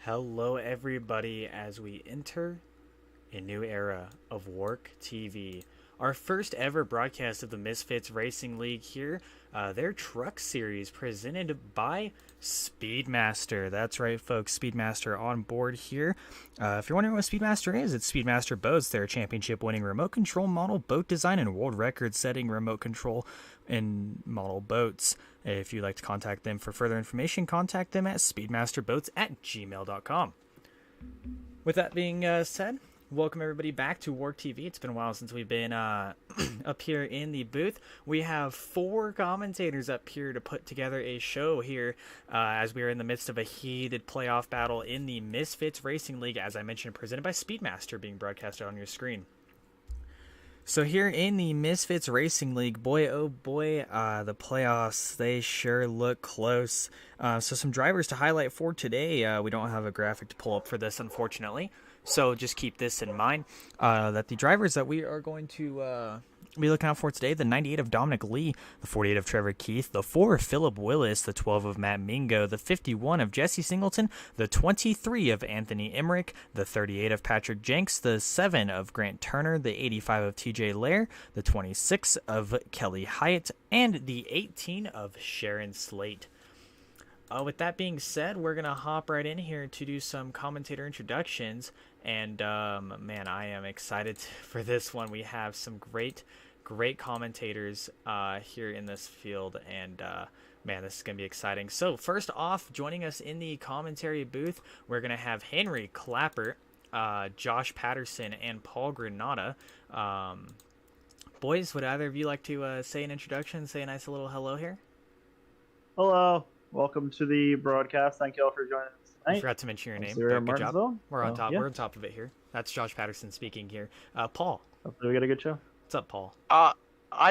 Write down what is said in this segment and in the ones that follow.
Hello, everybody, as we enter a new era of WORC TV. Our first ever broadcast of the Misfitz Racing League here, their truck series presented by Speedmaster. That's right, folks, Speedmaster on board here. If you're wondering what Speedmaster is, it's Speedmaster Boats. They're a championship-winning remote control model boat design and world record-setting remote control and model boats. If you'd like to contact them for further information, contact them at speedmasterboats@gmail.com. With that being said, welcome everybody back to WORC TV. It's been a while since we've been up here in the booth. We have 4 commentators up here to put together a show here as we are in the midst of a heated playoff battle in the Misfitz Racing League, as I mentioned, presented by Speedmaster, being broadcasted on your screen. So here in the Misfitz Racing League, boy oh boy, the playoffs, they sure look close. So some drivers to highlight for today. We don't have a graphic to pull up for this, unfortunately. So just keep this in mind, that the drivers that we are going to be looking out for today, the 98 of Dominic Lee, the 48 of Trevor Keith, the 4 of Philip Willis, the 12 of Matt Mingo, the 51 of Jesse Singleton, the 23 of Anthony Emmerich, the 38 of Patrick Jenks, the 7 of Grant Turner, the 85 of TJ Lair, the 26 of Kelly Hyatt, and the 18 of Sharon Slate. With that being said, we're going to hop right in here to do some commentator introductions. And, man, I am excited for this one. We have some great commentators here in this field. And, man, this is going to be exciting. So, first off, joining us in the commentary booth, we're going to have Henry Clapper, Josh Patterson, and Paul Granada. Boys, would either of you like to say an introduction, say a nice little hello here? Hello. Welcome to the broadcast. Thank you all for joining us tonight. I forgot to mention your name. Good job. We're on top. Yeah. We're on top of it here. That's Josh Patterson speaking here. Paul. Hopefully we got a good show. What's up, Paul? I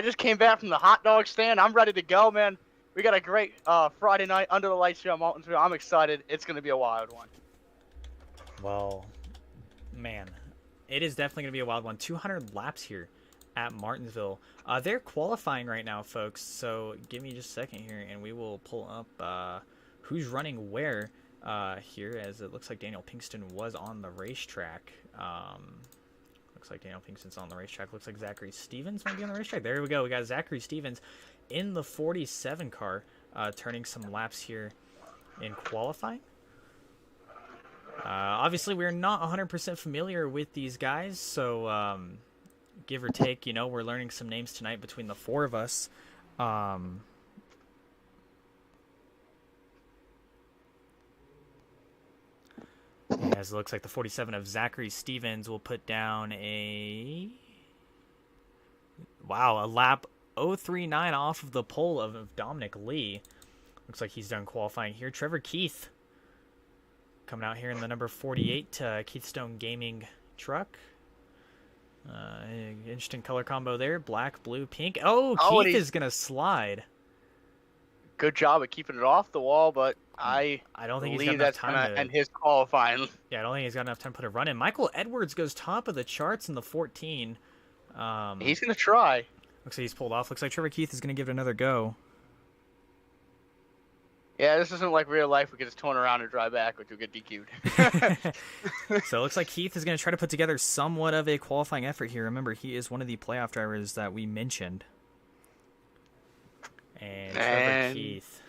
just came back from the hot dog stand. I'm ready to go, man. We got a great Friday night under the lights here at Martinsville. I'm excited. It's going to be a wild one. Well, man, it is definitely going to be a wild one. 200 laps here at Martinsville. They're qualifying right now, folks, so give me just a second here and we will pull up who's running where here, as it looks like Daniel Pinkston was on the racetrack. Looks like Daniel Pinkston's on the racetrack. Looks like Zachary Stevens might be on the racetrack. There we go. We got Zachary Stevens in the 47 car, turning some laps here in qualifying. Obviously, we're not 100% familiar with these guys, so give or take, you know, we're learning some names tonight between the 4 of us. As it looks like the 47 of Zachary Stevens will put down a lap 039 off of the pole of Dominic Lee. Looks like he's done qualifying here. Trevor Keith coming out here in the number 48 Keithstone Gaming truck. Interesting color combo there. Black, blue, pink. Keith is going to slide. Good job at keeping it off the wall, but I don't think he's believe got enough that's time going to to end his qualifying. Yeah, I don't think he's got enough time to put a run in. Michael Edwards goes top of the charts in the 14. He's going to try. Looks like he's pulled off. Looks like Trevor Keith is going to give it another go. Yeah, this isn't like real life. We can just turn around and drive back, which will get DQ'd. So it looks like Keith is going to try to put together somewhat of a qualifying effort here. Remember, he is one of the playoff drivers that we mentioned. And Trevor Keith.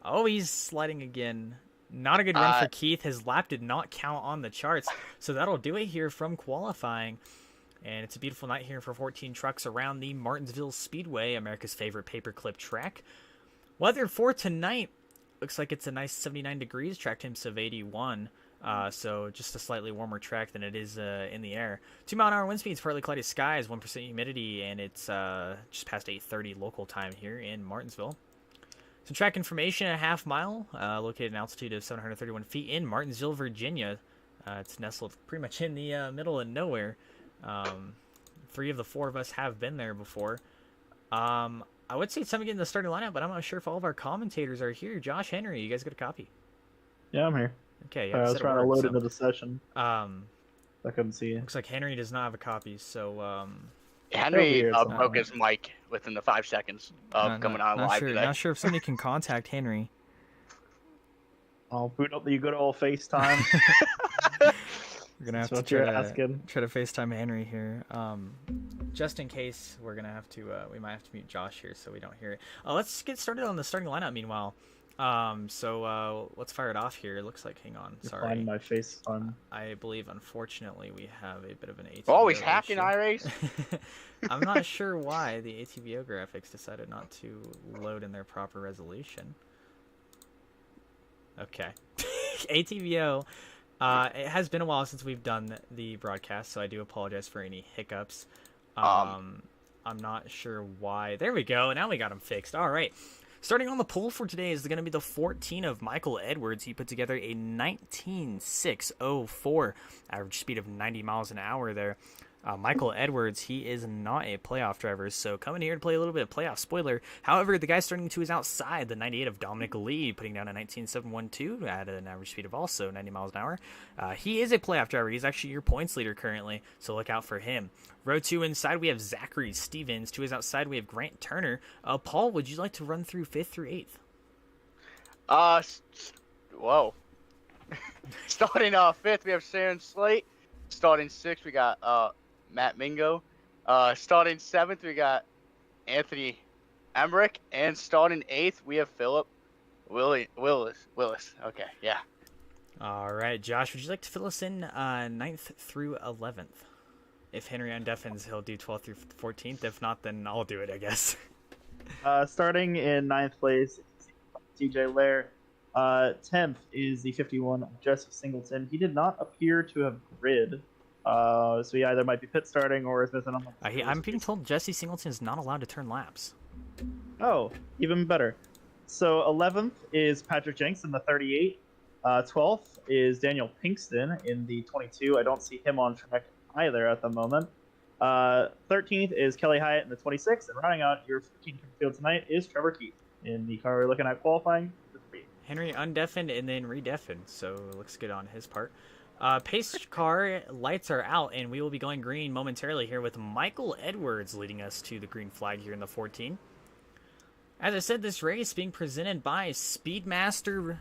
Oh, he's sliding again. Not a good run for Keith. His lap did not count on the charts. So that'll do it here from qualifying. And it's a beautiful night here for 14 trucks around the Martinsville Speedway, America's favorite paperclip track. Weather for tonight looks like it's a nice 79 degrees, track temps of 81. So just a slightly warmer track than it is in the air. 2-mile-an-hour wind speeds, partly cloudy skies, 1% humidity, and it's just past 8:30 local time here in Martinsville. Some track information: a half mile, located at an altitude of 731 feet in Martinsville, Virginia. It's nestled pretty much in the middle of nowhere. 3 of the 4 of us have been there before. I would say it's time to get in the starting lineup, but I'm not sure if all of our commentators are here. Josh, Henry, you guys got a copy? Yeah, I'm here. Okay. Yeah, I was trying to load into the session. I couldn't see it. Looks like Henry does not have a copy, so Henry here at some broke point. his mic within the 5 seconds of coming on live today. Not sure if somebody can contact Henry. I'll boot up the good old FaceTime. We're gonna have That's to what you're asking. try to FaceTime Henry here. Just in case, we're gonna have to. We might have to mute Josh here so we don't hear it. Let's get started on the starting lineup. Meanwhile, let's fire it off here. It looks like, hang on, sorry. Find my FaceTime. I believe, unfortunately, we have a bit of an ATVO Always hacking issue. iRace. I'm not sure why the ATVO graphics decided not to load in their proper resolution. Okay. ATVO. It has been a while since we've done the broadcast, so I do apologize for any hiccups. I'm not sure why. There we go. Now we got them fixed. All right. Starting on the pole for today is going to be the 14 of Michael Edwards. He put together a 19.604 average speed of 90 miles an hour there. Michael Edwards, he is not a playoff driver, so coming here to play a little bit of playoff spoiler. However, the guy starting to his outside, the 98 of Dominic Lee, putting down a 19.712 at an average speed of also 90 miles an hour. He is a playoff driver. He's actually your points leader currently, so look out for him. Row 2 inside, we have Zachary Stevens. To his outside, we have Grant Turner. Paul, would you like to run through 5th through 8th? Whoa. Starting 5th, we have Sharon Slate. Starting 6th, we got Matt Mingo. Starting 7th, we got Anthony Emmerich. And starting 8th, we have Philip Willis. Okay, yeah. All right, Josh, would you like to fill us in 9th through 11th? If Henry undeafens, he'll do 12th through 14th. If not, then I'll do it, I guess. Starting in 9th place, TJ Lair. 10th is the 51 of Jesse Singleton. He did not appear to have grid. So he either might be pit starting or is missing on the I'm being told Jesse Singleton is not allowed to turn laps. Oh, even better. So 11th is Patrick Jenks in the 38. 12th is Daniel Pinkston in the 22. I don't see him on track either at the moment. 13th is Kelly Hyatt in the 26. And running out your 15th field tonight is Trevor Keith in the car we're looking at qualifying. Henry undeafened and then redeafened, so it looks good on his part. Pace car lights are out, and we will be going green momentarily here with Michael Edwards leading us to the green flag here in the 14. As I said, this race being presented by Speedmaster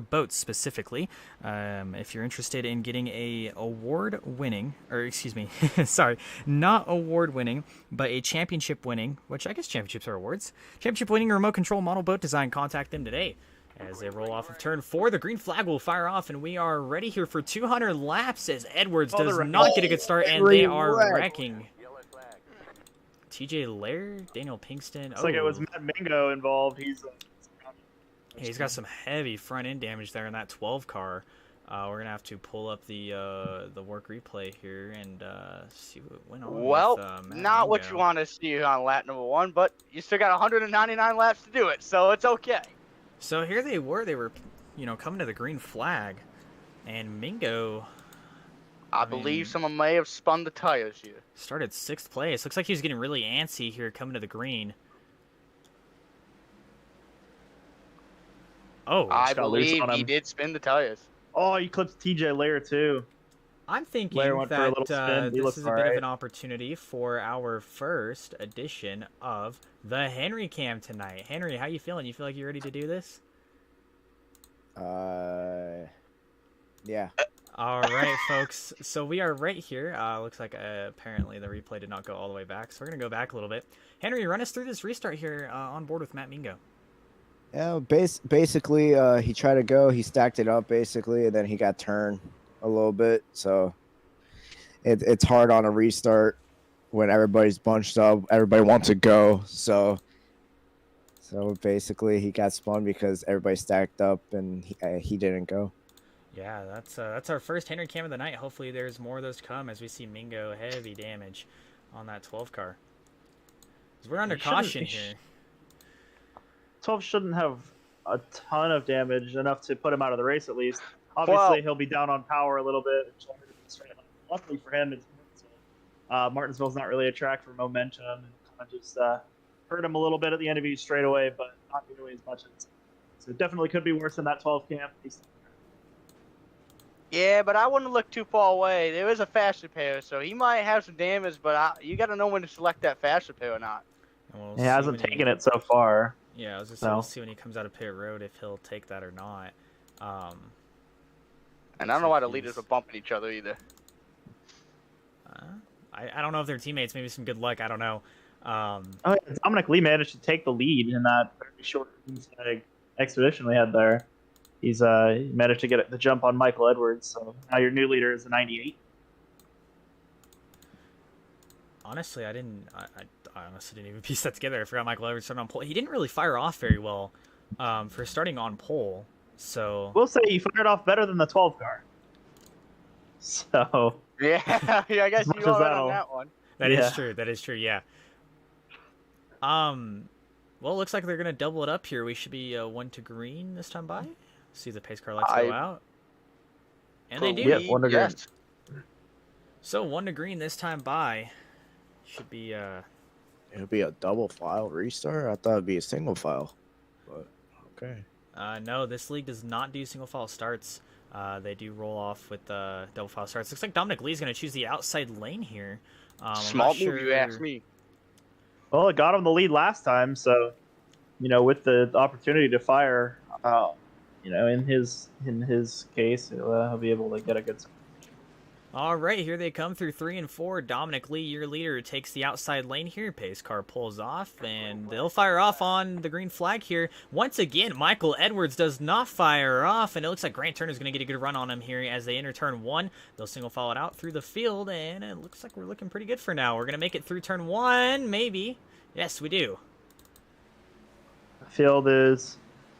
Boats specifically. If you're interested in getting a award-winning, or excuse me, sorry, not award-winning, but a championship-winning, which I guess championships are awards, championship-winning remote control model boat design, contact them today. As they roll off of turn 4, the green flag will fire off, and we are ready here for 200 laps as Edwards does not get a good start, and they are wrecking. TJ Lair, Daniel Pinkston. Looks like it was Matt Mingo involved. He's got some heavy front end damage there in that 12 car. We're gonna have to pull up the WORC replay here and see what went on. Well, with, not what you want to see on lap number 1, but you still got 199 laps to do it, so it's okay. So here they were, coming to the green flag, and Mingo. I believe someone may have spun the tires here. Started 6th place. Looks like he was getting really antsy here coming to the green. Oh, I believe he did spin the tires. Oh, you clipped TJ Lair too. I'm thinking that this is a bit of an opportunity for our first edition of the Henry Cam tonight. Henry, how you feeling? You feel like you're ready to do this? Yeah. All right, folks. So we are right here. Looks like apparently the replay did not go all the way back, so we're gonna go back a little bit. Henry, run us through this restart here on board with Matt Mingo. Yeah, basically, he tried to go. He stacked it up, basically, and then he got turned a little bit. So it's hard on a restart when everybody's bunched up. Everybody wants to go. So basically, he got spun because everybody stacked up, and he didn't go. Yeah, that's our first Henry Cam of the night. Hopefully there's more of those to come as we see Mingo heavy damage on that 12 car. 'Cause we're under caution here. 12 shouldn't have a ton of damage, enough to put him out of the race at least. Obviously, he'll be down on power a little bit. Luckily for him, it's Martinsville's not really a track for momentum, and kind of just hurt him a little bit at the end of each straightaway, but not nearly as much. So it definitely could be worse than that 12 camp. Yeah, but I wouldn't look too far away. There is a fast repair, so he might have some damage, but you got to know when to select that fast repair or not. And we'll He see hasn't when taken it so far. Yeah, I was just So. we'll see when he comes out of pit road if he'll take that or not. And I don't know why the leaders are bumping each other either. I don't know if they're teammates. Maybe some good luck. I don't know. Dominic Lee managed to take the lead in that very short expedition we had there. He's he managed to get the jump on Michael Edwards. So now your new leader is a 98. Honestly, I honestly didn't even piece that together. I forgot Michael Edwards started on pole. He didn't really fire off very well for starting on pole. So We'll say he fired off better than the 12 car. So Yeah, I guess you are right on that one. That is true. That is true. Yeah. Well, it looks like they're gonna double it up here. We should be 1 to green this time by. See the pace car lights go out, and they do. Yep, 1 to green. So 1 to green this time by. Should be It'll be a double file restart. I thought it'd be a single file, but okay. No, this league does not do single file starts. They do roll off with double file starts. Looks like Dominic Lee's going to choose the outside lane here. Small move, you ask me. Well, it got him the lead last time, so with the opportunity to fire, in his case, he'll be able to get a good. All right, here they come through 3 and 4. Dominic Lee, your leader, takes the outside lane here. Pace car pulls off, and they'll fire off on the green flag here. Once again, Michael Edwards does not fire off, and it looks like Grant Turner's going to get a good run on him here as they enter turn 1. They'll single file it out through the field, and it looks like we're looking pretty good for now. We're going to make it through turn 1, maybe. Yes, we do. The field is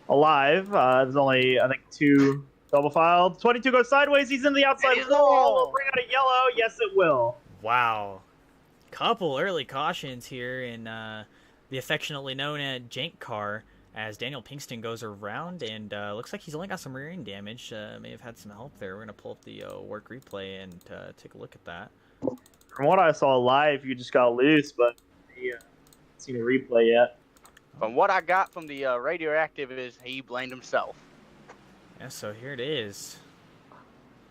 alive. There's only, I think, 2... double filed. 22 goes sideways. He's in the outside wall. Will bring out a yellow. Yes, it will. Wow. Couple early cautions here in the affectionately known as Jank car as Daniel Pinkston goes around, and looks like he's only got some rear end damage. May have had some help there. We're going to pull up the WORC replay and take a look at that. From what I saw live, you just got loose, but I haven't seen a replay yet. From what I got from the radioactive is he blamed himself. Yeah, so here it is.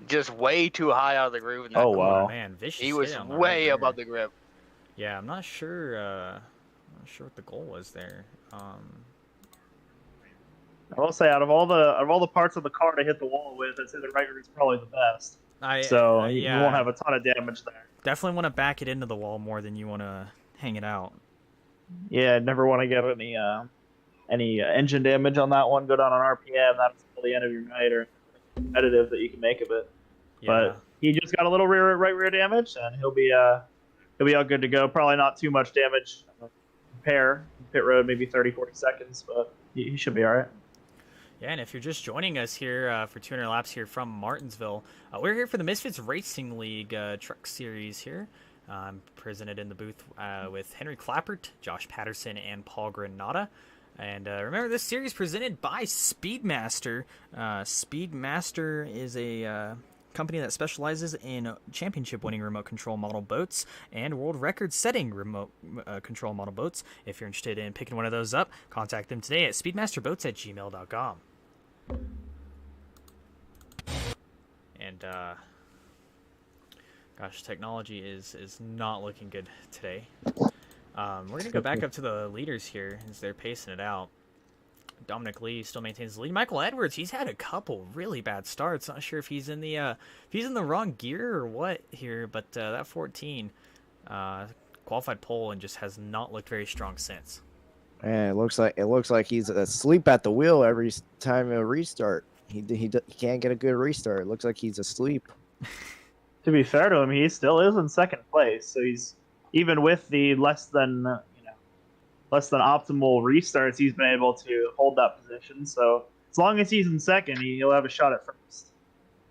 Just way too high out of the groove in that corner. Wow, man, vicious. He was hit on the way right above the grip. Yeah, I'm not sure. What the goal was there. I will say, out of all the parts of the car to hit the wall with, I'd say the right rear is probably the best. You won't have a ton of damage there. Definitely want to back it into the wall more than you want to hang it out. Yeah, I'd never want to get any engine damage on that one. Go down on RPM. That's the end of your night, or competitive that you can make of it. Yeah. But he just got a little right rear damage, and he'll be all good to go. Probably not too much damage. Pit road, maybe 30-40 seconds, but he should be all right. Yeah, and if you're just joining us here for 200 laps here from Martinsville, we're here for the Misfitz Racing League Truck Series here. I'm presented in the booth with Henry Clappert, Josh Patterson, and Paul Granata. And remember, this series presented by Speedmaster. Speedmaster is a company that specializes in championship-winning remote control model boats and world record-setting remote control model boats. If you're interested in picking one of those up, contact them today at speedmasterboats@gmail.com. And gosh, technology is not looking good today. We're going to go back up to the leaders here as they're pacing it out. Dominic Lee still maintains the lead. Michael Edwards, he's had a couple really bad starts. Not sure if he's in the wrong gear or what here, but that 14 qualified pole and just has not looked very strong since. Man, it looks like he's asleep at the wheel every time a restart. He can't get a good restart. It looks like he's asleep. To be fair to him, he still is in second place, so he's even with the less than optimal restarts, he's been able to hold that position. So as long as he's in second, he'll have a shot at first.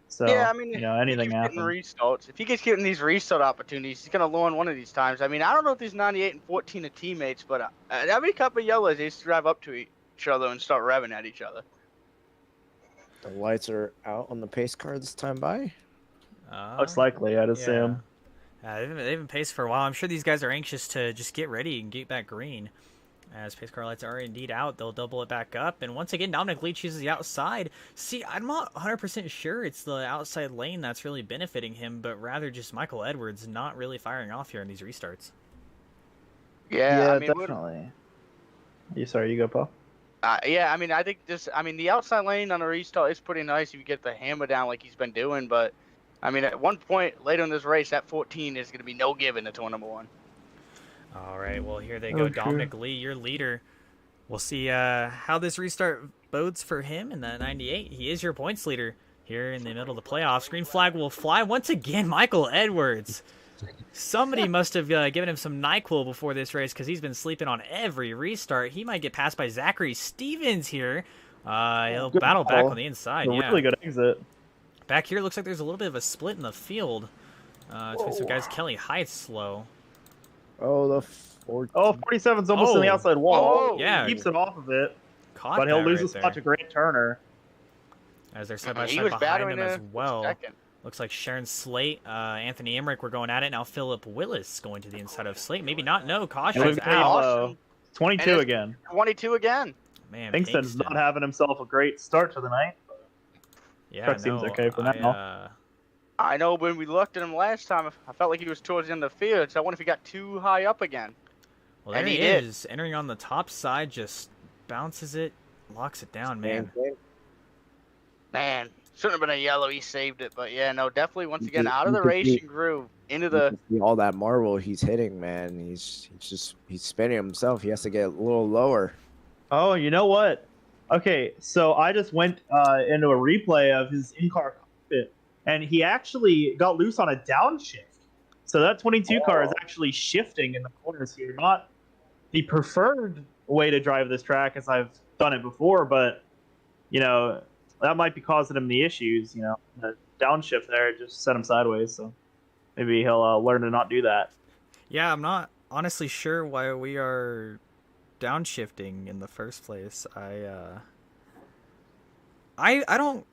So yeah, I mean, anything happens. Restarts. If he gets getting these restart opportunities, he's gonna learn one of these times. I mean, I don't know if these 98 and 14 are teammates, but every couple of yellows, they used to drive up to each other and start revving at each other. The lights are out on the pace car this time by. Most likely, I'd assume. They've been paced for a while. I'm sure these guys are anxious to just get ready and get back green. As pace car lights are indeed out, they'll double it back up. And once again, Dominic Lee chooses the outside. See, I'm not 100% sure it's the outside lane that's really benefiting him, but rather just Michael Edwards not really firing off here in these restarts. Yeah, I mean, definitely. Sorry, you go, Paul. Yeah, I mean, I think the outside lane on a restart is pretty nice if you get the hammer down like he's been doing. But, I mean, at one point later in this race, that 14 is going to be no given to turn number 1. All right, well, here they go. Dominic Lee, your leader. We'll see how this restart bodes for him in that 98. He is your points leader here in the middle of the playoffs. Green flag will fly once again. Michael Edwards. Somebody must have given him some NyQuil before this race because he's been sleeping on every restart. He might get passed by Zachary Stevens here. He'll battle back on the inside. Yeah, really good exit. Back here, looks like there's a little bit of a split in the field. Between some guys. Kelly Heights slow. Oh, the 47's almost in the outside wall. Oh, yeah. He keeps it off of it, Caught but he'll that lose right a spot to Grant Turner. As they're side by He side was behind battering him as him well. second. Looks like Sharon Slate, Anthony Emmerich were going at it. Now Philip Willis going to the inside of Slate. Maybe not. No, caution And is we've got, out. 22 again. 22 again. Man, Pinkston's Pinkston. not having himself a great start to the night. Yeah, Truck seems no, okay for now. I know when we looked at him last time, I felt like he was towards the end of the field, so I wonder if he got too high up again. Well, there And he he did. is. Entering on the top side, just bounces it, locks it down, man. Man, shouldn't have been a yellow. He saved it, but yeah, no, definitely once again out of the You could see- racing groove into the. All that marble he's hitting, man. He's spinning himself. He has to get a little lower. Oh, you know what? Okay, so I just went into a replay of his in-car cockpit, and he actually got loose on a downshift. So that 22 car is actually shifting in the corners here. Not the preferred way to drive this track, as I've done it before, but, you know, that might be causing him the issues. You know, the downshift there just set him sideways, so maybe he'll learn to not do that. Yeah, I'm not honestly sure why we are downshifting in the first place. I don't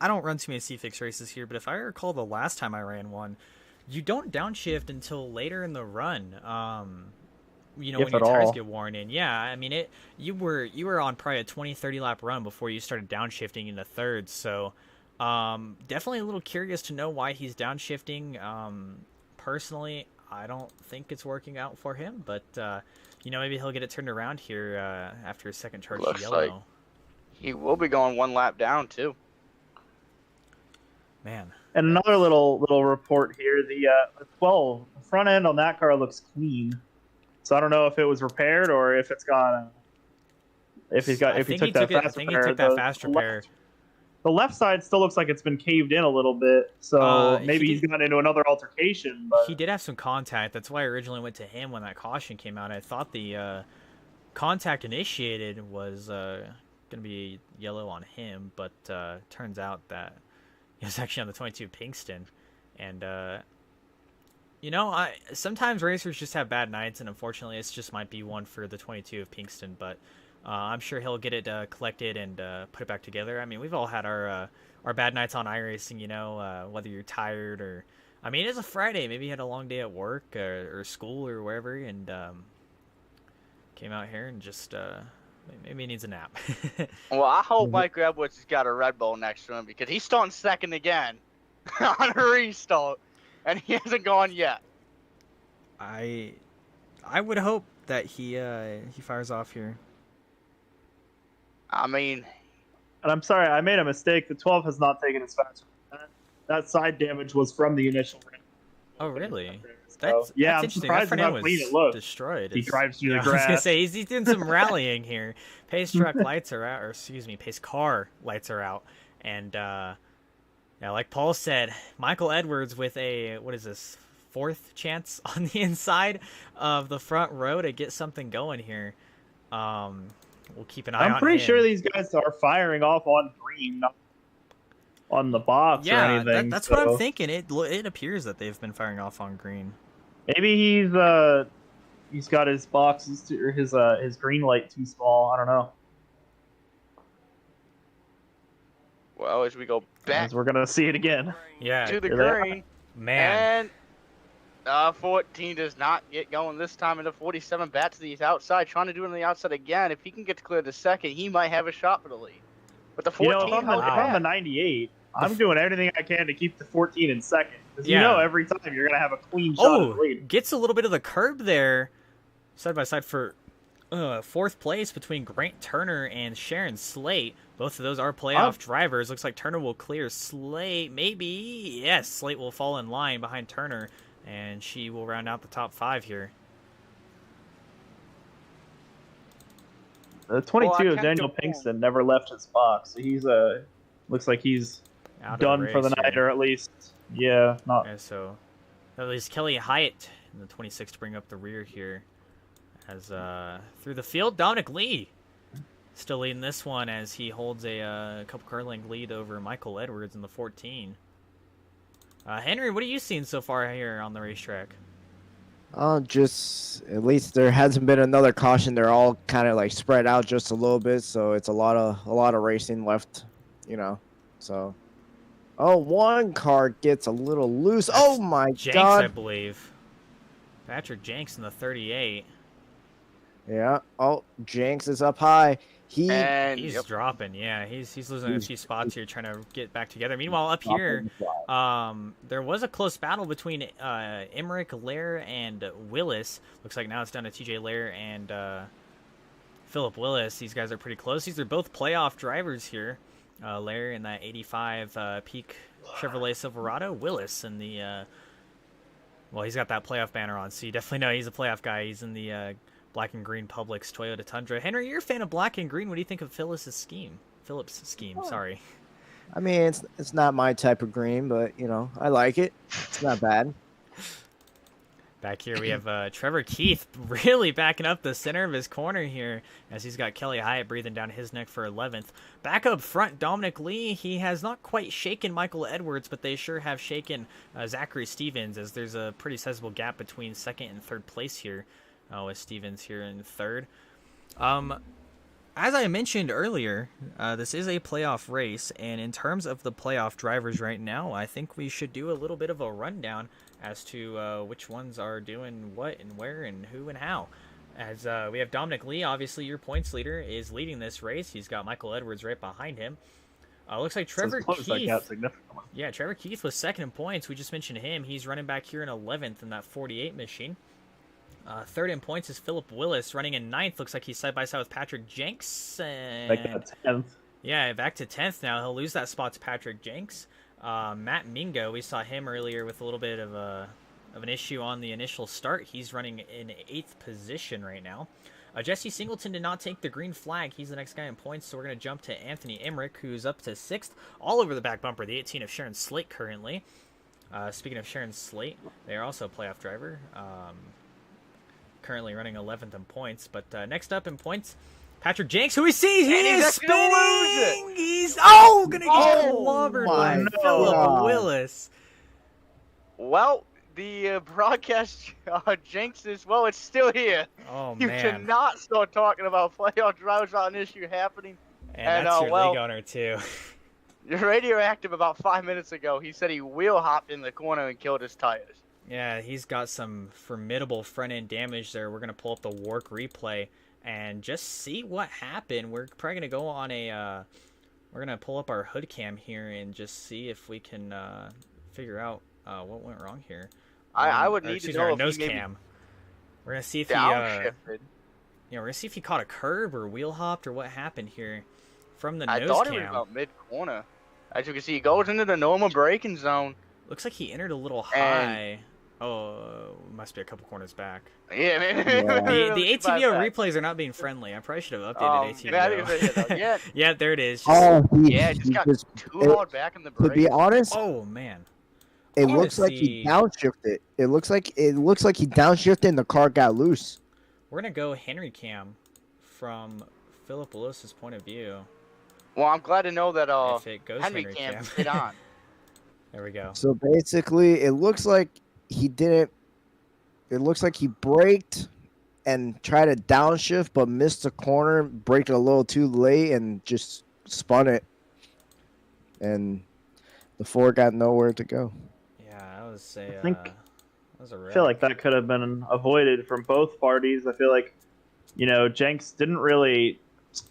run too many C-Fix races here, but if I recall the last time I ran one, you don't downshift until later in the run. You know, If when your at tires all. get worn in. Yeah, I mean you were on probably a 20-30 lap run before you started downshifting into third. So definitely a little curious to know why he's downshifting. Personally, I don't think it's working out for him, but you know, maybe he'll get it turned around here after his second charge to Looks yellow. like he will be going one lap down too. Man. And another little report here: the 12 front end on that car looks clean. So I don't know if it was repaired or if it's got if he took that fast repair. I think he took that fast repair. The left side still looks like it's been caved in a little bit, so maybe he's gotten into another altercation. But he did have some contact. That's why I originally went to him when that caution came out. I thought the contact initiated was going to be yellow on him, but turns out that he was actually on the 22 Pinkston. And, you know, sometimes racers just have bad nights, and unfortunately this just might be one for the 22 of Pinkston, but I'm sure he'll get it collected and put it back together. I mean, we've all had our bad nights on iRacing, you know, whether you're tired or... I mean, it's a Friday. Maybe you had a long day at work or school or wherever, and came out here and just... maybe he needs a nap. Well, I hope Mike Edwards has got a Red Bull next to him because he's starting second again on a restart, and he hasn't gone yet. I would hope that he fires off here. I mean, and I'm sorry, I made a mistake. The 12 has not taken his fast. That side damage was from the initial round. Oh, really? So, yeah, that's I'm interesting. surprised That at how front end clean was it looked. destroyed. He drives through the I was gonna grass. say he's doing some rallying here. Pace truck lights are out, or excuse me, pace car lights are out, and yeah, like Paul said, Michael Edwards with a fourth chance on the inside of the front row to get something going here. We'll keep an eye on him. I'm pretty sure these guys are firing off on green, not on the box or anything. That's what I'm thinking. It appears that they've been firing off on green. Maybe he's got his boxes or his green light too small. I don't know. well, as we go back As we're gonna see it again. Yeah, to the here they are. green, man. and 14 does not get going this time into 47. Back to the outside, trying to do it on the outside again. If he can get to clear the second, he might have a shot for the lead. But the 14 if I'm the 98, I'm doing everything I can to keep the 14 in second. Because you know every time you're going to have a clean shot at the lead. Gets a little bit of the curb there. Side by side for fourth place between Grant Turner and Sharon Slate. Both of those are playoff drivers. Looks like Turner will clear Slate. Maybe. Yes, Slate will fall in line behind Turner. And she will round out the top 5 here. The 22 of Daniel Pinkston never left his box. So he's looks like he's done for the night, or at least not. Yeah, so at least Kelly Hyatt in the 26 to bring up the rear here. As through the field, Dominic Lee still leading this one as he holds a couple car length lead over Michael Edwards in the 14. Henry, what are you seeing so far here on the racetrack? Just at least there hasn't been another caution. They're all kind of like spread out just a little bit, so it's a lot of racing left, So, one car gets a little loose. That's my Jenks, God! I believe. Patrick Jenks in the 38. Yeah. Oh, Jenks is up high. He's dropping. Yeah, he's losing a few spots here, trying to get back together. Meanwhile, up here, there was a close battle between Emmerich, Lair, and Willis. Looks like now it's down to TJ Lair and Philip Willis. These guys are pretty close. These are both playoff drivers here. Lair in that 85 Peak Chevrolet Silverado. Willis in the well, he's got that playoff banner on, so you definitely know he's a playoff guy. He's in the black and green Publix Toyota Tundra. Henry, you're a fan of black and green. What do you think of Phillips' scheme? Sorry. I mean, it's not my type of green, but I like it. It's not bad. Back here we have Trevor Keith really backing up the center of his corner here as he's got Kelly Hyatt breathing down his neck for 11th. Back up front, Dominic Lee. He has not quite shaken Michael Edwards, but they sure have shaken Zachary Stevens, as there's a pretty sizable gap between second and third place here. With Stevens here in third. As I mentioned earlier, this is a playoff race, and in terms of the playoff drivers right now, I think we should do a little bit of a rundown as to which ones are doing what and where and who and how. As we have Dominic Lee, obviously your points leader, is leading this race. He's got Michael Edwards right behind him. Looks like Trevor Keith. Yeah, Trevor Keith was second in points. We just mentioned him. He's running back here in 11th in that 48 machine. Third in points is Philip Willis, running in 9th. Looks like he's side by side with Patrick Jenks. Back to 10th. Yeah, back to 10th now. He'll lose that spot to Patrick Jenks. Matt Mingo, we saw him earlier with a little bit of an issue on the initial start. He's running in 8th position right now. Jesse Singleton did not take the green flag. He's the next guy in points, so we're going to jump to Anthony Emmerich, who's up to 6th. All over the back bumper, the 18 of Sharon Slate currently. Speaking of Sharon Slate, they are also a playoff driver. Currently running 11th in points, but next up in points, Patrick Jenks, who we see, he is spinning. He's gonna get clobbered by Philip Willis. Well, the broadcast Jenks is it's still here. Oh you man, you cannot start talking about playoff drivers without an issue happening. And that's your league owner too. Radioactive about 5 minutes ago, he said he wheel hopped in the corner and killed his tires. Yeah, he's got some formidable front-end damage there. We're going to pull up the WORC replay and just see what happened. We're probably going to go on we're going to pull up our hood cam here and just see if we can figure out what went wrong here. I would need to know if nose he cam. We're going to see if downshifted. We're going to see if he caught a curb or wheel hopped or what happened here from the I nose thought cam. it was about mid-corner. As you can see, he goes into the normal braking zone. Looks like he entered a little high. Must be a couple corners back. Yeah, man. The ATVO replays are not being friendly. I probably should have updated ATVO. Yeah, there it is. Just got too hard back in the brake. To be honest, oh man, it looks like he downshifted. It looks like he downshifted and the car got loose. We're gonna go Henry cam from Philip Willis's point of view. Well, I'm glad to know that if it goes Henry cam fit on. There we go. So basically, it looks like he didn't. It looks like he braked and tried to downshift, but missed the corner, braked a little too late, and just spun it. And the Ford got nowhere to go. Yeah, I was a I wreck. feel like that could have been avoided from both parties. I feel like, Jenks didn't really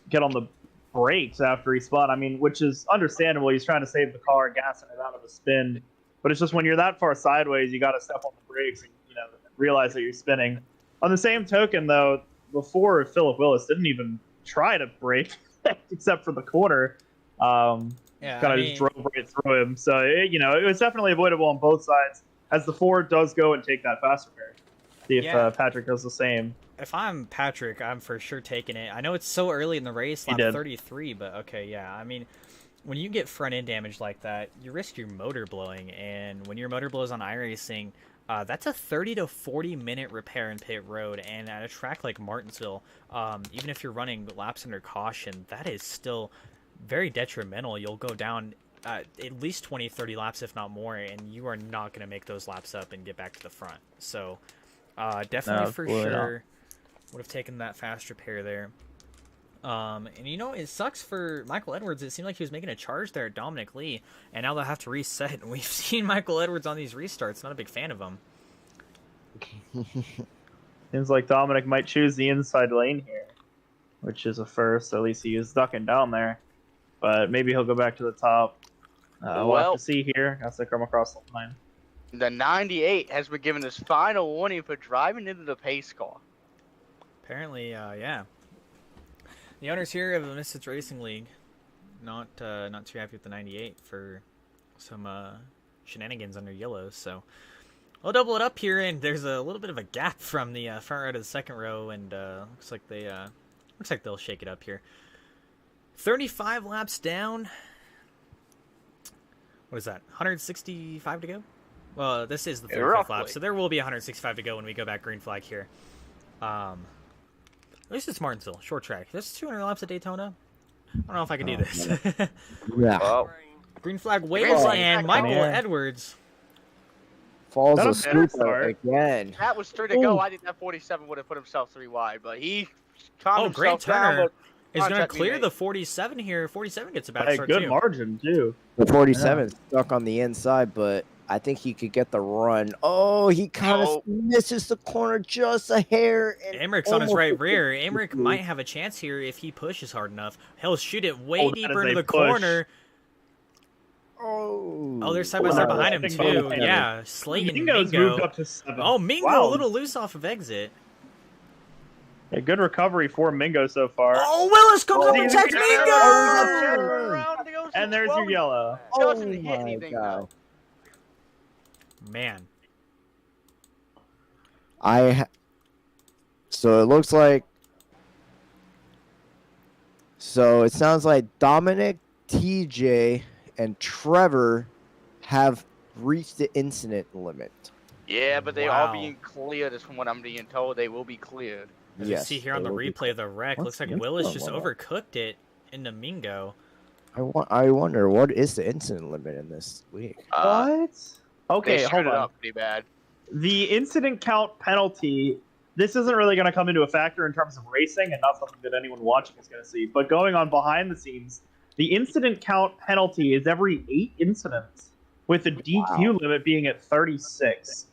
get on the brakes after he spun. I mean, which is understandable. He's trying to save the car, gassing it out of a spin. But it's just when you're that far sideways, you got to step on the brakes and realize that you're spinning. On the same token, though, before Philip Willis didn't even try to brake except for the corner. Just drove right through him. So it was definitely avoidable on both sides. As the Ford does go and take that fast repair. See if Patrick does the same. If I'm Patrick, I'm for sure taking it. I know it's so early in the race, lap 33, but okay, yeah. I mean, when you get front end damage like that, you risk your motor blowing, and when your motor blows on iRacing, that's a 30 to 40 minute repair in pit road, and at a track like Martinsville, even if you're running laps under caution, that is still very detrimental. You'll go down at least 20, 30 laps, if not more, and you are not going to make those laps up and get back to the front. So definitely for sure would have taken that fast repair there. And it sucks for Michael Edwards. It seemed like he was making a charge there at Dominic Lee, and now they'll have to reset. And we've seen Michael Edwards on these restarts. Not a big fan of him. Seems like Dominic might choose the inside lane here, which is a first. At least he is ducking down there. But maybe he'll go back to the top. We'll have to see here as they come across the line. The 98 has been given his final warning for driving into the pace car. Apparently, yeah. The owners here of the Misfitz Racing League, not too happy with the 98 for some shenanigans under yellow. So we'll double it up here, and there's a little bit of a gap from the front row to the second row, and looks like they'll shake it up here. 35 laps down. What is that? 165 to go? Well, this is the 35th lap, so there will be 165 to go when we go back green flag here. At least it's Martinsville, short track. There's 200 laps at Daytona. I don't know if I can do this. Yeah. Green flag waves, and Michael Edwards falls Not a asleep bad start. again. That was 3 to go. I think that 47 would have put himself 3 wide, but he calmed Grant himself down. Turner But is going to contact clear me, the 47 here. 47 gets a bad By a start, good too. margin, too. The 47 is stuck on the inside, but I think he could get the run. Oh, he kind of misses the corner just a hair. And Emmerich on his right rear. Emmerich might have a chance here if he pushes hard enough. He'll shoot it way deeper into the corner. Oh, they're side by side behind him, too. Yeah, Slate and Mingo. Moved up to 7. Oh, Mingo Wow. a little loose off of exit. A good recovery for Mingo so far. Oh, Willis comes up and Mingo! checks Mingo! And there's your yellow. Doesn't Oh hit my anything, God. though. Man. So it looks like. So it sounds like Dominic, TJ, and Trevor have reached the incident limit. Yeah, but they Wow. are being cleared, is from what I'm being told. They will be cleared. As you see here on the replay of the wreck, looks like Willis just overcooked it into Mingo. I wonder what is the incident limit in this league. What? Okay, They hold screwed it on. up pretty bad. The incident count penalty, this isn't really going to come into a factor in terms of racing and not something that anyone watching is going to see. But going on behind the scenes, the incident count penalty is every 8 incidents, with the DQ limit being at 36.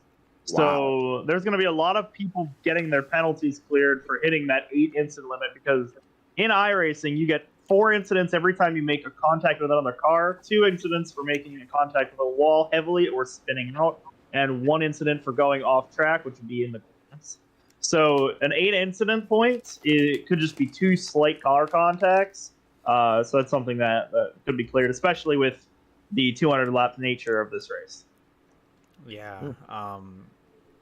So there's going to be a lot of people getting their penalties cleared for hitting that 8 incident limit, because in iRacing, you get 4 incidents every time you make a contact with another car, 2 incidents for making a contact with a wall heavily or spinning out, and 1 incident for going off track, which would be in the grass. So an 8 incident point, it could just be 2 slight car contacts. So that's something that could be cleared, especially with the 200 lap nature of this race. Yeah,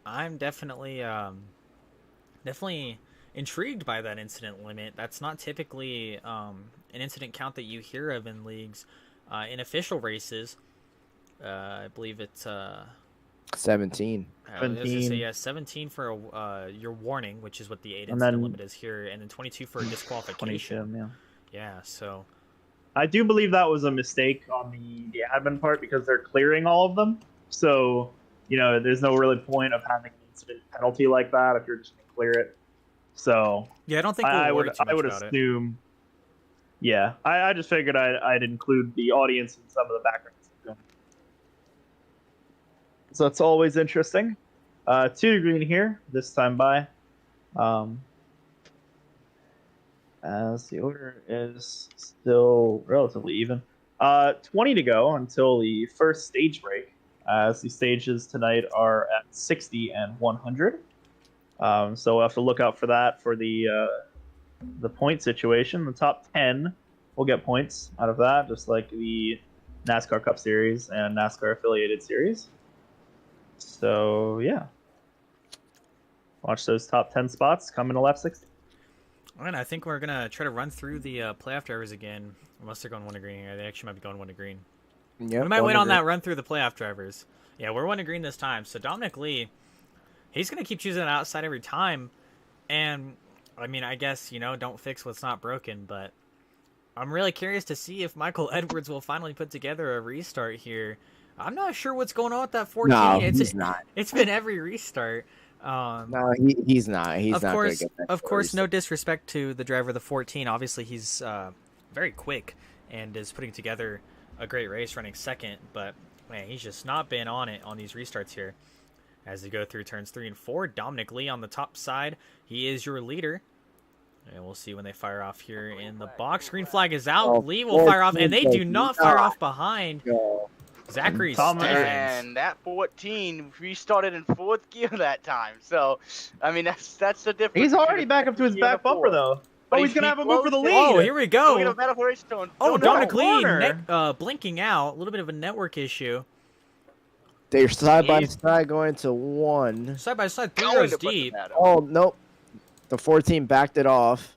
I'm definitely intrigued by that incident limit. That's not typically an incident count that you hear of in leagues. In official races, I believe it's 17. I was gonna say, yeah, 17 for your warning, which is what the 8 And incident then limit is here, and then 22 for a disqualification. 22, yeah. Yeah, so I do believe that was a mistake on the admin part, because they're clearing all of them. So, there's no really point of having an incident penalty like that if you're just going to clear it. So, yeah, I don't think I we'll would worry too much about it. assume. Yeah, I just figured I'd include the audience in some of the background. So that's always interesting. 2 to green here this time by. As the order is still relatively even. 20 to go until the first stage break, as the stages tonight are at 60 and 100. So we'll have to look out for that for the point situation. The top 10 will get points out of that, just like the NASCAR Cup Series and NASCAR Affiliated Series. So, yeah. Watch those top 10 spots come in the left 60. All right, I think we're going to try to run through the playoff drivers again, unless they're going 1 to green. They actually might be going 1 to green. Yep, we might wait on that run through the playoff drivers. Yeah, we're 1 to green this time. So Dominic Lee, he's going to keep choosing it outside every time. And, I mean, I guess, don't fix what's not broken. But I'm really curious to see if Michael Edwards will finally put together a restart here. I'm not sure what's going on with that 14. No, he's not. It's been every restart. No, he's not. He's not going to get that. Of course, no disrespect to the driver of the 14. Obviously, he's very quick and is putting together a great race, running second. But, man, he's just not been on it on these restarts here. As they go through turns 3 and 4, Dominic Lee on the top side. He is your leader. And we'll see when they fire off here in the box. Green flag is out. Lee will fire off, and they do not fire off behind. Zachary Stevens. And that 14 restarted in 4th gear that time. So, I mean, that's the difference. He's already back up to his back bumper, though. But he's going to have a move for the lead. Oh, here we go. Oh, Dominic Lee blinking out. A little bit of a network issue. They're side by side going to 1. Side by side, 3 rows deep. Oh, nope. The 14 backed it off.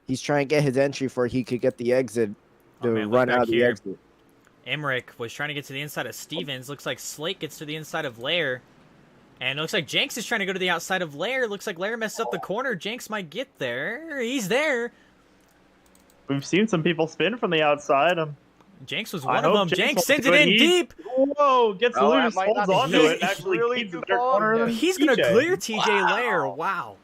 He's trying to get his entry for he could get the exit to run out of the exit. Emmerich was trying to get to the inside of Stevens. Looks like Slate gets to the inside of Lair. And it looks like Jenks is trying to go to the outside of Lair. Looks like Lair messed up the corner. Jenks might get there. He's there. We've seen some people spin from the outside. Jenks was one of them. Jenks sends it in deep. Whoa, gets loose, holds onto it. Actually, really keeps the better corner. He's going to clear TJ Lair. Wow.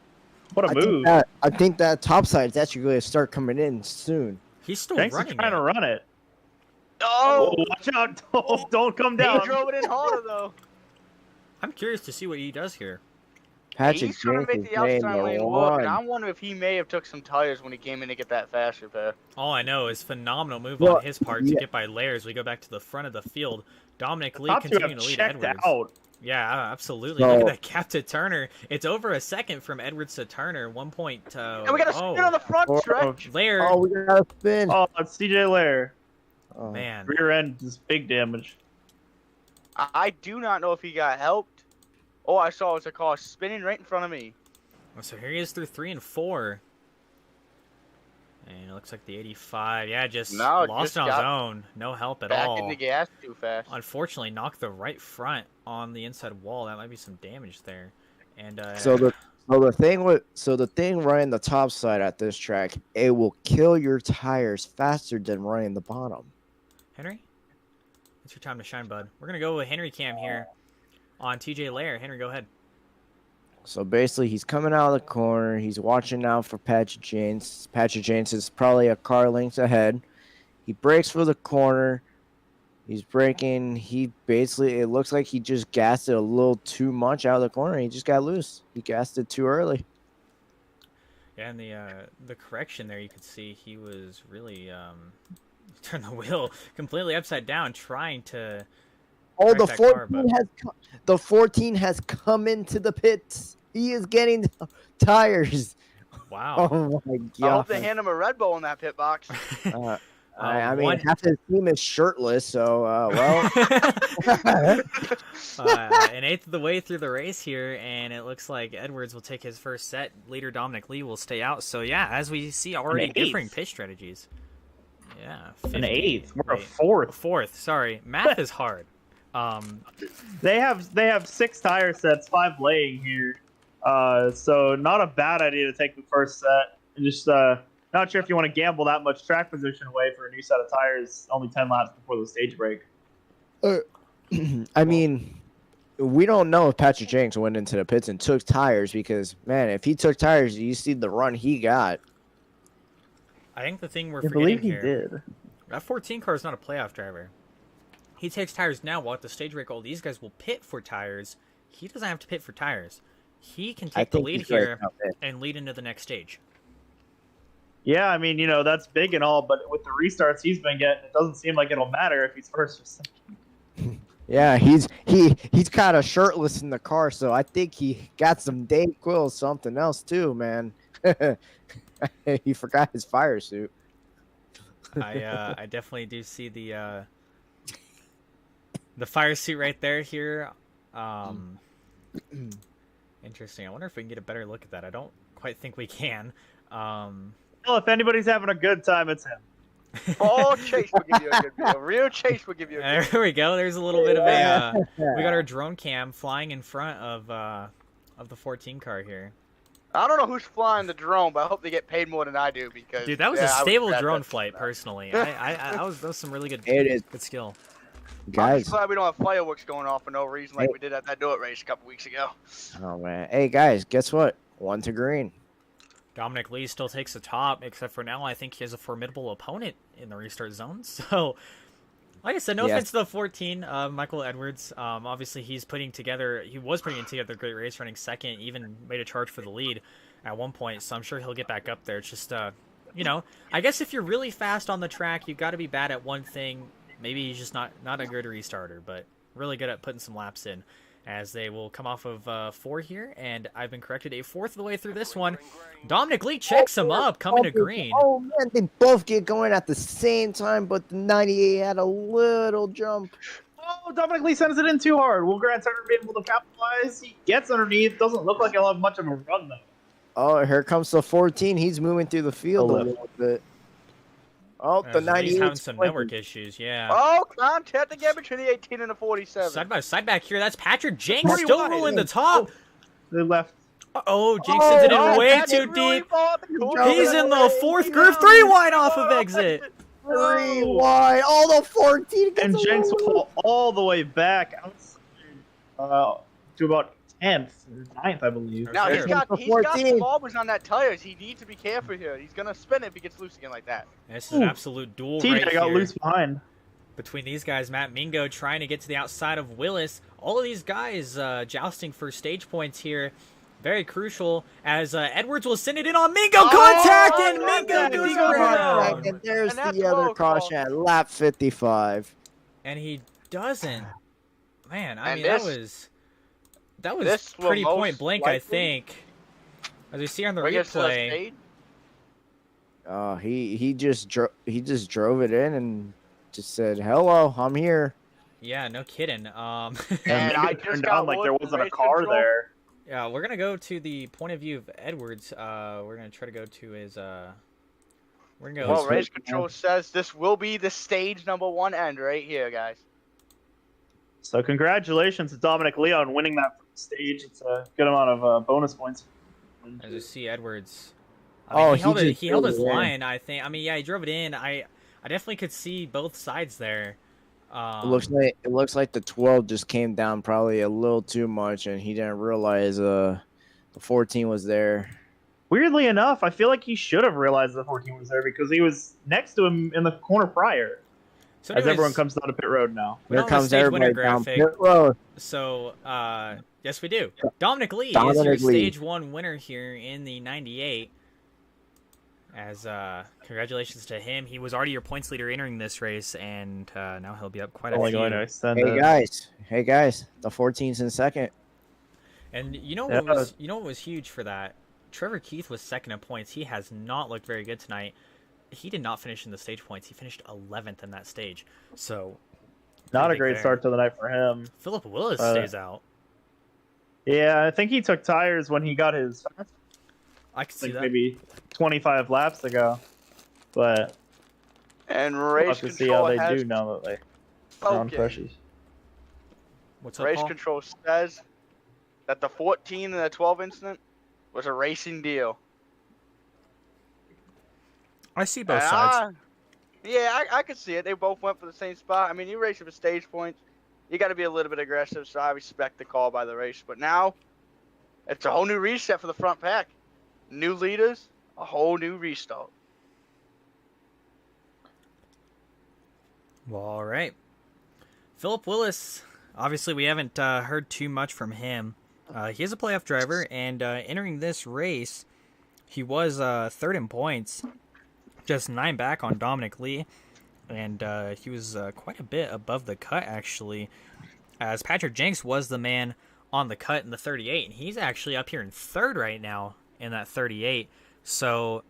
What a move. I think that top side is actually going to start coming in soon. He's still Jenks running. Is trying to run it. Oh, watch out. Don't come down. He drove it in harder, though. I'm curious to see what he does here. Patrick He's trying to make the outside lane work, and I wonder if he may have took some tires when he came in to get that fast repair. All I know is phenomenal move on his part to get by Lair as we go back to the front of the field. Dominic Lee continuing to lead Edwards. Out. Yeah, absolutely. Look at that gap to Turner. It's over a second from Edwards to Turner. 1 point. And we got a spin on the front stretch. Lair. Oh, we got a spin. Oh, it's TJ Lair. Oh. Man. Rear end is big damage. I do not know if he got helped. Oh, I saw it was a car spinning right in front of me. So here he is through 3 and 4. And it looks like the 85. Yeah, just lost on his own. No help at all. Back in the gas too fast. Unfortunately, knocked the right front on the inside wall. That might be some damage there. And so the thing running the top side at this track, it will kill your tires faster than running the bottom. Henry, it's your time to shine, bud. We're gonna go with Henry Cam here on TJ Lair. Henry, go ahead. So basically, he's coming out of the corner. He's watching out for Patrick James. Patrick James is probably a car length ahead. He brakes for the corner. He's braking. He basically, it looks like he just gassed it a little too much out of the corner. He just got loose. He gassed it too early. Yeah, and the correction there, you could see he was really turned the wheel completely upside down, trying to. Oh, the 14 has come into the pits. He is getting tires. Wow. Oh my god. I hope they hand him a Red Bull in that pit box. I mean, half his team is shirtless, so well. An eighth of the way through the race here, and it looks like Edwards will take his first set. Leader Dominic Lee will stay out. So yeah, as we see already differing pit strategies. Yeah, 50. An eighth. We're a fourth. Fourth. Sorry, math is hard. They have 6 tire sets, 5 laying here. So not a bad idea to take the first set. And just not sure if you want to gamble that much track position away for a new set of tires only 10 laps before the stage break. I mean, we don't know if Patrick Jenks went into the pits and took tires because, man, if he took tires, you see the run he got. I think the thing we're I forgetting believe he here, did. that 14 car is not a playoff driver. He takes tires now while at the stage break. All these guys will pit for tires he doesn't have to pit for tires. He can I take the think lead he's very here confident. and lead into the next stage. Yeah, I mean, that's big and all, but with the restarts he's been getting, it doesn't seem like it'll matter if he's first or second. Yeah, he's kind of shirtless in the car, so I think he got some Dayquil, something else too, man. He forgot his fire suit. I definitely do see the fire suit right there here. Interesting. I wonder if we can get a better look at that. I don't quite think we can. Well, if anybody's having a good time, it's him. Oh, Chase will give you a good video. Real Chase will give you a good There we go. There's a little bit of a. We got our drone cam flying in front of the 14 car here. I don't know who's flying the drone, but I hope they get paid more than I do because. Dude, that was yeah, a I would stable grab drone that. flight. Personally, that was some really good. It is. Good skill. I'm Guys, just glad we don't have fireworks going off for no reason like we did at that do-it race a couple weeks ago. oh man, hey guys, guess what? 1 to green. Dominic Lee still takes the top, except for now I think he has a formidable opponent in the restart zone. So, like I said, no Yes. offense to the 14, Michael Edwards. Obviously, he was putting together a great race, running second, even made a charge for the lead at one point. So I'm sure he'll get back up there. It's just, I guess if you're really fast on the track, you've got to be bad at one thing. Maybe he's just not a good restarter, but really good at putting some laps in. As they will come off of 4 here, and I've been corrected a fourth of the way through this one. Dominic Lee checks him up, coming to green. Oh man, they both get going at the same time, but the 98 had a little jump. Oh, Dominic Lee sends it in too hard. Will Grant Turner be able to capitalize? He gets underneath. Doesn't look like he'll have much of a run, though. Oh, here comes the 14. He's moving through the field a Left. little bit. Oh, the He's 98. having some network issues, yeah. Oh, contact again between the 18 and the 47. Side by side back here, that's Patrick Jenks Pretty still wide. rolling the top. They left. Oh, Jenks sends it in Oh, way Patrick too really deep. fought the corner. He's in the fourth groove, 3 wide off of exit. 3 wide. Oh, the 14 gets And a Jenks little- will fall all the way back outside to about 10th or 9th, I believe. Now, There. he's got some 14. bobbles on that tires. He needs to be careful here. He's going to spin it if he gets loose again like that. This is an absolute duel TJ right got here loose behind. between these guys. Matt Mingo trying to get to the outside of Willis. All of these guys jousting for stage points here. Very crucial as Edwards will send it in on Mingo. Contact, and Mingo contact. goes Mingo around. And there's And that's the a other roll call. caution at lap 55. And he doesn't. Man, I And mean, this that was will pretty most point blank, I likely think. As we see on the bring us to the replay. stage. He just drove it in and just said, "Hello, I'm here." Yeah, no kidding. And And I I just turned got on like word there from wasn't a race car control. there. Yeah, we're gonna go to the point of view of Edwards. We're gonna try to go to his. We're gonna go. Well, race control says this will be the stage number 1 end right here, guys. So congratulations to Dominic Leon winning that stage. It's a good amount of bonus points. As you see Edwards. Oh, he held he it. just He held drove his it in. line. I think. I mean, yeah, he drove it in. I definitely could see both sides there. It looks like the 12 just came down probably a little too much, and he didn't realize the 14 was there. Weirdly enough, I feel like he should have realized the 14 was there because he was next to him in the corner prior. So As anyways, everyone comes down to pit road now. we Here don't have a comes stage winner everybody down graphic. pit road. So, yes, we do. Dominic Lee is Dominic your Lee. stage 1 winner here in the 98. As congratulations to him. He was already your points leader entering this race, and now he'll be up quite a Only few. going to extend Hey guys, the 14's in second. And you know Yeah. what was huge for that? Trevor Keith was second in points. He has not looked very good tonight. He did not finish in the stage points. He finished 11th in that stage. So Not a pretty great big start there. to the night for him. Philip Willis Uh, stays out. Yeah, I think he took tires when he got his I could see like that. maybe 25 laps ago. But And we'll race have to see how control they has do now that they're on Okay. pressures. What's up, Race Paul? control says that the 14 and the 12 incident was a racing deal. I see both And sides. Yeah, I could see it. They both went for the same spot. I mean, you race for stage points. You got to be a little bit aggressive, so I respect the call by the race. But now, it's a whole new reset for the front pack. New leaders, a whole new restart. Well, all right. Philip Willis Obviously, we haven't heard too much from him. He is a playoff driver, and entering this race, he was third in points, just 9 back on Dominic Lee, and he was quite a bit above the cut, actually, as Patrick Jenks was the man on the cut in the 38, and he's actually up here in third right now in that 38. So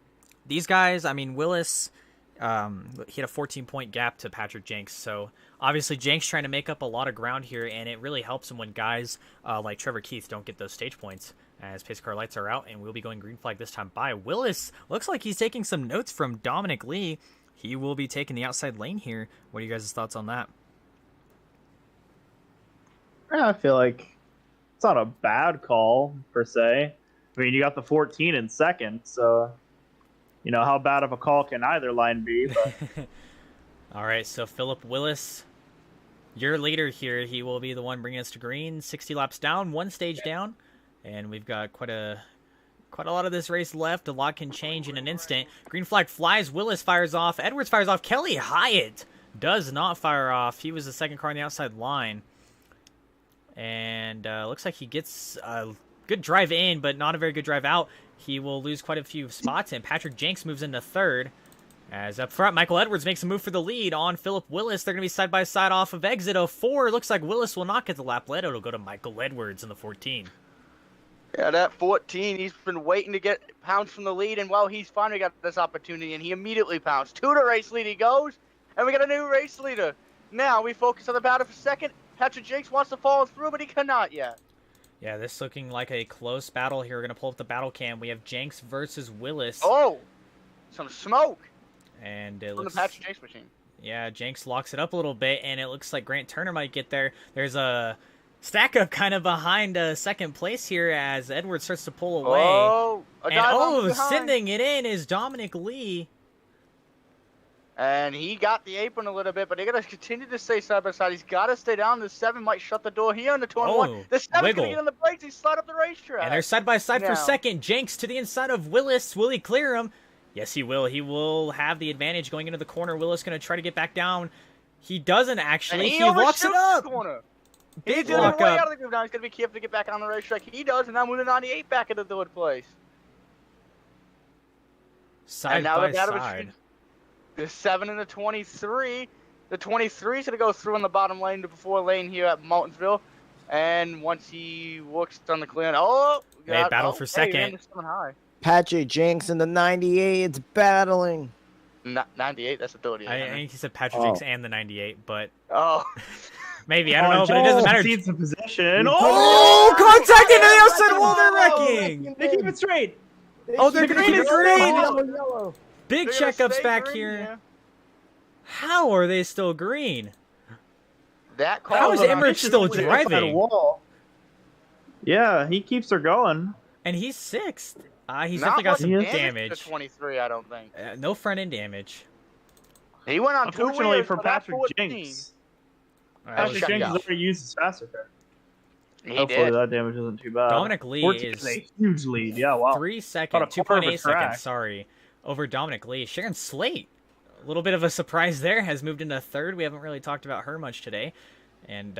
these guys, I mean, Willis, he had a 14-point gap to Patrick Jenks. So obviously Jenks trying to make up a lot of ground here, and it really helps him when guys like Trevor Keith don't get those stage points, as pace car lights are out, and we'll be going green flag this time by Willis. Looks like he's taking some notes from Dominic Lee. He will be taking the outside lane here. What are you guys' thoughts on that? I feel like it's not a bad call, per se. I mean, you got the 14 in second, so, you know, how bad of a call can either line be? But... All right, so Philip Willis, your leader here. He will be the one bringing us to green. 60 laps down, 1 stage down, and we've got quite a lot of this race left. A lot can change in an instant. Green flag flies. Willis fires off. Edwards fires off. Kelly Hyatt does not fire off. He was the second car on the outside line. And looks like he gets a good drive in, but not a very good drive out. He will lose quite a few spots, and Patrick Jenks moves into third. As up front, Michael Edwards makes a move for the lead on Philip Willis. They're going to be side-by-side off of exit 04. Looks like Willis will not get the lap led. It'll go to Michael Edwards in the 14. Yeah, that 14, he's been waiting to get pounced from the lead, and well, he's finally got this opportunity, and he immediately pounced. To the race lead he goes, and we got a new race leader. Now we focus on the battle for second. Patrick Jenks wants to follow through, but he cannot yet. Yeah, this looking like a close battle here. We're going to pull up the battle cam. We have Jenks versus Willis. Oh, some smoke. And it From looks... the Patrick Jenks machine. Yeah, Jenks locks it up a little bit, and it looks like Grant Turner might get there. There's a stack up kind of behind second place here as Edwards starts to pull away. Oh, sending it in is Dominic Lee. And he got the apron a little bit, but they got to continue to stay side by side. He's got to stay down. The 7 might shut the door here in the turn 1. The 7's going to get on the brakes. He slide up the racetrack. And they're side by side for second. Jenks to the inside of Willis. Will he clear him? Yes, he will. He will have the advantage going into the corner. Willis going to try to get back down. He doesn't actually. And he locks it up. Big lock up. Out of the groove now. He's going to be careful to get back on the racetrack. He does, and now moving 98 back into third place. Side by side. The 7 and the 23. The 23 is going to go through in the bottom lane to before lane here at Martinsville. And once he works on the clear, battle for second. Patrick Jenks in the 98. It's battling. 98, that's a 38. I think he said Patrick Jenks and the 98, but maybe, I don't know, but it doesn't matter. Seeds in position. Contact into the outside wall, they're wrecking. They keep it straight. They're going to keep it straight. Yellow. Big checkups back here. How are they still green? How is Emmerich still driving? Yeah, he keeps her going. And he's 6th. He's definitely got some damage. To 23, I don't think. No front end damage. He went on Unfortunately 2 for Patrick Jenks. Patrick Jenks has already used his faster car. Hopefully that damage isn't too bad. Dominic Lee is a huge lead. Yeah, wow. 3 seconds, 2.8 seconds, sorry, over Dominic Lee. Sharon Slate, a little bit of a surprise there, has moved into third. We haven't really talked about her much today. And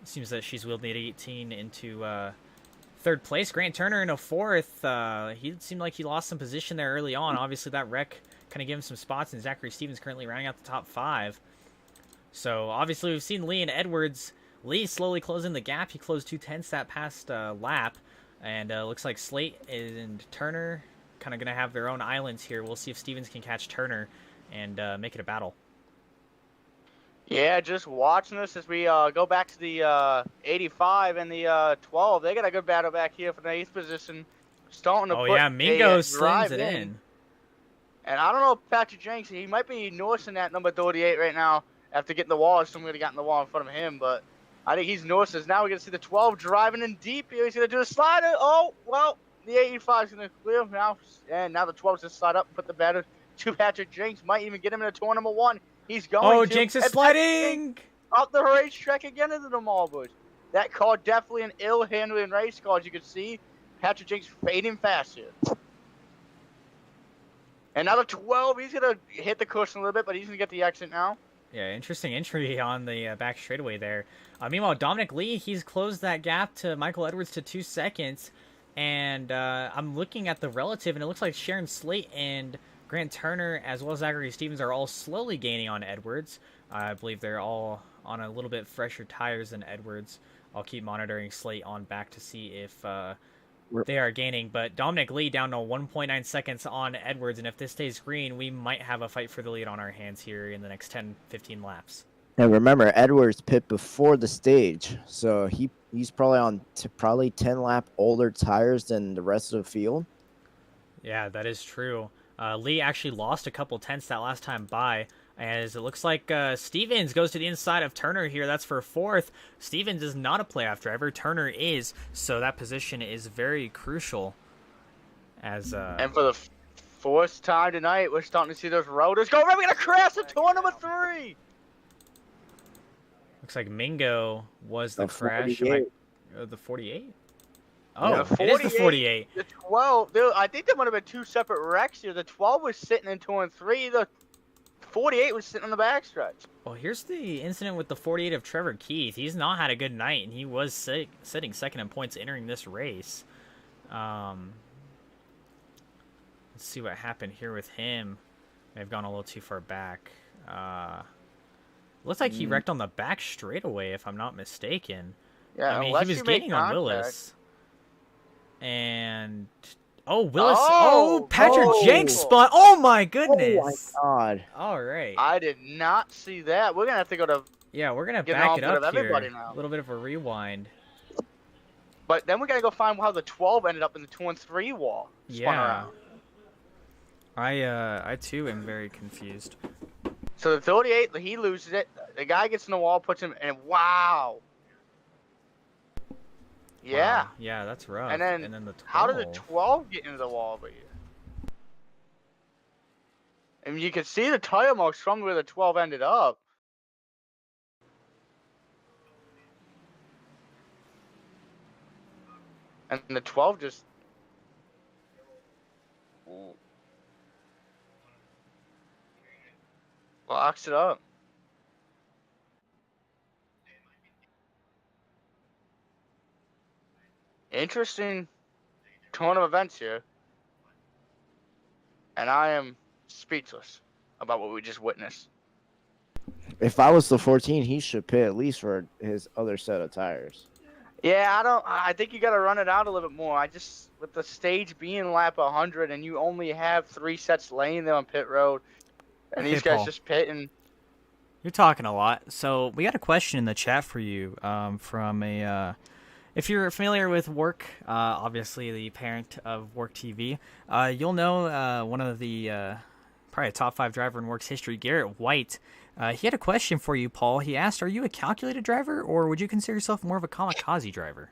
seems that she's wheeled the 18 into third place. Grant Turner in a 4th. He seemed like he lost some position there early on. Obviously, that wreck kind of gave him some spots, and Zachary Stevens currently rounding out the top 5. So, obviously, we've seen Lee and Edwards. Lee slowly closing the gap. He closed 2/10 that past lap. And looks like Slate and Turner kind of going to have their own islands here. We'll see if Stevens can catch Turner and make it a battle. Yeah, just watching this as we go back to the 85 and the 12. They got a good battle back here for the 8th position. Starting to put Mingo slings it in. And I don't know if Patrick Jenks, he might be nursing that number 38 right now after getting the wall. Somebody got in the wall in front of him, but I think he's nursing. Now we're going to see the 12 driving in deep here. He's going to do a slider. Oh, well, the 85 is going to clear now. And now the 12 is going to slide up and put the batter to Patrick Jenks. Might even get him in a turn number 1. He's going Jenks is sliding! Up the racetrack again into the mall bush. That car definitely an ill-handling race car, as you can see. Patrick Jenks fading fast here. And now the 12, he's going to hit the cushion a little bit, but he's going to get the exit now. Yeah, interesting entry on the back straightaway there. Meanwhile, Dominic Lee, he's closed that gap to Michael Edwards to 2 seconds. And I'm looking at the relative, and it looks like Sharon Slate and Grant Turner, as well as Zachary Stevens, are all slowly gaining on Edwards. I believe they're all on a little bit fresher tires than Edwards. I'll keep monitoring Slate on back to see if they are gaining. But Dominic Lee down to 1.9 seconds on Edwards, and if this stays green, we might have a fight for the lead on our hands here in the next 10-15 laps. And remember, Edwards pit before the stage, so he's probably on probably 10 lap older tires than the rest of the field. Yeah, that is true. Lee actually lost a couple tenths that last time by, as it looks like Stevens goes to the inside of Turner here. That's for 4th. Stevens is not a playoff driver. Turner is, so that position is very crucial. As and for the 4th time tonight, we're starting to see those rotors go. We're going to crash into turn number 3. Looks like Mingo was the crash. 48. The 48? Oh, Yeah, it is the 48. The 12, I think there might have been 2 separate wrecks here. The 12 was sitting in turn 3. The 48 was sitting on the backstretch. Well, here's the incident with the 48 of Trevor Keith. He's not had a good night, and he was sitting second in points entering this race. Let's see what happened here with him. May have gone a little too far back. Looks like he wrecked on the back straightaway, if I'm not mistaken. Yeah, I mean, he was gaining on Willis. And Willis. Patrick Jenks spot. Oh my goodness. Oh my God. All right. I did not see that. We're gonna have to go to. Yeah, we're gonna Get back on it board up of here. everybody now. A little bit of a rewind. But then we gotta go find how the 12 ended up in the turn 3 wall. Spun Yeah. around. I too am very confused. So the 38, he loses it. The guy gets in the wall, puts him, and wow. Yeah. Wow. Yeah, that's rough. And then the 12. how did the 12 get into the wall over here? And you can see the tire marks from where the 12 ended up. And the 12 just... locks it up. Interesting turn of events here. And I am speechless about what we just witnessed. If I was the 14, he should pit at least for his other set of tires. Yeah, I think you got to run it out a little bit more. With the stage being lap 100 and you only have 3 sets laying there on pit road, and these guys Paul. just pitting. You're talking a lot. So we got a question in the chat for you from a... if you're familiar with WORC, obviously the parent of WORC TV, you'll know one of the probably a top 5 driver in WORC's history, Garrett White. He had a question for you, Paul. He asked, are you a calculated driver, or would you consider yourself more of a kamikaze driver?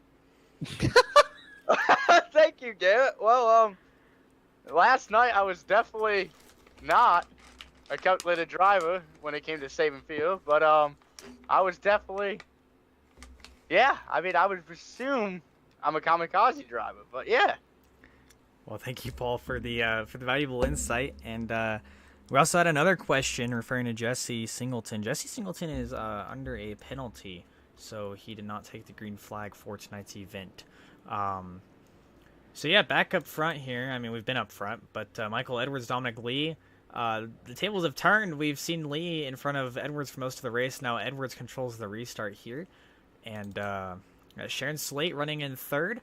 Thank you, Garrett. Well, last night I was definitely not a calculated driver when it came to saving field, but I was definitely... Yeah, I mean, I would presume I'm a kamikaze driver, but yeah. Well, thank you, Paul, for the valuable insight. And we also had another question referring to Jesse Singleton. Jesse Singleton is under a penalty, so he did not take the green flag for tonight's event. So yeah, back up front here. I mean, we've been up front, but Michael Edwards, Dominic Lee. The tables have turned. We've seen Lee in front of Edwards for most of the race. Now Edwards controls the restart here. And Sharon Slate running in 3rd,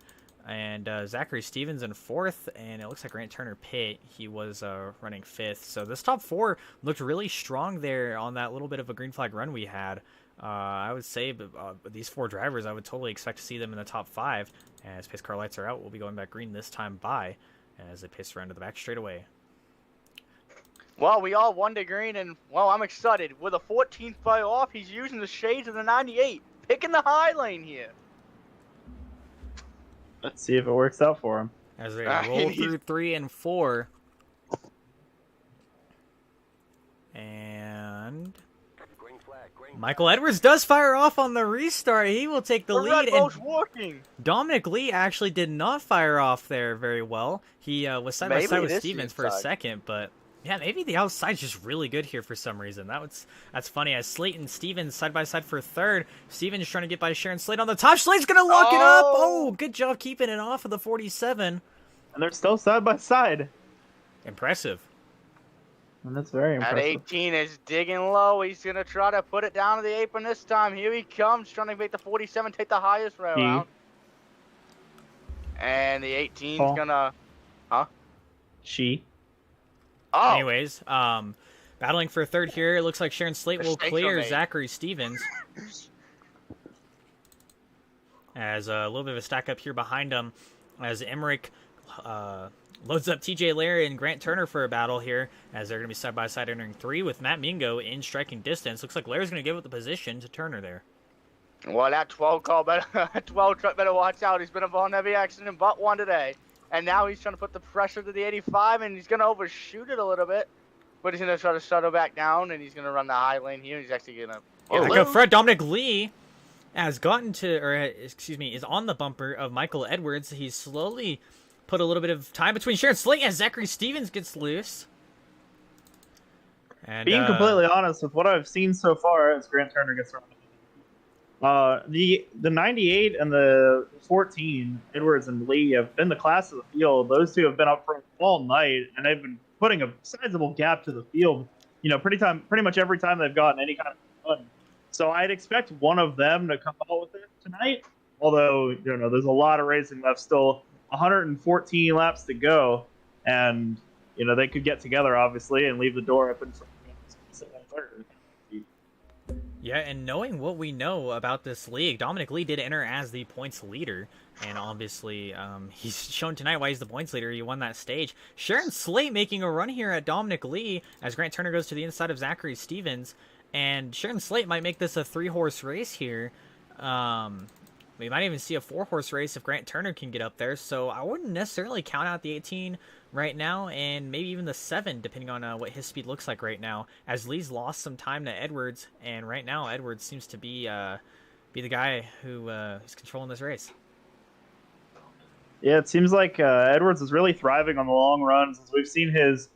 and Zachary Stevens in 4th, and it looks like Grant Turner pit. He was running 5th. So this top 4 looked really strong there on that little bit of a green flag run we had. I would say these 4 drivers, I would totally expect to see them in the top 5. As pace car lights are out, we'll be going back green this time by as they pace around to the back straightaway. Well, we all won to green, and, well, I'm excited. With a 14th fire off, he's using the shades of the 98. Picking the high lane here. Let's see if it works out for him. As they roll through 3 and 4. And Michael Edwards does fire off on the restart. He will take the lead. And working. Dominic Lee actually did not fire off there very well. He was side by side with Stevens for a second, but Yeah, maybe the outside's just really good here for some reason. That's funny. As Slate and Stevens side by side for third. Stevens trying to get by Sharon Slate on the top. Slate's gonna lock it up. Oh, good job keeping it off of the 47. And they're still side by side. Impressive. And that's very impressive. At 18 is digging low. He's gonna try to put it down to the apron this time. Here he comes, trying to make the 47 take the highest round. And the 18's gonna, She. Oh. Anyways, battling for third here. It looks like Sharon Slate will clear Zachary Stevens. As a little bit of a stack up here behind him, as Emmerich loads up TJ Lair and Grant Turner for a battle here, as they're going to be side by side entering 3 with Matt Mingo in striking distance. Looks like Lair's going to give up the position to Turner there. Well, that 12 car better, 12 truck better watch out. He's been involved in every accident but one today. And now he's trying to put the pressure to the 85, and he's going to overshoot it a little bit. But he's going to try to shuttle back down, and he's going to run the high lane here. He's actually going to... Back up front, Dominic Lee has gotten to, or excuse me, is on the bumper of Michael Edwards. He's slowly put a little bit of time between Sharon Slate as Zachary Stevens gets loose. And being completely honest with what I've seen so far, as Grant Turner gets around. The 98 and the 14, Edwards and Lee, have been the class of the field. Those two have been up front all night, and they've been putting a sizable gap to the field. You know, pretty much every time they've gotten any kind of run. So I'd expect one of them to come out with it tonight. Although, you know, there's a lot of racing left, still 114 laps to go, and you know they could get together obviously and leave the door open for third. Yeah, and knowing what we know about this league, Dominic Lee did enter as the points leader, and obviously he's shown tonight why he's the points leader. He won that stage. Sharon Slate making a run here at Dominic Lee as Grant Turner goes to the inside of Zachary Stevens, and Sharon Slate might make this a 3-horse race here. We might even see a 4-horse race if Grant Turner can get up there, so I wouldn't necessarily count out the 18 right now, and maybe even the 7, depending on what his speed looks like right now, as Lee's lost some time to Edwards, and right now Edwards seems to be the guy who is controlling this race. Yeah, it seems like Edwards is really thriving on the long runs. As we've seen his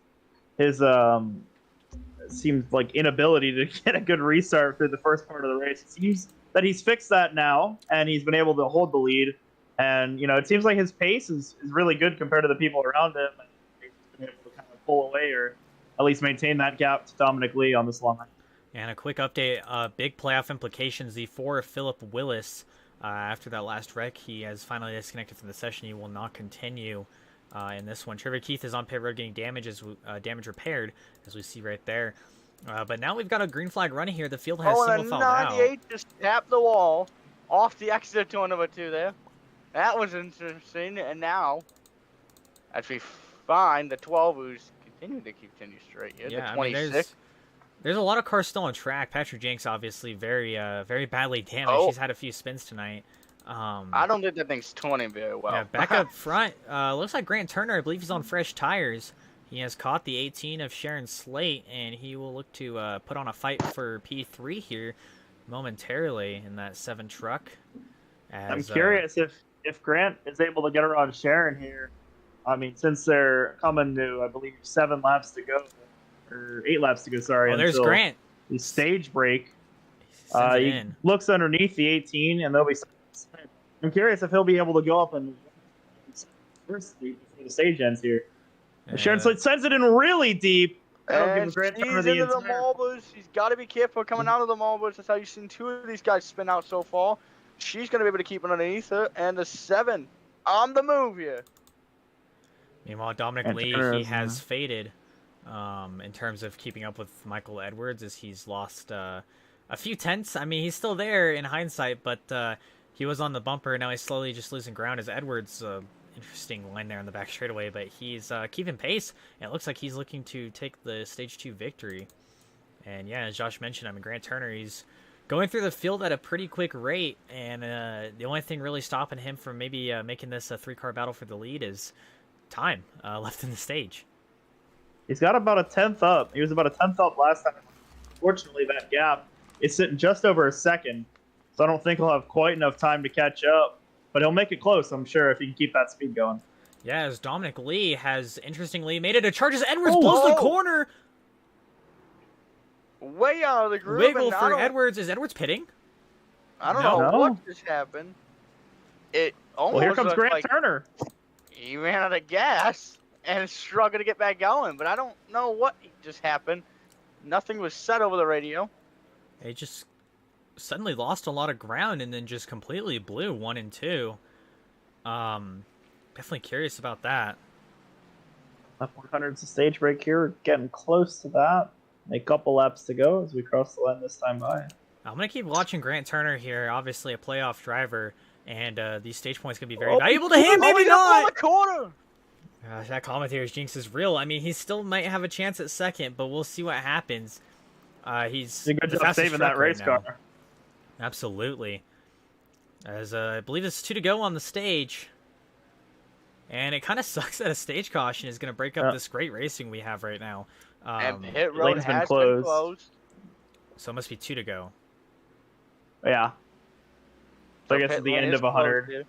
seems like inability to get a good restart through the first part of the race. It seems that he's fixed that now, and he's been able to hold the lead. And, you know, it seems like his pace is really good compared to the people around him. And he's been able to kind of pull away or at least maintain that gap to Dominic Lee on this long run. And a quick update, big playoff implications. The 4 Philip Willis, after that last wreck, he has finally disconnected from the session. He will not continue in this one. Trevor Keith is on pit road getting damage repaired, as we see right there. But now we've got a green flag running here. The field has single filed out. 98 just tapped the wall off the exit to number 2 there. That was interesting. And now, as we find the 12 who's continuing to continue straight here, yeah, the 26. I mean, there's a lot of cars still on track. Patrick Jenks obviously very badly damaged. He's had a few spins tonight. I don't think that thing's turning very well. Yeah, back up front, looks like Grant Turner, I believe he's on fresh tires. He has caught the 18 of Sharon Slate, and he will look to put on a fight for P3 here momentarily in that 7 truck. I'm curious if Grant is able to get around Sharon here. I mean, since they're coming to, I believe, 7 laps to go, or 8 laps to go, sorry. Oh, there's Grant. The stage break. He looks underneath the 18, and they'll be... I'm curious if he'll be able to go up and first before the stage ends here. Sharon Slate sends it in really deep. And he's into the marbles. He's got to be careful coming out of the marbles. That's how you've seen 2 of these guys spin out so far. She's going to be able to keep it underneath her. And the 7 on the move here. Meanwhile, Dominic Lee, he has faded in terms of keeping up with Michael Edwards as he's lost a few tenths. I mean, he's still there in hindsight, but he was on the bumper. Now he's slowly just losing ground as Edwards... interesting line there on the back straightaway, but he's keeping pace, and it looks like he's looking to take the Stage 2 victory. And yeah, as Josh mentioned, I mean, Grant Turner, he's going through the field at a pretty quick rate, and the only thing really stopping him from maybe making this a 3-car battle for the lead is time left in the stage. He's got about a 10th up. He was about a 10th up last time. Unfortunately, that gap is sitting just over a second, so I don't think he'll have quite enough time to catch up. But he'll make it close, I'm sure, if he can keep that speed going. Yeah, as Dominic Lee has interestingly made it a charge as Edwards blows the corner. Way out of the groove. Wiggle for Edwards. Is Edwards pitting? I don't know what just happened. It almost Well, here comes Grant like Turner. he ran out of gas and struggled to get back going, but I don't know what just happened. Nothing was said over the radio. They just suddenly lost a lot of ground and then just completely blew 1 and 2. Definitely curious about that. Lap 100's the stage break here. We're getting close to that. A couple laps to go as we cross the line this time by. I'm going to keep watching Grant Turner here, obviously a playoff driver, and these stage points going to be very valuable to him, maybe not! Corner. Gosh, that commentator's jinx is real. I mean, he still might have a chance at second, but we'll see what happens. He's a good job saving that race car. Absolutely. As I believe it's 2 to go on the stage. And it kind of sucks that a stage caution is going to break up this great racing we have right now. And pit road has been closed. So it must be 2 to go. Yeah. So I guess at the end of 100.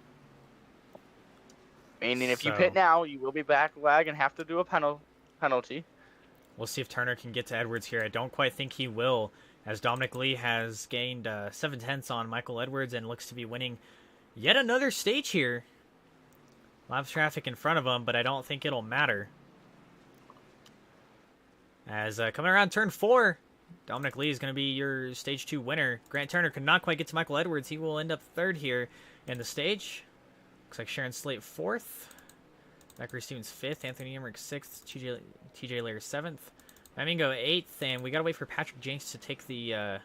Meaning if you pit now, you will be back lag and have to do a penalty. We'll see if Turner can get to Edwards here. I don't quite think he will, as Dominic Lee has gained 7/10 on Michael Edwards and looks to be winning yet another stage here. Lots of traffic in front of him, but I don't think it'll matter. As coming around turn 4, Dominic Lee is going to be your stage 2 winner. Grant Turner could not quite get to Michael Edwards. He will end up 3rd here in the stage. Looks like Sharon Slate 4th. Zachary Stevens 5th. Anthony Emmerich 6th. TJ Lair 7th. Flamingo 8th. And we got to wait for Patrick Jenks to take the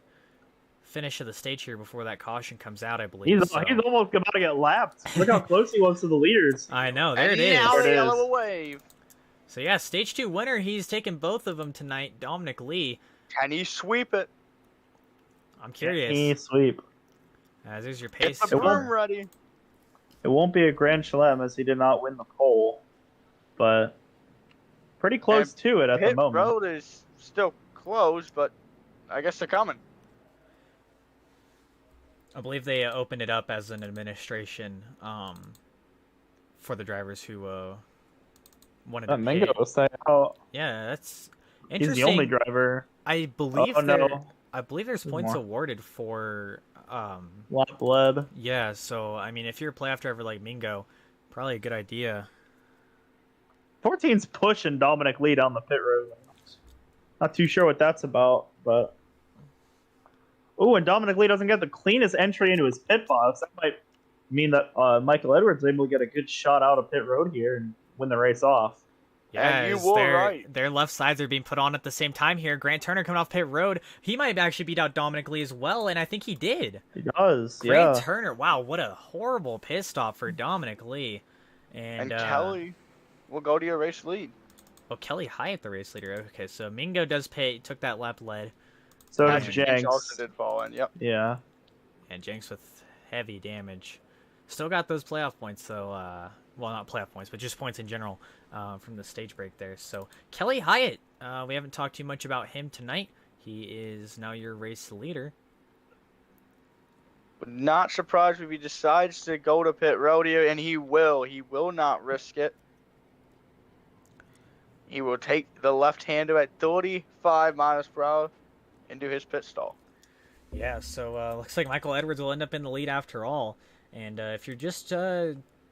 finish of the stage here before that caution comes out, I believe. He's almost about to get lapped. Look how close he was to the leaders. I know. There it is. is. There it is. Wave. So yeah, stage 2 winner. He's taken both of them tonight. Dominic Lee. Can he sweep it? I'm curious. Can he sweep? There's your pace. Get the berm ready. It won't be a Grand Chelem as he did not win the pole, but pretty close to it at the moment. Pit road is still closed, but I guess they're coming. I believe they opened it up as an administration for the drivers who wanted to Mango pit. say, oh, yeah, that's interesting. He's the only driver. I believe I believe there's points more awarded for lap lead. Yeah, so I mean, if you're a playoff driver like Mingo, probably a good idea. 14's pushing Dominic Lee down the pit road. Not too sure what that's about, but oh, and Dominic Lee doesn't get the cleanest entry into his pit box. That might mean that Michael Edwards is able to get a good shot out of pit road here and win the race off. Yeah, their left sides are being put on at the same time here. Grant Turner coming off pit road. He might actually beat out Dominic Lee as well, and I think he did. He does, Grant Turner, wow, what a horrible pit stop for Dominic Lee. And Kelly will go to your race lead. Oh, Kelly Hyatt, the race leader. Okay, so Mingo does pay, took that lap lead. So does Jenks. Also did fall in, yep. Yeah. And Jenks with heavy damage. Still got those playoff points, so, well, not playoff points, but just points in general from the stage break there. So, Kelly Hyatt, we haven't talked too much about him tonight. He is now your race leader. Not surprised if he decides to go to pit road here, and he will. He will not risk it. He will take the left-hander at 35 miles per hour into his pit stall. Yeah, so looks like Michael Edwards will end up in the lead after all. And if you're just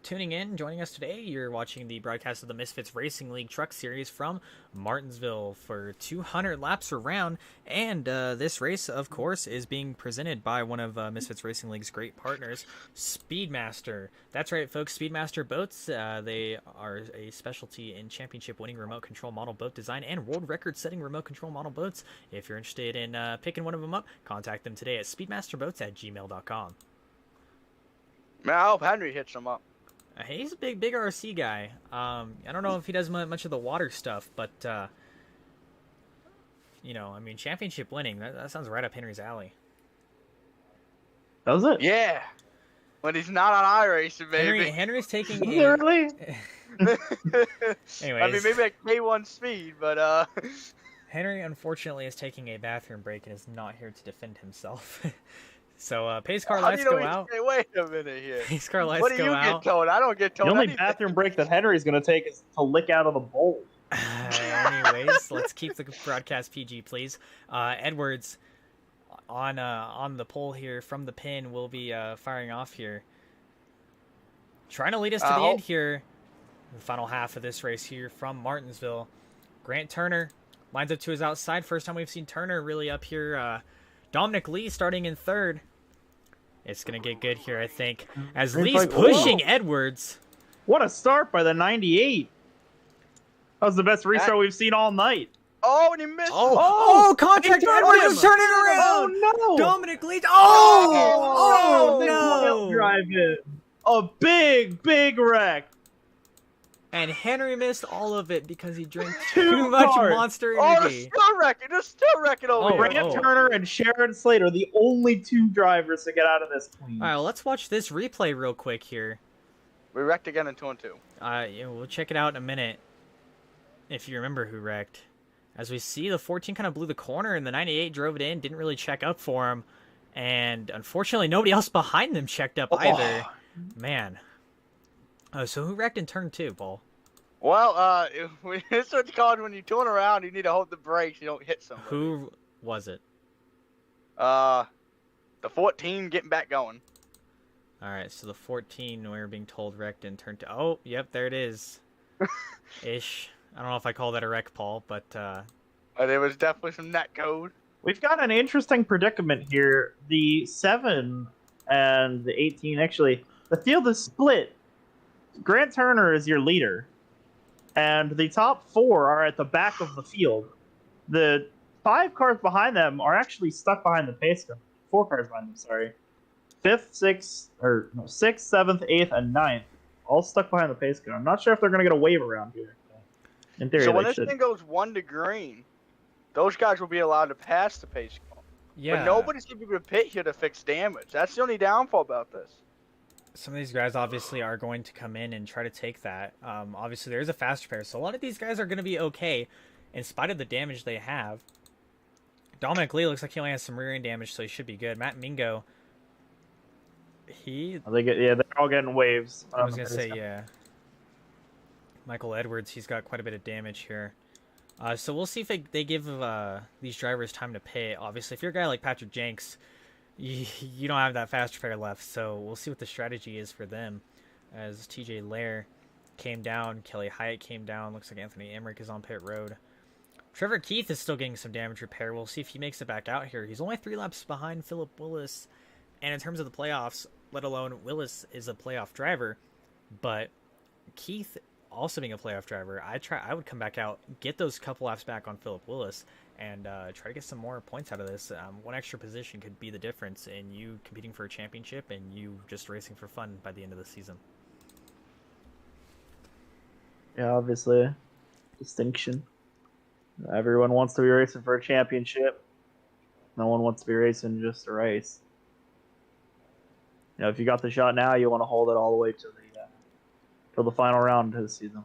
tuning in, joining us today, you're watching the broadcast of the Misfitz Racing League Truck Series from Martinsville for 200 laps around. And this race, of course, is being presented by one of Misfitz Racing League's great partners, Speedmaster. That's right, folks, Speedmaster Boats. They are a specialty in championship-winning remote control model boat design and world record-setting remote control model boats. If you're interested in picking one of them up, contact them today at speedmasterboats@gmail.com. Man, I hope Henry hits him up. He's a big RC guy. I don't know if he does much of the water stuff, but, you know, I mean, championship winning, that sounds right up Henry's alley. Does it? Yeah. When he's not on iRacing, baby. Henry's taking Really? Anyways. I mean, maybe at K1 speed, but, Henry, unfortunately, is taking a bathroom break and is not here to defend himself. So pace car How do lights you know go out. Wait a minute here. Pace car lights What do go you out. get told? I don't get told The only anything. bathroom break that Henry's going to take is to lick out of the bowl. Anyways, let's keep the broadcast PG, please. Edwards on the pole here from the pin will be firing off here. Trying to lead us to the end here. The final half of this race here from Martinsville. Grant Turner lines up to his outside. First time we've seen Turner really up here. Dominic Lee starting in third. It's going to get good here, I think, as Lee's pushing Edwards. What a start by the 98. That was the best restart we've seen all night. Oh, and he missed. Contact Edwards turning around. Oh, no. Dominic Lee. No. Drive it. A big wreck. And Henry missed all of it because he drank Two too much cars. Monster Oh, Energy. they're still wrecking over here. Grant Turner and Sharon Slade are the only two drivers to get out of this clean. All right, let's watch this replay real quick here. We wrecked again in 2 and 2. We'll check it out in a minute. If you remember who wrecked. As we see, the 14 kind of blew the corner, and the 98 drove it in, didn't really check up for him. And unfortunately, nobody else behind them checked up either. Man. So who wrecked in turn 2, Paul? Well, it's what's called when you turn around, you need to hold the brakes, you don't hit somebody. Who was it? The 14 getting back going. All right, so the 14 we're being told wrecked in turn 2. Oh, yep, there it is. Ish. I don't know if I call that a wreck, Paul, but There was definitely some net code. We've got an interesting predicament here. The 7 and the 18, actually, the field is split. Grant Turner is your leader, and the top 4 are at the back of the field. The 5 cars behind them are actually stuck behind the pace car. 4 cars behind them, sorry. 5th, 6th, 7th, 8th, and 9th, all stuck behind the pace car. I'm not sure if they're going to get a wave around here. In theory, So when they this should. thing goes 1 to green, those guys will be allowed to pass the pace car. yeah. But nobody's going to be able to pit here to fix damage. That's the only downfall about this. Some of these guys obviously are going to come in and try to take that. Obviously, there is a faster pair, so a lot of these guys are going to be okay in spite of the damage they have. Dominic Lee looks like he only has some rear end damage, so he should be good. Matt Mingo, they're all getting waves. I was going to say, yeah. Michael Edwards, he's got quite a bit of damage here. So we'll see if they give these drivers time to pit. Obviously, if you're a guy like Patrick Jenks, you don't have that faster pair left, so we'll see what the strategy is for them. As TJ Lair came down, Kelly Hyatt came down, looks like Anthony Emmerich is on pit road. Trevor Keith is still getting some damage repair. We'll see if he makes it back out here. He's only 3 laps behind Philip Willis, and in terms of the playoffs, let alone Willis is a playoff driver, but Keith also being a playoff driver, I would come back out, get those couple laps back on Philip Willis, and try to get some more points out of this. 1 extra position could be the difference in you competing for a championship and you just racing for fun by the end of the season. Yeah, obviously, distinction. Everyone wants to be racing for a championship. No one wants to be racing just a race. If you got the shot now, you want to hold it all the way to the final round of the season.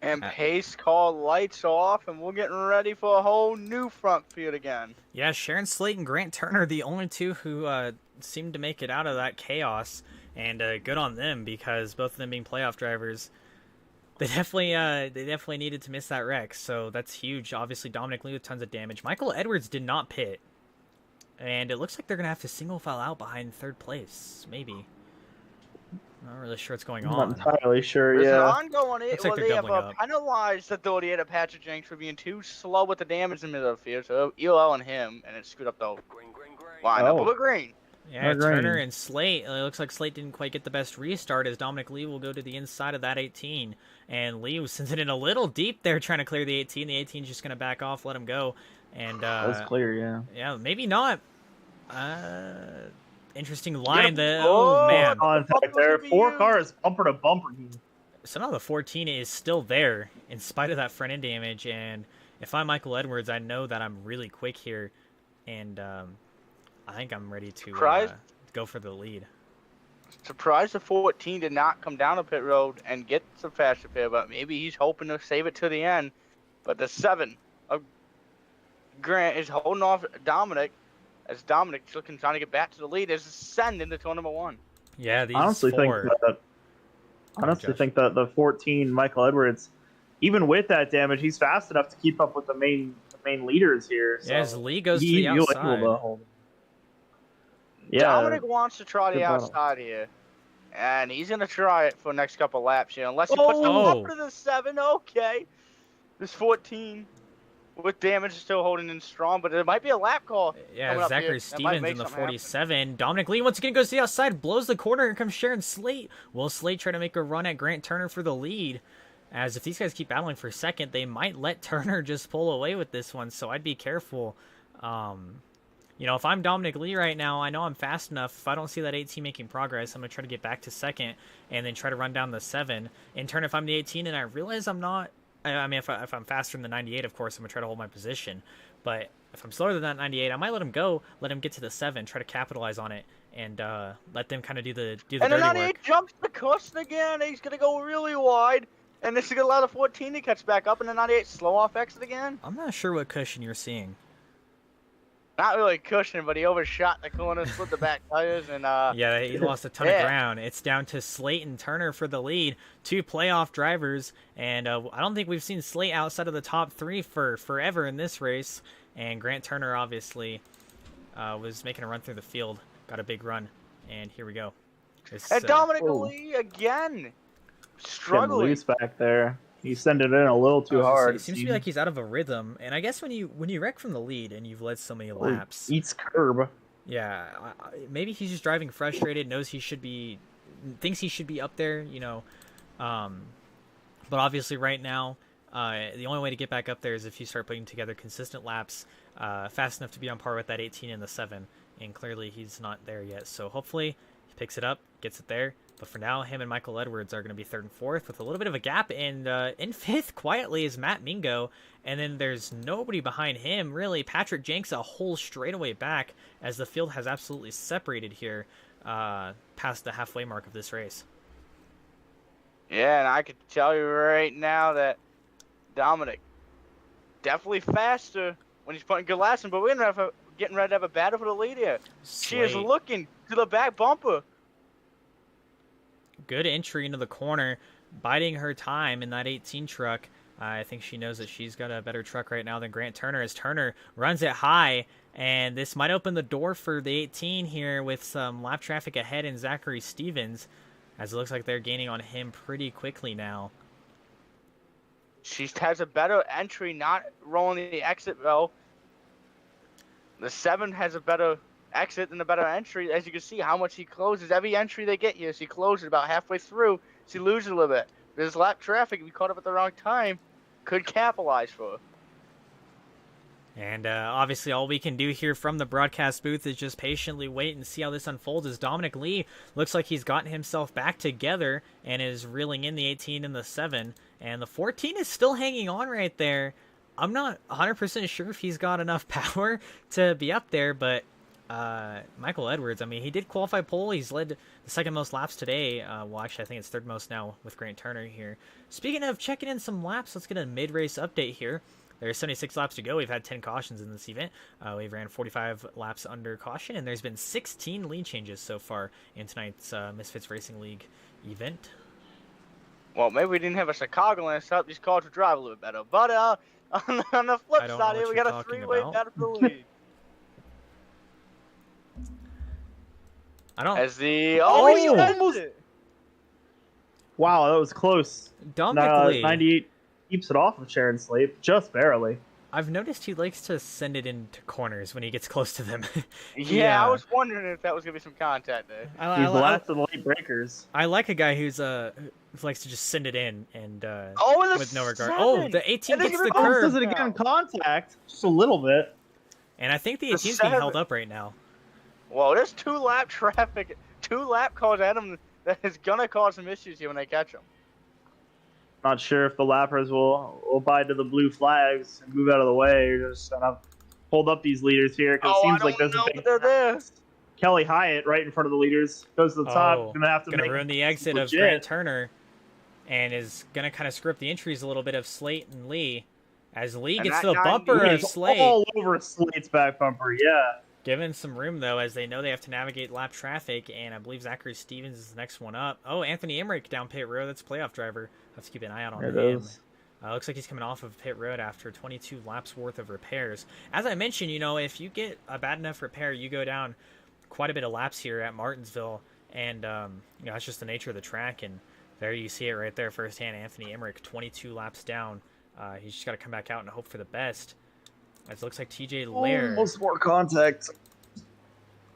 And pace car lights off, and we're getting ready for a whole new front field again. Yeah, Sharon Slate and Grant Turner, the only 2 who seemed to make it out of that chaos, and good on them because both of them being playoff drivers, they definitely needed to miss that wreck. So that's huge. Obviously, Dominic Lee with tons of damage. Michael Edwards did not pit, and it looks like they're gonna have to single file out behind 3rd place, maybe. Not really sure what's going on. Not entirely sure, There's yeah. an ongoing Looks like well, they're they have doubling up. penalized the 38 of Patrick Jenks for being too slow with the damage in the middle of the field, so ELL and him, and it screwed up the lineup. Oh. But green. Yeah, Green. Turner and Slate. It looks like Slate didn't quite get the best restart as Dominic Lee will go to the inside of that 18. And Lee was sent it in a little deep there trying to clear the 18. The 18's just going to back off, let him go. And That was clear, yeah. yeah, maybe not. Interesting line. Man. Contact there. 4 cars, bumper to bumper. So now the 14 is still there in spite of that front end damage. And if I'm Michael Edwards, I know that I'm really quick here. And I think I'm ready to go for the lead. Surprised the 14 did not come down the pit road and get some faster pair, but maybe he's hoping to save it to the end. But the 7 of Grant is holding off Dominic as Dominic's trying to get back to the lead as Ascend into turn number 1. Yeah, these honestly four. think that the 14 Michael Edwards, even with that damage, he's fast enough to keep up with the main leaders here. So Yeah, as Lee goes to the outside. Yeah, Dominic wants to try the good battle. outside here. And he's going to try it for the next couple laps here. Unless he puts them up to the 7. Okay. This 14 with damage is still holding in strong, but there might be a lap call. Yeah, Zachary Stevens in the 47. Dominic Lee once again goes to the outside, blows the corner. Here comes Sharon Slate. Will Slate try to make a run at Grant Turner for the lead? As if these guys keep battling for second, they might let Turner just pull away with this one, so I'd be careful. You know, if I'm Dominic Lee right now, I know I'm fast enough. If I don't see that 18 making progress, I'm going to try to get back to second and then try to run down the 7. In turn, if I'm the 18 and I realize I'm not, I mean, if I'm faster than the 98, of course, I'm going to try to hold my position. But if I'm slower than that 98, I might let him go, let him get to the 7, try to capitalize on it, and let them kind of do the dirty work. And the 98 jumps the cushion again. He's going to go really wide. And this is going to allow the 14 to catch back up, and the 98 slow off exit again. I'm not sure what cushion you're seeing. Not really cushion, but he overshot the corner, split the back tires, and yeah, he lost a ton of ground. It's down to Slate and Turner for the lead, 2 playoff drivers, and I don't think we've seen Slate outside of the top 3 for forever in this race. And Grant Turner obviously was making a run through the field, got a big run, and here we go. And Dominic Lee again struggling. Lee's back there. He's sending it in a little too hard. It seems to be like he's out of a rhythm, and I guess when you wreck from the lead and you've led so many laps, eats curb. Yeah, maybe he's just driving frustrated. Thinks he should be up there, you know. But obviously, right now, the only way to get back up there is if you start putting together consistent laps, fast enough to be on par with that 18 and the 7. And clearly, he's not there yet. So hopefully, he picks it up, gets it there. But for now, him and Michael Edwards are going to be 3rd and 4th with a little bit of a gap. And in 5th, quietly, is Matt Mingo. And then there's nobody behind him, really. Patrick Jenks a whole straightaway back as the field has absolutely separated here past the halfway mark of this race. Yeah, and I could tell you right now that Dominic definitely faster when he's putting good laps in. But we're getting ready to have a battle for the lead here. She is looking to the back bumper. Good entry into the corner, biding her time in that 18 truck. I think she knows that she's got a better truck right now than Grant Turner, as Turner runs it high, and this might open the door for the 18 here with some lap traffic ahead in Zachary Stevens, as it looks like they're gaining on him pretty quickly now. She has a better entry, not rolling the exit though. The 7 has a better exit and a better entry. As you can see how much he closes every entry they get here. She closes about halfway through. She loses a little bit. There's lap traffic. If we caught up at the wrong time, could capitalize for her. And obviously all we can do here from the broadcast booth is just patiently wait and see how this unfolds, as Dominic Lee looks like he's gotten himself back together and is reeling in the 18 and the 7. And the 14 is still hanging on right there. I'm not 100% sure if he's got enough power to be up there, but Michael Edwards, I mean, he did qualify pole. He's led the 2nd most laps today. Well, actually, I think it's 3rd most now with Grant Turner here. Speaking of checking in some laps, let's get a mid-race update here. There's 76 laps to go. We've had 10 cautions in this event. We've ran 45 laps under caution, and there's been 16 lead changes so far in tonight's Misfitz Racing League event. Well, maybe we didn't have a Chicagoland set up. These cars would drive a little bit better. But on the flip side here, we got a 3-way battle for the lead. I don't. As the he almost. Wow, that was close. Dominic Lee. 98 keeps it off of Sharon Slate, just barely. I've noticed he likes to send it into corners when he gets close to them. Yeah, I was wondering if that was gonna be some contact there. He's blasted late breakers. I like a guy who likes to just send it in and with no regard. 7. Oh, the 18 gets the curve. Does it again? Contact, just a little bit. And I think the 18's being held up right now. Well, there's 2 lap traffic, 2 lap calls at him that is gonna cause some issues here when they catch him. Not sure if the lappers will bide to the blue flags and move out of the way, or just kind of hold up these leaders here. Because it seems like there's a big. They're there. Kelly Hyatt right in front of the leaders goes to the top. Gonna have to ruin the exit of Grant Turner, and is gonna kind of screw up the entries a little bit of Slate and Lee, as Lee gets to the bumper of Slate. All over Slate's back bumper, yeah. Given some room, though, as they know they have to navigate lap traffic, and I believe Zachary Stevens is the next one up. Oh, Anthony Emmerich down pit road. That's a playoff driver. Have to keep an eye out on There him. it is. Looks like he's coming off of pit road after 22 laps worth of repairs. As I mentioned, if you get a bad enough repair, you go down quite a bit of laps here at Martinsville, and it's just the nature of the track. And there you see it right there firsthand. Anthony Emmerich, 22 laps down. He's just got to come back out and hope for the best. As it looks like TJ Lair. Almost more contact.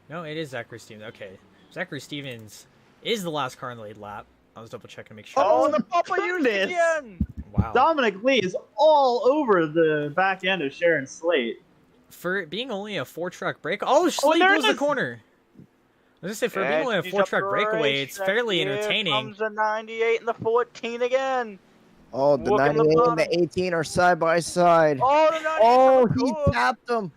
No, it is Zachary Stevens. Okay. Zachary Stevens is the last car in the lead lap. I was double checking to make sure. Oh, the Papa goodness. again! Wow. Dominic Lee is all over the back end of Sharon Slate. For it being only a 4-truck break. Oh, Slate there goes it the is. corner. I was going to say, for it being only a she's 4-truck up the breakaway, it's racetrack. fairly Here entertaining. comes the 98 and the 14 again. Oh, the Look in the 98 and bottom. the 18 are side by side. Oh, the 98 Oh, coming he cool. tapped him.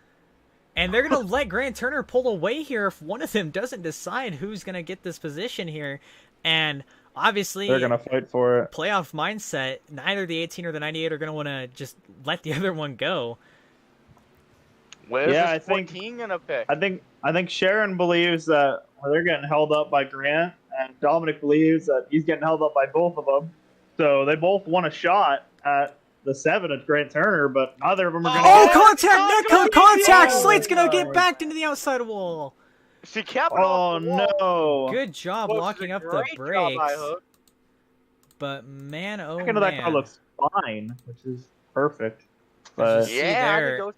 And they're going to let Grant Turner pull away here if one of them doesn't decide who's going to get this position here. And obviously, They're gonna fight for it. playoff mindset, neither the 18 or the 98 are going to want to just let the other one go. Where's Yeah, this I think- 14 gonna pick? I think Sharon believes that they're getting held up by Grant, and Dominic believes that he's getting held up by both of them. So they both want a shot at the 7 at Grant Turner, but neither of them are going to Oh, get contact! Netcode contact! Oh, Slate's going to get God. backed into the outside wall. She kept it Oh, off the wall. no. Good job Well, locking up the great job by brakes. Hook. But man, oh Back into that car man. looks fine, which is perfect. I But just- See Yeah, I there. think those-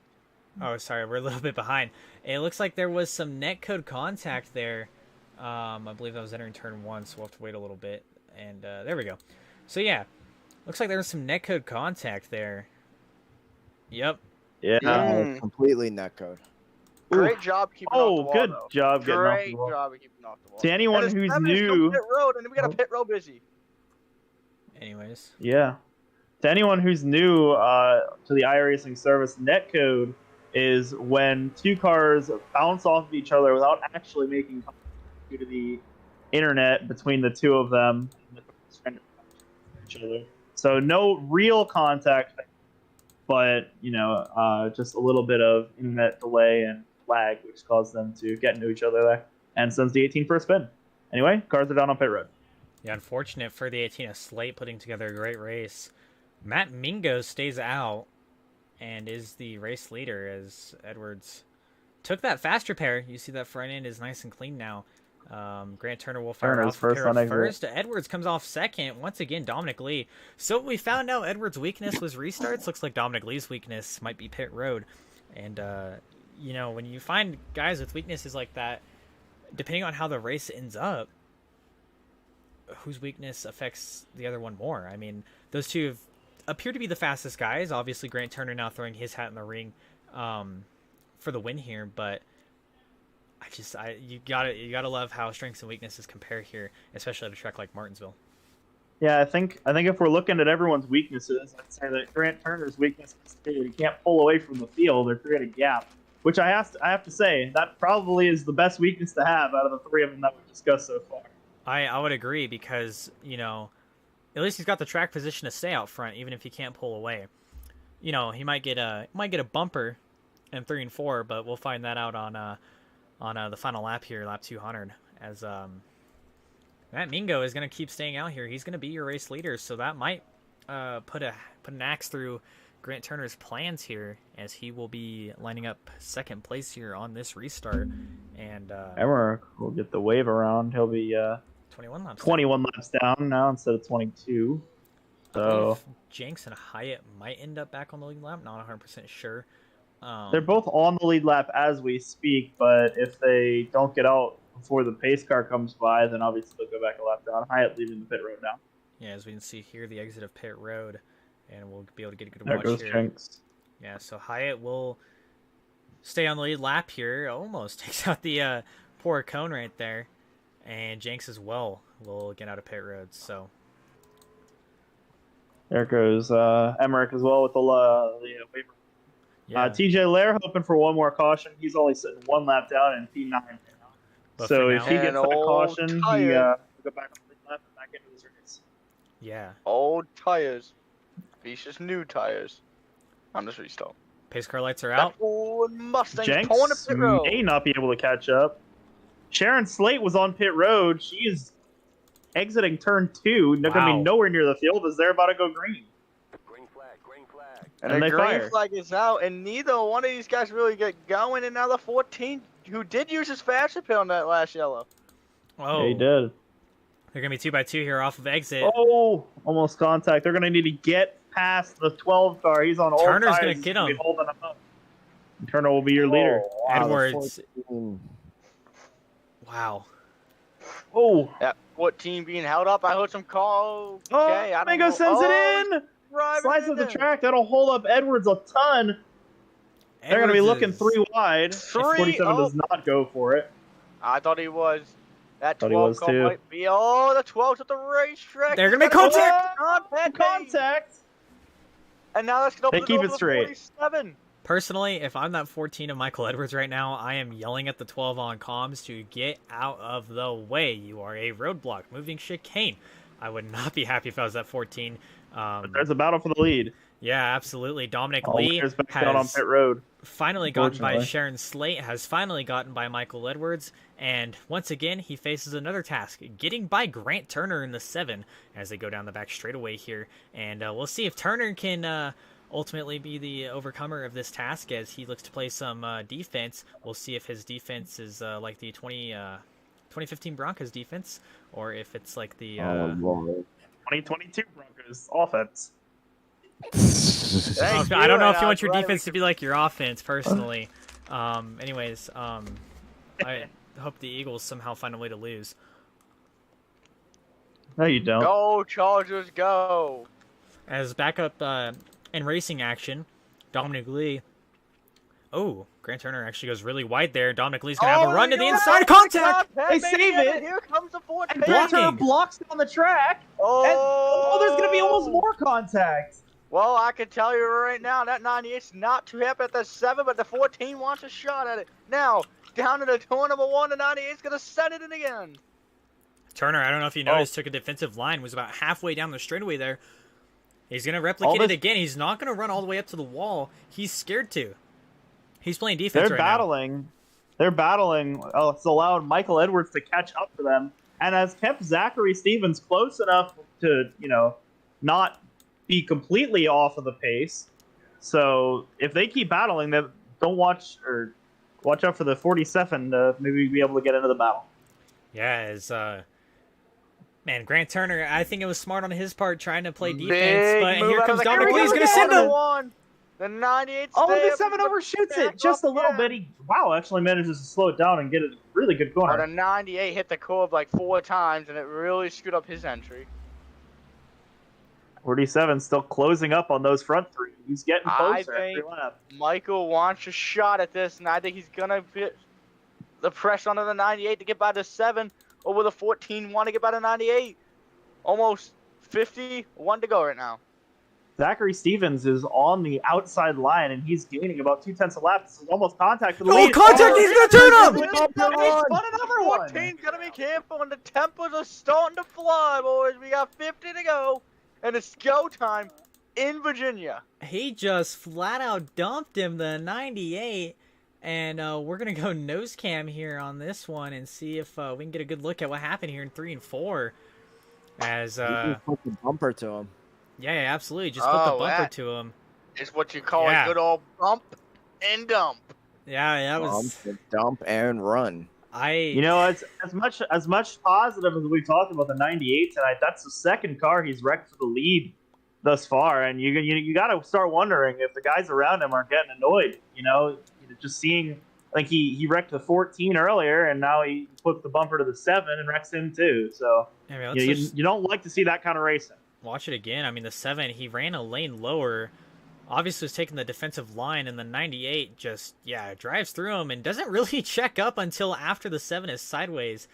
Oh, sorry, we're a little bit behind. It looks like there was some netcode contact there. I believe that was entering turn 1, so we'll have to wait a little bit. And there we go. So yeah, looks like there was some netcode contact there. Yep. yeah. Mm. Completely netcode. great job keeping off the Oh, wall, good though. job getting off the Great wall. job of keeping off the wall. To anyone And the who's 7 is still new, pit road, and then we got a pit road busy. Anyways. yeah. To anyone who's new to the iRacing service, netcode is when two cars bounce off of each other without actually making contact due to the internet between the two of them. Each other. So no real contact, but just a little bit of internet delay and lag, which caused them to get into each other there, and sends the 18 for a spin. Anyway, cars are down on pit road. Yeah, unfortunate for the 18 of Slate putting together a great race. Matt Mingo stays out and is the race leader as Edwards took that fast repair. You see that front end is nice and clean now. Grant Turner will fire Turner's off first on exit. first. Edwards comes off second. Once again, Dominic Lee. So we found out Edwards' weakness was restarts. Looks like Dominic Lee's weakness might be pit road. And, when you find guys with weaknesses like that, depending on how the race ends up, whose weakness affects the other one more. I mean, those two appear to be the fastest guys. Obviously, Grant Turner now throwing his hat in the ring for the win here, but you gotta love how strengths and weaknesses compare here, especially at a track like Martinsville. Yeah, I think if we're looking at everyone's weaknesses, I'd say that Grant Turner's weakness is that he can't pull away from the field or create a gap, which I have to say that probably is the best weakness to have out of the three of them that we've discussed so far. I would agree because at least he's got the track position to stay out front, even if he can't pull away. He might get a bumper in 3 and 4, but we'll find that out on the final lap here, lap 200, as Matt Mingo is going to keep staying out here. He's going to be your race leader, so that might put an axe through Grant Turner's plans here, as he will be lining up second place here on this restart. And Emmerich will get the wave around. He'll be 21 laps. 21 laps down now instead of 22. So Jenks and Hyatt might end up back on the lead lap. Not 100% sure. they're both on the lead lap as we speak, but if they don't get out before the pace car comes by, then obviously they'll go back a lap down. Hyatt leaving the pit road now. Yeah, as we can see here, the exit of pit road, and we'll be able to get a good There watch goes here. Jenks. Yeah, so Hyatt will stay on the lead lap here. Almost takes out the poor cone right there. And Jenks as well will get out of pit road. So There goes Emmerich as well with the waiver. yeah, TJ Lair hoping for one more caution. He's only sitting one lap down in P9. But So for if now- he gets And that old caution, he tire. will go back on the lead lap and back into this race. yeah, Old tires. These just new tires. On this restart. pace car lights are out. That's Ooh, and Mustang pulling the Jenks pit road. may not be able to catch up. Sharon Slate was on pit road. She is exiting turn 2. They're going to be Wow. nowhere near the field as they're about to go green. Green flag. And the they green fire. flag is out, and neither one of these guys really get going. And now the 14, who did use his faster pit on that last yellow. Oh, Yeah, he did. they're gonna be 2x2 here off of exit. Oh, almost contact. They're going to need to get past the 12 car. He's on all Turner's tires. gonna He's get gonna be him. holding him up. Turner will be your leader. Oh, wow, the Edwards. 14. Wow. Oh, That 14 being held up. I heard some call. oh, Okay, I don't Mingo know. sends it in. Driving Slides it of the in. track. That'll hold up Edwards a ton. They're going to be Edwards looking is- 3 wide. If 47 does not go for it. I thought he was. That Thought he 12 was call too. might be. Oh, the 12's at the racetrack. They're gonna He's make got contact! Contact. And now let's get They over keep the it straight. 47. Personally, if I'm that 14 of Michael Edwards right now, I am yelling at the 12 on comms to get out of the way. You are a roadblock, moving chicane. I would not be happy if I was that 14. But there's a battle for the lead. Yeah, absolutely. Dominic All Lee leaders back down on has pit road. finally gotten by Unfortunately. Sharon Slate, has finally gotten by Michael Edwards, and once again, he faces another task, getting by Grant Turner in the 7 as they go down the back straightaway here. And we'll see if Turner can ultimately be the overcomer of this task as he looks to play some defense. We'll see if his defense is like the 2015 Broncos defense, or if it's like the... Oh, Lord. 2022 Broncos offense. Thank I don't know you, if you and want your glad defense we to be like your offense, personally. Anyways, I hope the Eagles somehow find a way to lose. No, you don't. Go, Chargers, go. As backup in racing action, Dominic Lee. Oh, Grant Turner actually goes really wide there. Dominic Lee's going to have a run to the inside. Contact! They save it. Here comes the 14. And Grant Turner Blocking. blocks it on the track. Oh, And, there's going to be almost more contact. Well, I can tell you right now, that 98's not too happy at the 7, but the 14 wants a shot at it. Now, down to the turn number 1, the 98's going to send it in again. Turner, I don't know if you noticed, took a defensive line, was about halfway down the straightaway there. He's going to replicate it again. He's not going to run all the way up to the wall. He's scared to. He's playing defense They're right battling. They're battling. It's allowed Michael Edwards to catch up to them, and has kept Zachary Stevens close enough to, not be completely off of the pace. So if they keep battling, then don't watch out for the 47 to maybe be able to get into the battle. now. Yeah, as man, Grant Turner, I think it was smart on his part trying to play defense, Big but move here out comes of the Dominic car. Lee. He's Here going to we send go, him. the 1. The 98 Oh, stay the up, 7 overshoots it back just a up little again. bit. Actually manages to slow it down and get a really good But corner. the 98 hit the curb like 4 times, and it really screwed up his entry. 47 still closing up on those front 3. He's getting I closer every think- lap. Michael wants a shot at this, and I think he's going to put the pressure onto the 98 to get by the 7, or will the 14 want to get by the 98? Almost 51 to go right now. Zachary Stevens is on the outside line, and he's gaining about 2/10 a lap. This is almost contact for the Oh, lead. contact! He's going to turn him! And he spun another one. 14's got to be careful, and the tempers are starting to fly, boys. We got 50 to go, and it's go time in Virginia. He just flat out dumped him, the 98. And we're going to go nose cam here on this one and see if we can get a good look at what happened here in 3 and 4. As, You just put the bumper to him. yeah, absolutely. Just put the Oh, bumper that- to him. It's what you call Yeah. a good old bump and dump. Yeah, that was... Dump and run. As much positive as we talked about the 98 tonight, that's the second car he's wrecked for the lead thus far, and you got to start wondering if the guys around him are getting annoyed. Just seeing, like he wrecked the 14 earlier, and now he put the bumper to the 7 and wrecks him too. So I mean, let's just you don't like to see that kind of racing. watch it again. I mean, the 7, he ran a lane lower. Obviously was taking the defensive line, and the 98 just, drives through him and doesn't really check up until after the 7 is sideways.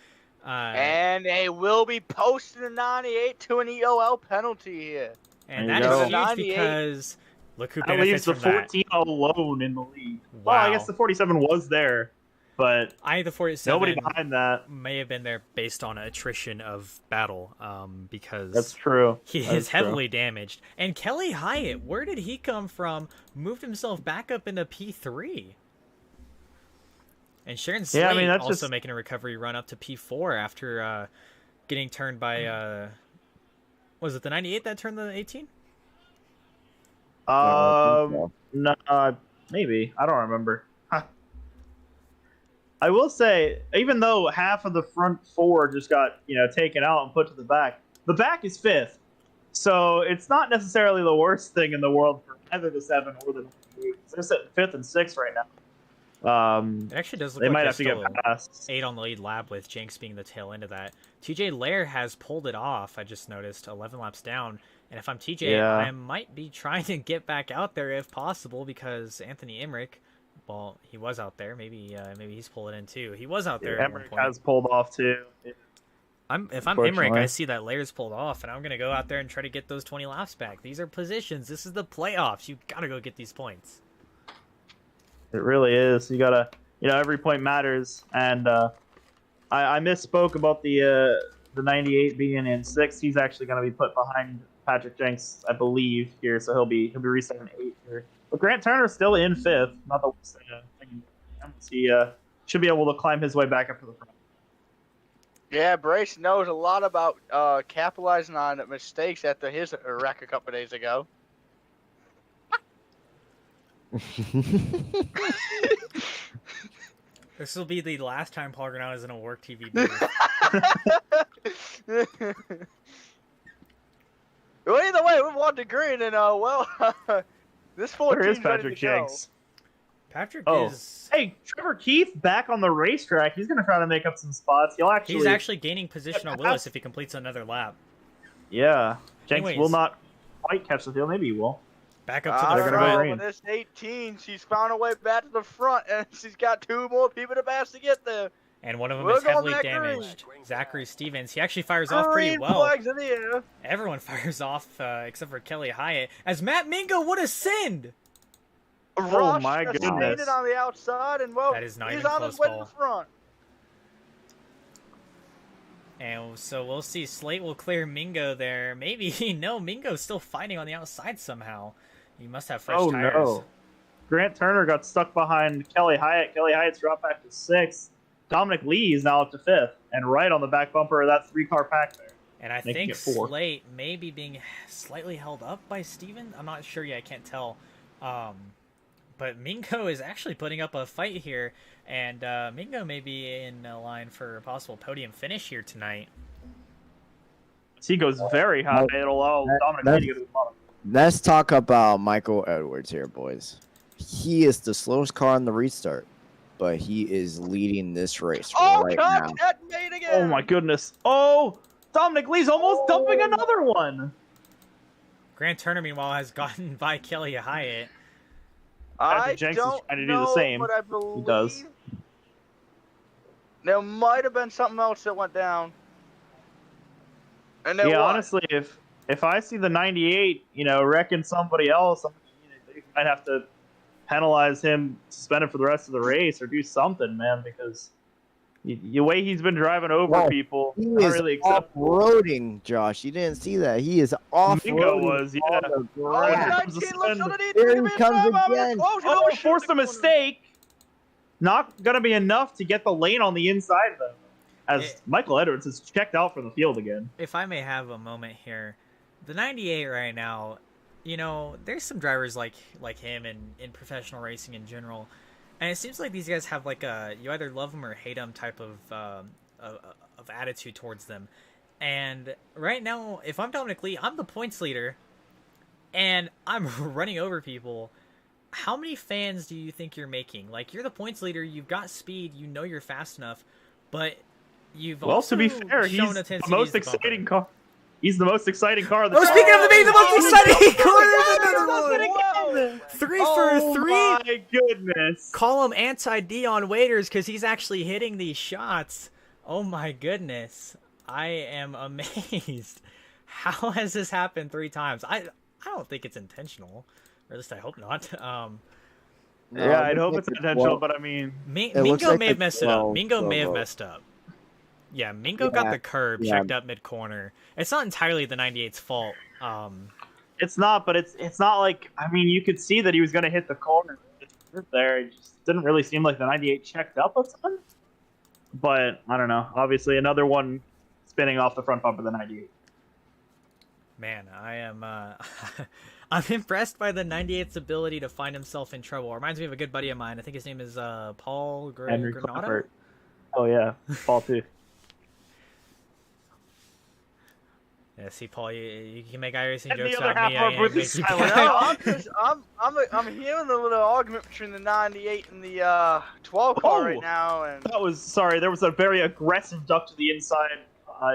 And they will be posting the 98 to an EOL penalty here. And There that you is go. huge 98. because look who That leaves benefits the from that. 14 alone in the lead. Well, I Wow. guess the 47 was there, but I think the 47 nobody behind that. may have been there based on attrition of battle, because That's true. he That's is true. heavily damaged. And Kelly Hyatt, where did he come from? Moved himself back up into P3. And Sharon Slate Yeah, I mean, that's also just... making a recovery run up to P4 after getting turned by, was it the 98 that turned the 18? No, maybe. I don't remember. I will say, even though half of the front four just got, taken out and put to the back is fifth. So it's not necessarily the worst thing in the world for either the 7 or the 98. They're sitting 5th and 6th right now. It actually does look they like might have to get past 8 on the lead lap with Jenks being the tail end of that. TJ Lair has pulled it off, I just noticed, 11 laps down. And if I'm TJ, I might be trying to get back out there if possible, because Anthony Emmerich, well, he was out there. Maybe he's pulling in too. He was out there. Emmerich has pulled off too. If I'm Emmerich, I see that Lair's pulled off, and I'm going to go out there and try to get those 20 laps back. These are positions. This is the playoffs. You got to go get these points. It really is. You gotta, every point matters. And I misspoke about the 98 being in 6th. He's actually going to be put behind Patrick Jenks, I believe, here, so he'll be restarting 8th here. But Grant Turner's still in 5th. Not the worst thing. He should be able to climb his way back up to the front. Yeah, Brace knows a lot about capitalizing on mistakes after his wreck a couple days ago. This will be the last time Paul Granado is in a WORC TV booth. Well, either way, we won the green, and this 14 Where is Patrick Jenks? Patrick Oh, is... hey, Trevor Keith back on the racetrack. He's going to try to make up some spots. He's actually gaining position on Willis if he completes another lap. Yeah. Jenks Anyways, will not quite catch the field. Maybe he will. Back up to the They're front. gonna go green. This 18, she's found her way back to the front, and she's got 2 more people to pass to get there. And one of them We're is heavily going back damaged. green. Zachary Stevens. He actually fires off pretty Green well. flags in the air. Everyone fires off except for Kelly Hyatt. As Matt Mingo, what a send! Rush my has goodness. stayed on the outside, and That is not he's even on close, his way to Paul. the front. And so we'll see. Slate will clear Mingo there. Maybe. No, Mingo's still fighting on the outside somehow. He must have fresh tires. No. Grant Turner got stuck behind Kelly Hyatt. Kelly Hyatt's dropped back to 6th. Dominic Lee is now up to 5th, and right on the back bumper of that 3-car pack there. And I think Slate may be being slightly held up by Steven. I'm not sure yet. I can't tell. But Mingo is actually putting up a fight here, and Mingo may be in line for a possible podium finish here tonight. He goes very high. It'll allow Dominic Lee to get to the bottom. Let's talk about Michael Edwards here, boys. He is the slowest car on the restart, but he is leading this race right now. Made again. Oh my goodness. Oh, Dominic Lee's almost dumping another one. Grant Turner, meanwhile, has gotten by Kelly Hyatt. I Jenks is don't trying to do know, the same. but I believe He does. There might have been something else that went down. And then Yeah, what? honestly, if I see the 98, wrecking somebody else, they might have to penalize him, suspend him for the rest of the race, or do something, man, because the way he's been driving over people, He not is really acceptable. off-roading, Josh. You didn't see that. He is off-roading. Mingo was, yeah. on the Oh, ground. 19 looks underneath. There He's he been comes five again. minutes close. Oh, Shoot forced the a corner. mistake. Not going to be enough to get the lane on the inside, though, as Michael Edwards is checked out from the field again. If I may have a moment here, the 98 right now, there's some drivers like him in professional racing in general, and it seems like these guys have like you either love them or hate them type of attitude towards them. And right now, if I'm Dominic Lee, I'm the points leader, and I'm running over people. How many fans do you think you're making? Like, you're the points leader, you've got speed, you're fast enough, but you've also To be fair, shown he's a the tendency most to use the bumper. exciting car. He's the most exciting car of the Oh, speaking of being the most exciting Whoa. car, another one. 3 Oh for 3. my goodness. Call him anti-Dion Waiters because he's actually hitting these shots. Oh my goodness. I am amazed. How has this happened 3 times? I don't think it's intentional. Or at least I hope not. Yeah, I'd hope it's intentional, but I mean... Mingo may have messed it up. 12, Mingo may have 12. messed up. Yeah, Mingo got the curb checked up mid-corner. It's not entirely the 98's fault. It's not, but it's not like... I mean, you could see that he was going to hit the corner. It's group there. It just didn't really seem like the 98 checked up a ton. But I don't know. Obviously, another one spinning off the front bumper of the 98. Man, I am I'm impressed by the 98's ability to find himself in trouble. It reminds me of a good buddy of mine. I think his name is Paul Henry Granado. Clifford. Oh yeah, Paul too. Yeah, see, Paul, you can make iRacing And the jokes other about me. half of our I booth make is you silent. back. I'm hearing a little argument between the 98 and the 12 car right Oh. now, and That was sorry. There was a very aggressive duck to the inside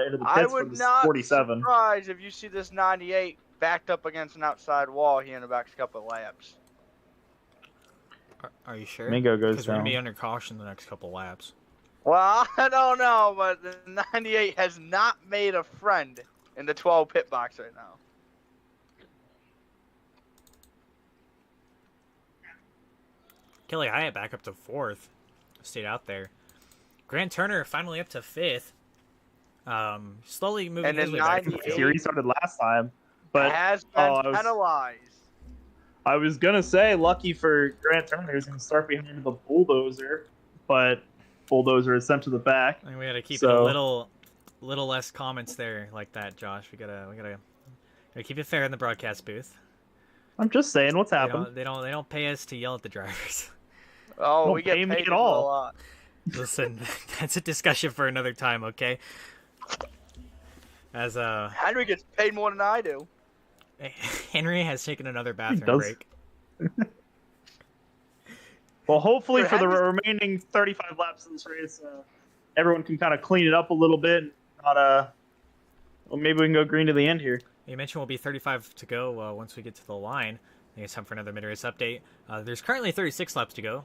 into the I pits would for the not 47. be surprised if you see this 98 backed up against an outside wall here in the next couple of laps. Are you sure? Mingo goes Because we're going to down. be under caution the next couple laps. Well, I don't know, but the 98 has not made a friend in the 12 pit box right now. Kelly Hyatt back up to 4th. Stayed out there. Grant Turner finally up to 5th. Slowly moving And his then way back to 98 the He restarted last time, but has been I was- penalized. I was gonna say lucky for Grant Turner, he's gonna start behind the bulldozer, but bulldozer is sent to the back. And we gotta keep it So- a little less comments there like that, Josh. We gotta keep it fair in the broadcast booth. I'm just saying what's They happened. don't pay us to yell at the drivers. Oh, Don't we get pay me paid at a all. lot. Listen, that's a discussion for another time, okay? As Henry gets paid more than I do. Henry has taken another bathroom does. break. Well, hopefully Dude, for the Henry's- remaining 35 laps of this race, everyone can kind of clean it up a little bit. Not well, maybe we can go green to the end here. You mentioned we'll be 35 to go once we get to the line. I think it's time for another mid-race update. There's currently 36 laps to go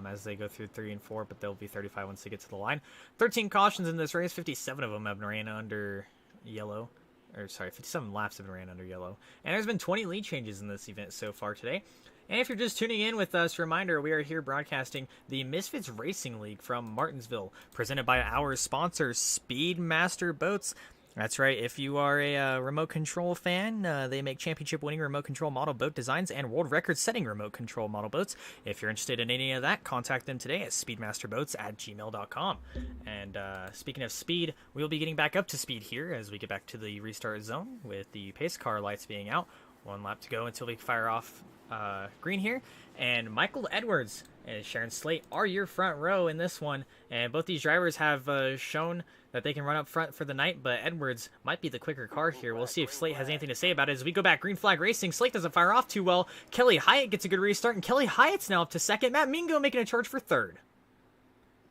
as they go through 3 and 4, but they'll be 35 once they get to the line. 13 cautions in this race. 57 of them have been ran under yellow. 57 laps have been ran under yellow. And there's been 20 lead changes in this event so far today. And if you're just tuning in with us, reminder, we are here broadcasting the Misfitz Racing League from Martinsville, presented by our sponsor, Speedmaster Boats. That's right. If you are a remote control fan, they make championship-winning remote control model boat designs and world record-setting remote control model boats. If you're interested in any of that, contact them today at speedmasterboats@gmail.com. And speaking of speed, we'll be getting back up to speed here as we get back to the restart zone with the pace car lights being out. 1 lap to go until we fire off green here. And Michael Edwards and Sharon Slate are your front row in this one. And both these drivers have shown that they can run up front for the night, but Edwards might be the quicker car here. We'll see if Slate has anything to say about it as we go back green flag racing. Slate doesn't fire off too well. Kelly Hyatt gets a good restart, and Kelly Hyatt's now up to 2nd. Matt Mingo making a charge for 3rd.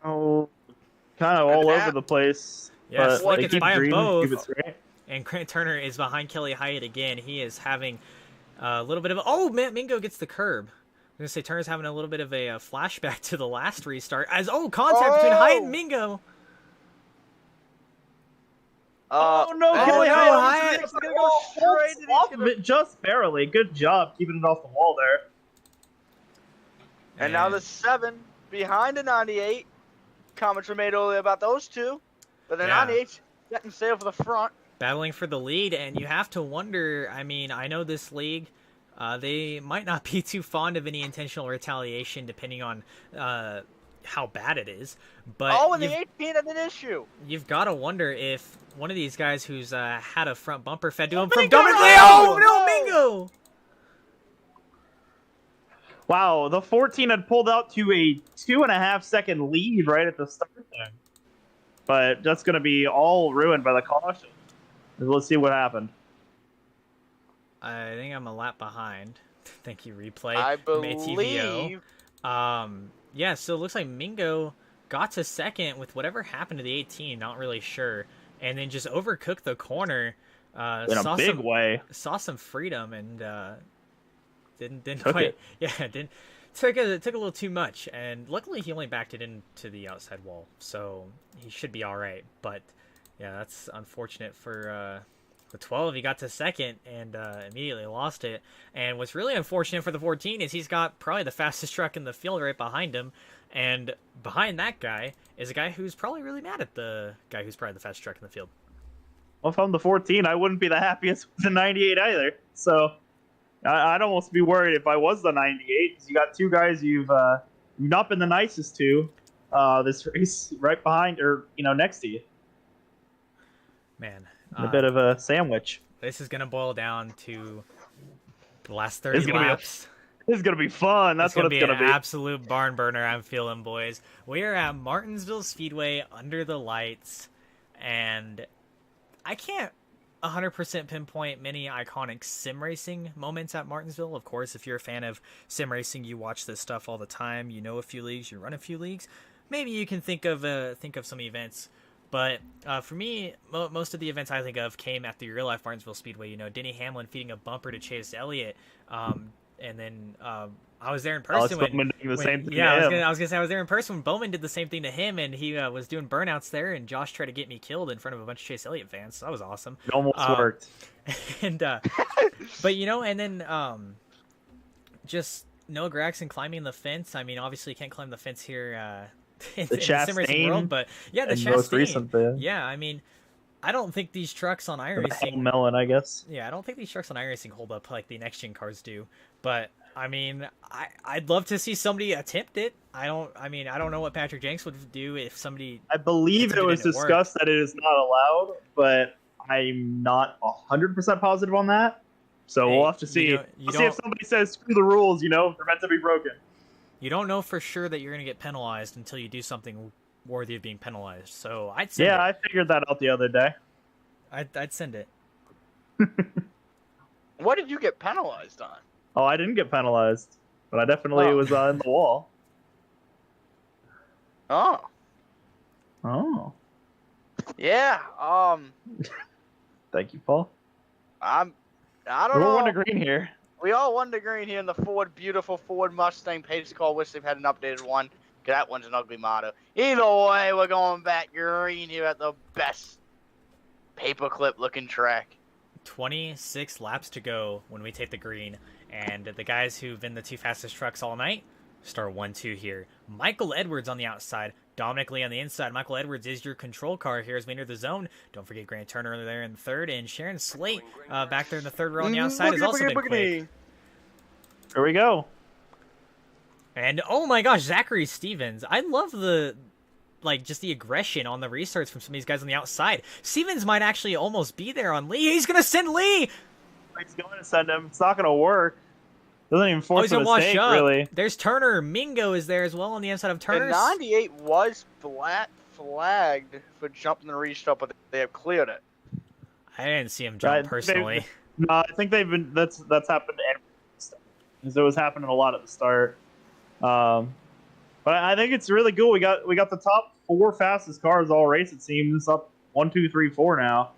Oh, kind of all over the place. Yeah, but Slate they gets keep by them green, both. keep it straight. And Grant Turner is behind Kelly Hyatt again. He is having a little bit of Matt Mingo gets the curb. I'm going to say Turner's having a little bit of a flashback to the last restart. As contact between Hyatt and Mingo. Oh no, oh, Kelly no, Hyatt! he's gonna go straight and he's Off gonna- of it just barely. Good job keeping it off the wall there. And now the 7 behind the 98. Comments were made earlier about those two. But the Yeah. 98's setting sail for the front. Battling for the lead, and you have to wonder, I mean, I know this league, they might not be too fond of any intentional retaliation depending on how bad it is, but Oh, and the 18 had an issue. you've got to wonder if one of these guys who's had a front bumper fed to him from Mingo! Dominic Leo! No, Mingo! Wow, the 14 had pulled out to a 2.5 second lead right at the start there. But that's going to be all ruined by the caution. Let's see what happened. I think I'm a lap behind. Thank you, replay. I from ATVO. believe. Yeah, so it looks like Mingo got to 2nd with whatever happened to the 18, not really sure. And then just overcooked the corner. In a big way. Saw some freedom and didn't Took quite. it. Yeah, didn't took a little too much. And luckily he only backed it into the outside wall, so he should be all right. But yeah, that's unfortunate for the 12. He got to 2nd and immediately lost it. And what's really unfortunate for the 14 is he's got probably the fastest truck in the field right behind him. And behind that guy is a guy who's probably really mad at the guy who's probably the fastest truck in the field. Well, if I'm the 14, I wouldn't be the happiest with the 98 either. So I'd almost be worried if I was the 98, because you got two guys you've not been the nicest to this race, right behind or next to you. Man, A bit of a sandwich. this is gonna boil down to the last It's 30 gonna laps. This is gonna be fun. That's what it's gonna be. An absolute barn burner. I'm feeling, boys. We are at Martinsville Speedway under the lights, and I can't 100% pinpoint many iconic sim racing moments at Martinsville. Of course, if you're a fan of sim racing, you watch this stuff all the time. You know a few leagues, you run a few leagues. Maybe you can think of some events. But for me, most of the events I think of came at the real life Martinsville Speedway. You know, Denny Hamlin feeding a bumper to Chase Elliott. And then I was there in person Bowman doing the same thing. Yeah, I was gonna say I was there in person when Bowman did the same thing to him, and he was doing burnouts there, and Josh tried to get me killed in front of a bunch of Chase Elliott fans. So that was awesome. It almost worked. And but and then just Noah Gregson climbing the fence. I mean, obviously you can't climb the fence here in the sim racing world, but yeah, the Chastain. Yeah, I mean, I don't think these trucks on iRacing melon, I guess. Yeah, I don't think these trucks on iRacing hold up like the next gen cars do. But I mean, I'd love to see somebody attempt it. I don't know what Patrick Jenks would do if somebody. I believe it was discussed that it is not allowed, but I'm not 100% positive on that. So we'll have to see. We'll see if somebody says screw the rules. They're meant to be broken. You don't know for sure that you're going to get penalized until you do something worthy of being penalized. So I'd send it. I figured that out the other day. I'd send it. What did you get penalized on? Oh, I didn't get penalized, but I definitely was on the wall. Oh. Yeah. Thank you, Paul. I don't know. We're one to green here. We all won the green here in the beautiful Ford Mustang pace car. Wish they've had an updated one. That one's an ugly motto. Either way, we're going back green here at the best paperclip looking track. 26 laps to go when we take the green, and the guys who've been the two fastest trucks all night start 1-2 here. Michael Edwards on the outside, Dominic Lee on the inside. Michael Edwards is your control car here as we enter the zone. Don't forget Grant Turner there in third, and Sharon Slate back there in the third row on the outside has also been quick. There we go. And oh my gosh, Zachary Stevens. I love just the aggression on the restarts from some of these guys on the outside. Stevens might actually almost be there on Lee. He's going to send Lee. He's going to send him. It's not going to work. Doesn't even force a mistake, really. There's Turner. Mingo is there as well on the inside of Turner. And 98 was flagged for jumping the restart, but they have cleared it. I didn't see him jump personally. No, I think they've been. That's happened to every stuff. Because it was happening a lot at the start. But I think it's really cool. We got the top 4 fastest cars all race. It seems up 1, 2, 3, 4 now.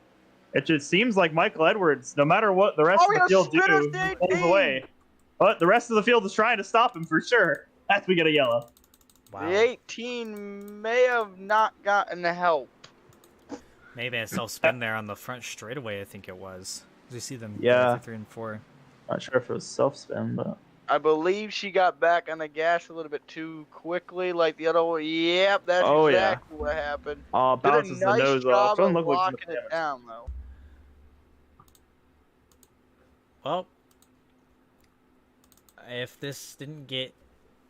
It just seems like Michael Edwards, no matter what the rest of the field do, pulls away. But the rest of the field is trying to stop him for sure. As we get a yellow. Wow. The 18 may have not gotten the help. Maybe a self-spin there on the front straightaway, I think it was. You see them 3 and 4. Not sure if it was self-spin, but... I believe she got back on the gas a little bit too quickly, like the other one. Yep, that's exactly what happened. Oh, bounces the nose off. Doesn't look like locking it down, though. Well, if this didn't get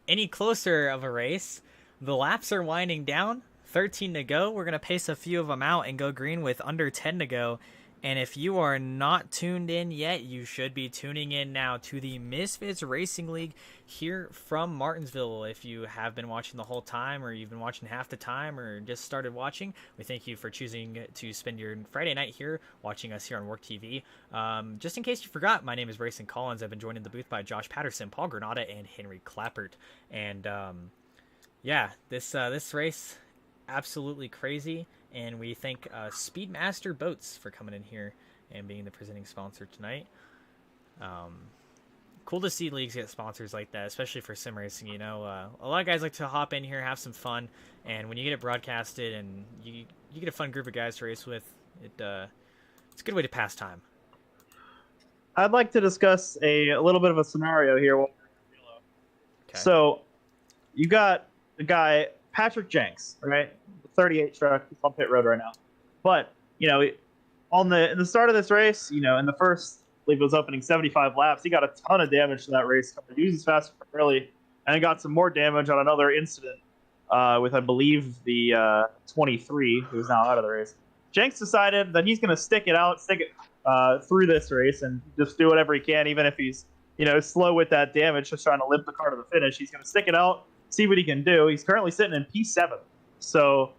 any closer of a race, the laps are winding down. 13 to go. We're going to pace a few of them out and go green with under 10 to go. And if you are not tuned in yet, you should be tuning in now to the Misfitz Racing League here from Martinsville. If you have been watching the whole time, or you've been watching half the time, or just started watching, we thank you for choosing to spend your Friday night here watching us here on WORC TV. Just in case you forgot, my name is Brayson Collins. I've been joined in the booth by Josh Patterson, Paul Granada, and Henry Clappert. And this race, absolutely crazy. And we thank Speedmaster Boats for coming in here and being the presenting sponsor tonight. Cool to see leagues get sponsors like that, especially for sim racing. A lot of guys like to hop in here, have some fun, and when you get it broadcasted and you get a fun group of guys to race with, it's a good way to pass time. I'd like to discuss a little bit of a scenario here. Okay. So, you got the guy Patrick Jenks, right? 38 truck, on pit road right now. But in the start of this race, in the first believe it was opening 75 laps. He got a ton of damage to that race car. He was fast early, and got some more damage on another incident with, I believe, the 23, who is now out of the race. Jenks decided that he's going to stick it through this race and just do whatever he can, even if he's slow with that damage, just trying to limp the car to the finish. He's going to stick it out, see what he can do. He's currently sitting in P7, so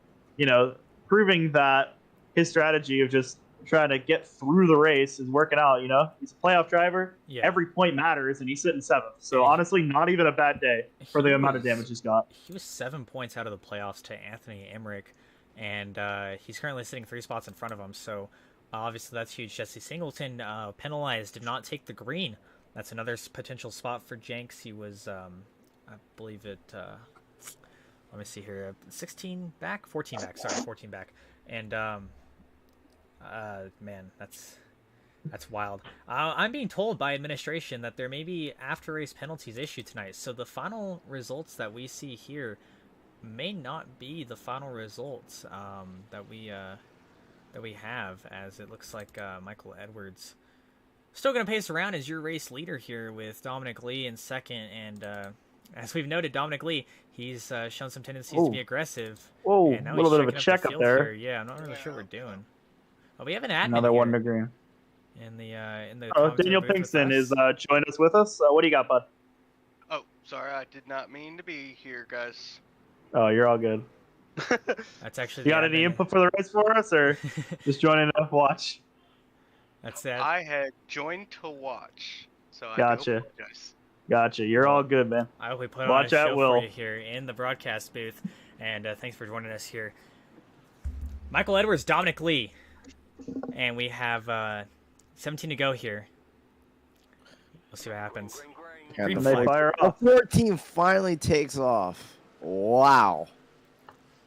proving that his strategy of just trying to get through the race is working out. He's a playoff driver. Yeah. Every point matters, and he's sitting 7th. So honestly, not even a bad day for the amount of damage he's got. He was 7 points out of the playoffs to Anthony Emmerich, and he's currently sitting 3 spots in front of him. So obviously that's huge. Jesse Singleton penalized, did not take the green. That's another potential spot for Jenks. He was, I believe it. Let me see here. 14 back. Sorry, 14 back. And man, that's wild. I'm being told by administration that there may be after race penalties issued tonight. So the final results that we see here may not be the final results that we have, as it looks like Michael Edwards still going to pace around as your race leader here with Dominic Lee in second. And as we've noted, Dominic Lee, he's shown some tendencies to be aggressive. Whoa, a little bit of a check up there. Here. Yeah, I'm not really sure what we're doing. Oh, we have an admin Another here one to green. in the Daniel Pinkston is joining us with us. What do you got, bud? Oh, sorry, I did not mean to be here, guys. Oh, you're all good. That's actually. You got any input for the race for us, or just joining to watch? That's that. I had joined to watch, so I Gotcha. apologize. Gotcha. You're all good, man. I hope we put Watch on a at show will. for you here in the broadcast booth, and thanks for joining us here. Michael Edwards, Dominic Lee, and we have 17 to go here. We'll see what happens. Green the flag. Fire The off. 14 finally takes off. Wow.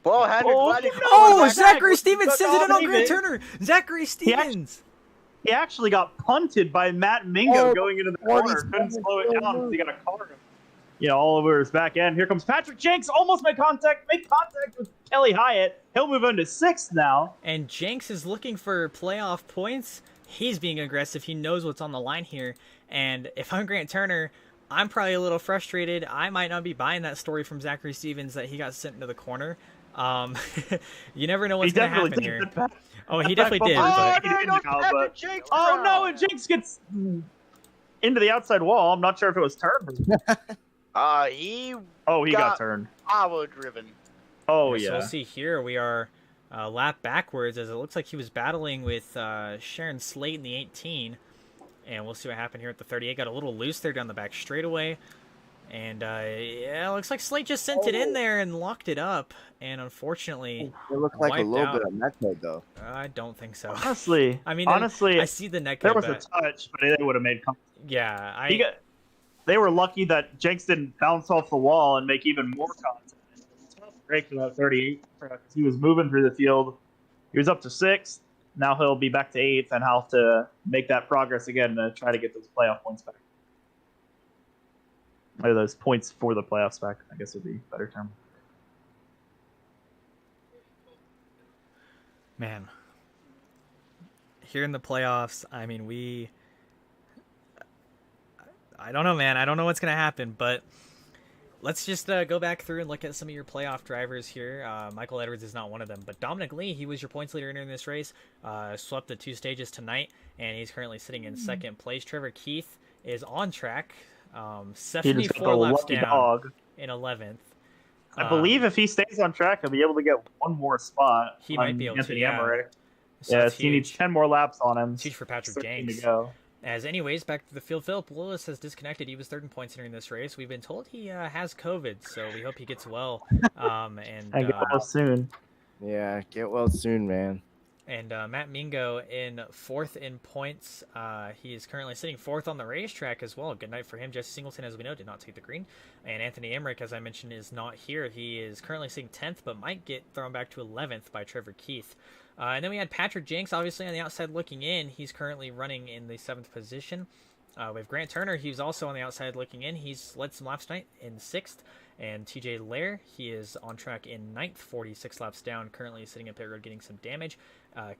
Well, Oh, Zachary Stevens sends it in on Grant Turner. Zachary Stevens. He actually got punted by Matt Mingo Oh, going into the corner. Couldn't slow it down because he got a car. All over his back end. Here comes Patrick Jenks. Almost made contact with Kelly Hyatt. He'll move on to 6th now. And Jenks is looking for playoff points. He's being aggressive. He knows what's on the line here. And if I'm Grant Turner, I'm probably a little frustrated. I might not be buying that story from Zachary Stevens that he got sent into the corner. You never know what's going to happen here. Oh, he definitely did. Oh, no, and Jenks gets into the outside wall. I'm not sure if it was turned. He got turned. Power driven. Oh, So yeah. we'll see here. We are lap backwards, as it looks like he was battling with Sharon Slate in the 18. And we'll see what happened here at the 38. Got a little loose there down the back straightaway. And yeah, it looks like Slate just sent it in there and locked it up. And unfortunately, It looked like a wiped little out. bit of neck code, though. I don't think so. Honestly, I mean, honestly, I see the neck. there was a touch, but they would have made contact. Yeah, They were lucky that Jenks didn't bounce off the wall and make even more contact. It was a tough break for that 38 because he was moving through the field. He was up to 6th. Now he'll be back to 8th and have to make that progress again to try to get those playoff points back. Or those points for the playoffs back, I guess would be a better term. Man, here in the playoffs, I mean, I don't know, man. I don't know what's going to happen, but let's just go back through and look at some of your playoff drivers here. Michael Edwards is not one of them, but Dominic Lee, he was your points leader in this race, swept the 2 stages tonight, and he's currently sitting in 2nd place. Trevor Keith is on track, 74 laps down in 11th. I believe if he stays on track, he'll be able to get one more spot. He might be able Anthony to, yeah. Emmerich. So Yes, he needs 10 more laps on him. It's huge for Patrick 13 Jenks. to go. As anyways, back to the field. Philip Lewis has disconnected. He was 3rd in points entering this race. We've been told he has COVID, so we hope he gets well. And get well soon. Yeah, get well soon, man. And Matt Mingo in 4th in points. He is currently sitting 4th on the racetrack as well. Good night for him. Jesse Singleton, as we know, did not take the green. And Anthony Emmerich, as I mentioned, is not here. He is currently sitting 10th, but might get thrown back to 11th by Trevor Keith. And then we had Patrick Jenks, obviously, on the outside looking in. He's currently running in the 7th position. We have Grant Turner. He's also on the outside looking in. He's led some laps tonight in 6th. And TJ Lair, he is on track in 9th, 46 laps down, currently sitting at pit road getting some damage.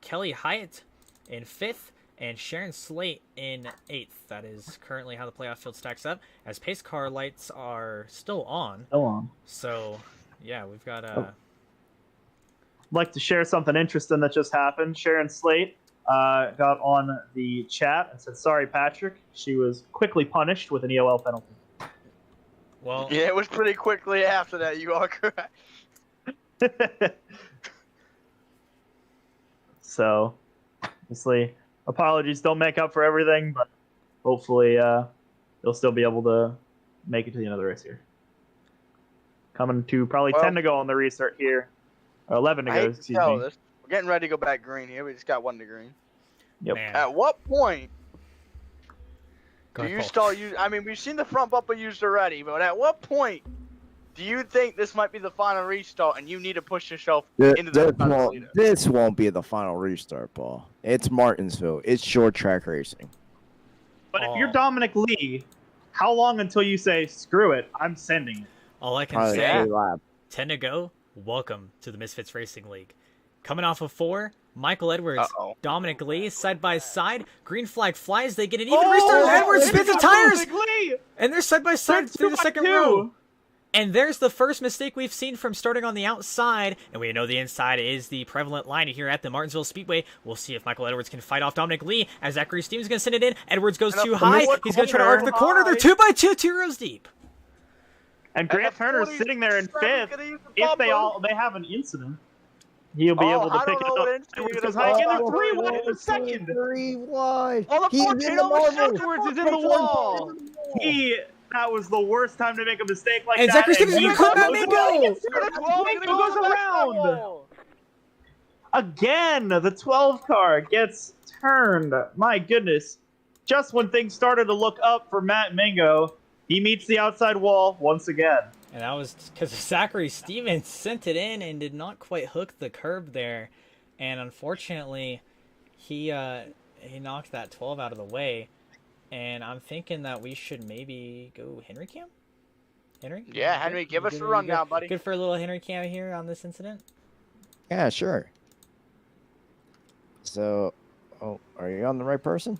Kelly Hyatt in 5th. and Sharon Slate in 8th. That is currently how the playoff field stacks up, as pace car lights are still on. Still on. So, yeah, we've got I'd like to share something interesting that just happened. Sharon Slate got on the chat and said, "Sorry, Patrick." She was quickly punished with an EOL penalty. Well, Yeah, it was pretty quickly after that. You are correct. So, obviously, apologies don't make up for everything, but hopefully you'll still be able to make it to the end of the race here. Coming to probably 10 to go on the restart here. Or 11 to I go, hate to excuse tell me. this. We're getting ready to go back green here. We just got 1 to green. Yep. man. At what point Go do ahead, you Paul. start using? I mean, we've seen the front bumper used already, but at what point do you think this might be the final restart and you need to push yourself into the final leader? This won't be the final restart, Paul. It's Martinsville. It's short track racing. But if you're Dominic Lee, how long until you say, screw it, I'm sending it? All I can Probably say, 3 laps. 10 to go. Welcome to the Misfitz Racing League. Coming off of 4, Michael Edwards, Uh-oh. Dominic Lee, side by side. Green flag flies. They get an even restart. Edwards spins the tires, and they're side by side through the second row. And there's the first mistake we've seen from starting on the outside. And we know the inside is the prevalent line here at the Martinsville Speedway. We'll see if Michael Edwards can fight off Dominic Lee as Zachary Stevens is going to send it in. Edwards goes too high. He's going to try to arc the corner. They're 2x2, 2 rows deep. And Grant Turner's sitting there in 5th. If they have an incident, he'll be able to I pick don't it know up. what incident Edwards you're goes gonna high call. again. They're 3 wide in the second. 3 wide. Oh, the He's 14 in the over marbles. Edwards is in the wall. That was the worst time to make a mistake like And that. Zachary Stevens is he gonna cut that goes Mingo. around. Mingo goes around. Again, the 12 car gets turned. My goodness. Just when things started to look up for Matt Mingo, he meets the outside wall once again. And that was because Zachary Stevens sent it in and did not quite hook the curb there. And unfortunately, he knocked that 12 out of the way. And I'm thinking that we should maybe go Henry Cam? Henry? Yeah, Henry, give us a rundown, buddy. Good for a little Henry Cam here on this incident? Yeah, sure. So, are you on the right person?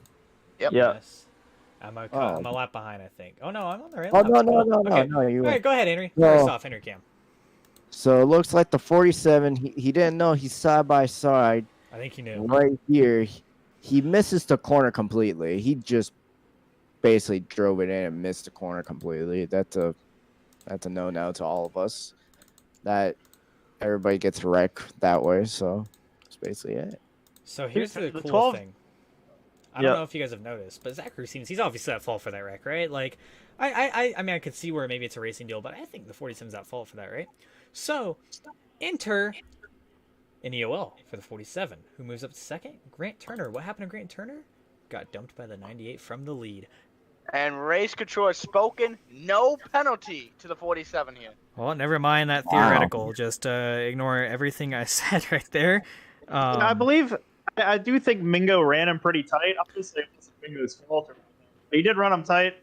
Yep. Yeah. Yes. I'm a lap behind, I think. Oh, no, I'm on the right Oh, lap. no, Okay. no, you All were. right, go ahead, Henry. No. First off, Henry Cam. So it looks like the 47, he didn't know he's side by side I think he knew. right here. He misses the corner completely. He just basically drove it in and missed the corner completely. That's a no-no to all of us. That everybody gets wrecked that way, so that's basically it. So here's the The cool 12 thing. I don't know if you guys have noticed, but Zachary Stevens, he's obviously at fault for that wreck, right? Like, I mean, I could see where maybe it's a racing deal, but I think the 47's at fault for that, right? So, enter an EOL for the 47, who moves up to second. Grant Turner. What happened to Grant Turner? Got dumped by the 98 from the lead. And race control has spoken. No penalty to the 47 here. Well, never mind that theoretical. Just ignore everything I said right there. I do think Mingo ran him pretty tight. I'm just saying it's Mingo's fault. He did run him tight.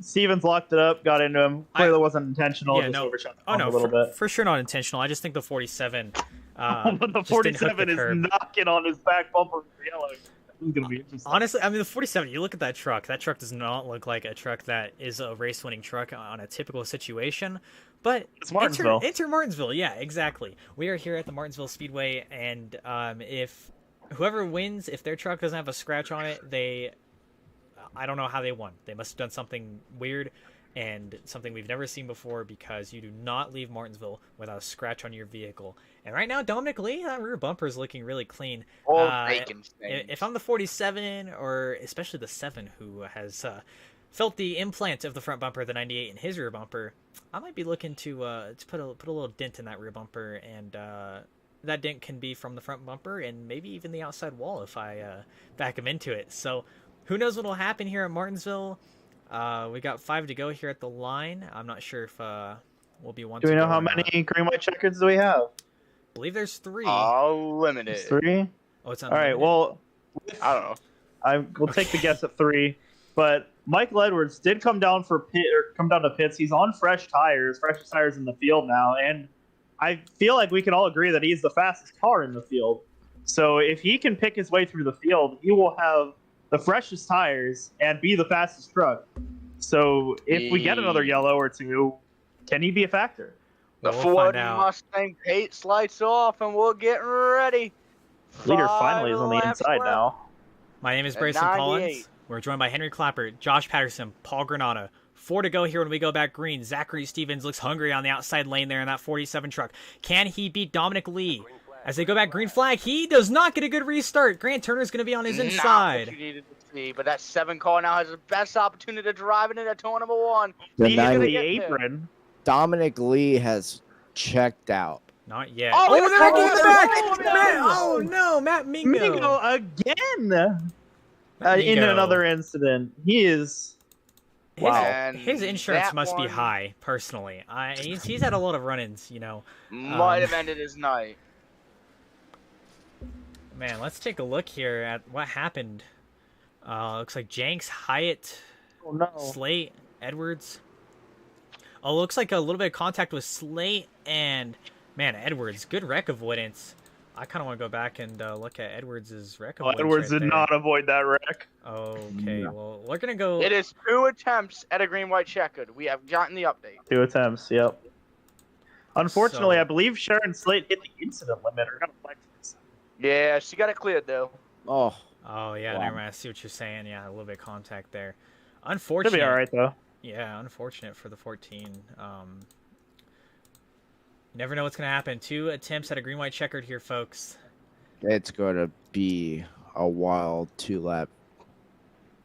Stevens locked it up, got into him. Clearly wasn't intentional. Yeah, just no. overshot Oh, no, a little bit. for sure not intentional. I just think the 47... But the just didn't hook 47 the is curb. knocking on his back bumper. Yellow. This is gonna be interesting. Honestly, I mean, the 47, you look at that truck. That truck does not look like a truck that is a race-winning truck on a typical situation. But It's Martinsville. Enter Martinsville. Yeah, exactly. We are here at the Martinsville Speedway, and if whoever wins, if their truck doesn't have a scratch on it, I don't know how they won. They must have done something weird and something we've never seen before, because you do not leave Martinsville without a scratch on your vehicle. And right now, Dominic Lee, that rear bumper is looking really clean. All bacon stains. If I'm the 47, or especially the 7, who has felt the implant of the front bumper, the 98 in his rear bumper, I might be looking to put a little dent in that rear bumper, and that dent can be from the front bumper and maybe even the outside wall if I back him into it. So who knows what will happen here at Martinsville. We got 5 to go here at the line. I'm not sure if we'll be one. Do we know how many green white checkers do we have? I believe there's 3. Limited. It's 3. Oh, it's All right. unlimited? Well, I don't know. we'll take the guess at 3. But Michael Edwards did come down to pits. He's on freshest tires in the field now, and I feel like we can all agree that he's the fastest car in the field. So if he can pick his way through the field, he will have the freshest tires and be the fastest truck. So if we get another yellow or two, can he be a factor? The We'll Ford find out. Mustang paint lights off, and we're getting ready. Leader finally is on the 5 inside laps now. My name is At Bryson 98. Collins. We're joined by Henry Clapper, Josh Patterson, Paul Granata. 4 to go here when we go back green. Zachary Stevens looks hungry on the outside lane there in that 47 truck. Can he beat Dominic Lee? As they go back green flag, he does not get a good restart. Grant Turner's going to be on his Not what inside. you needed to see, but that 7 car now has the best opportunity to drive it into turn number 1. The He's in 90 the apron. Dominic Lee has checked out. Not yet. Oh, Oh, they're they're back in the back! Oh, no. Matt, oh, no, Matt Mingo. Mingo again. Matt In Mingo. another incident, he is. Wow. And His insurance that must be one high, personally. He's had a lot of run-ins, you know. Might have ended his night. Man, let's take a look here at what happened. Looks like Jenks, Hyatt, Oh no. Slate, Edwards. Oh, looks like a little bit of contact with Slate and, man, Edwards. Good wreck avoidance. I kind of want to go back and look at Edwards' wreck Oh, avoidance. Edwards right did there. not avoid that wreck. Okay, No. well, we're going to go... It is 2 attempts at a green-white checkered. We have gotten the update. 2 attempts. Yep. Unfortunately, So- I believe Sharon Slate hit the incident limit. Or got a flag for this. Yeah, she got it cleared, though. Oh, Oh, yeah, Wow. never mind. I see what you're saying. Yeah, a little bit of contact there. Should Unfortunate. be all right though. Yeah, unfortunate for the 14. You never know what's going to happen. 2 attempts at a green-white checkered here, folks. it's going to be a wild 2-lap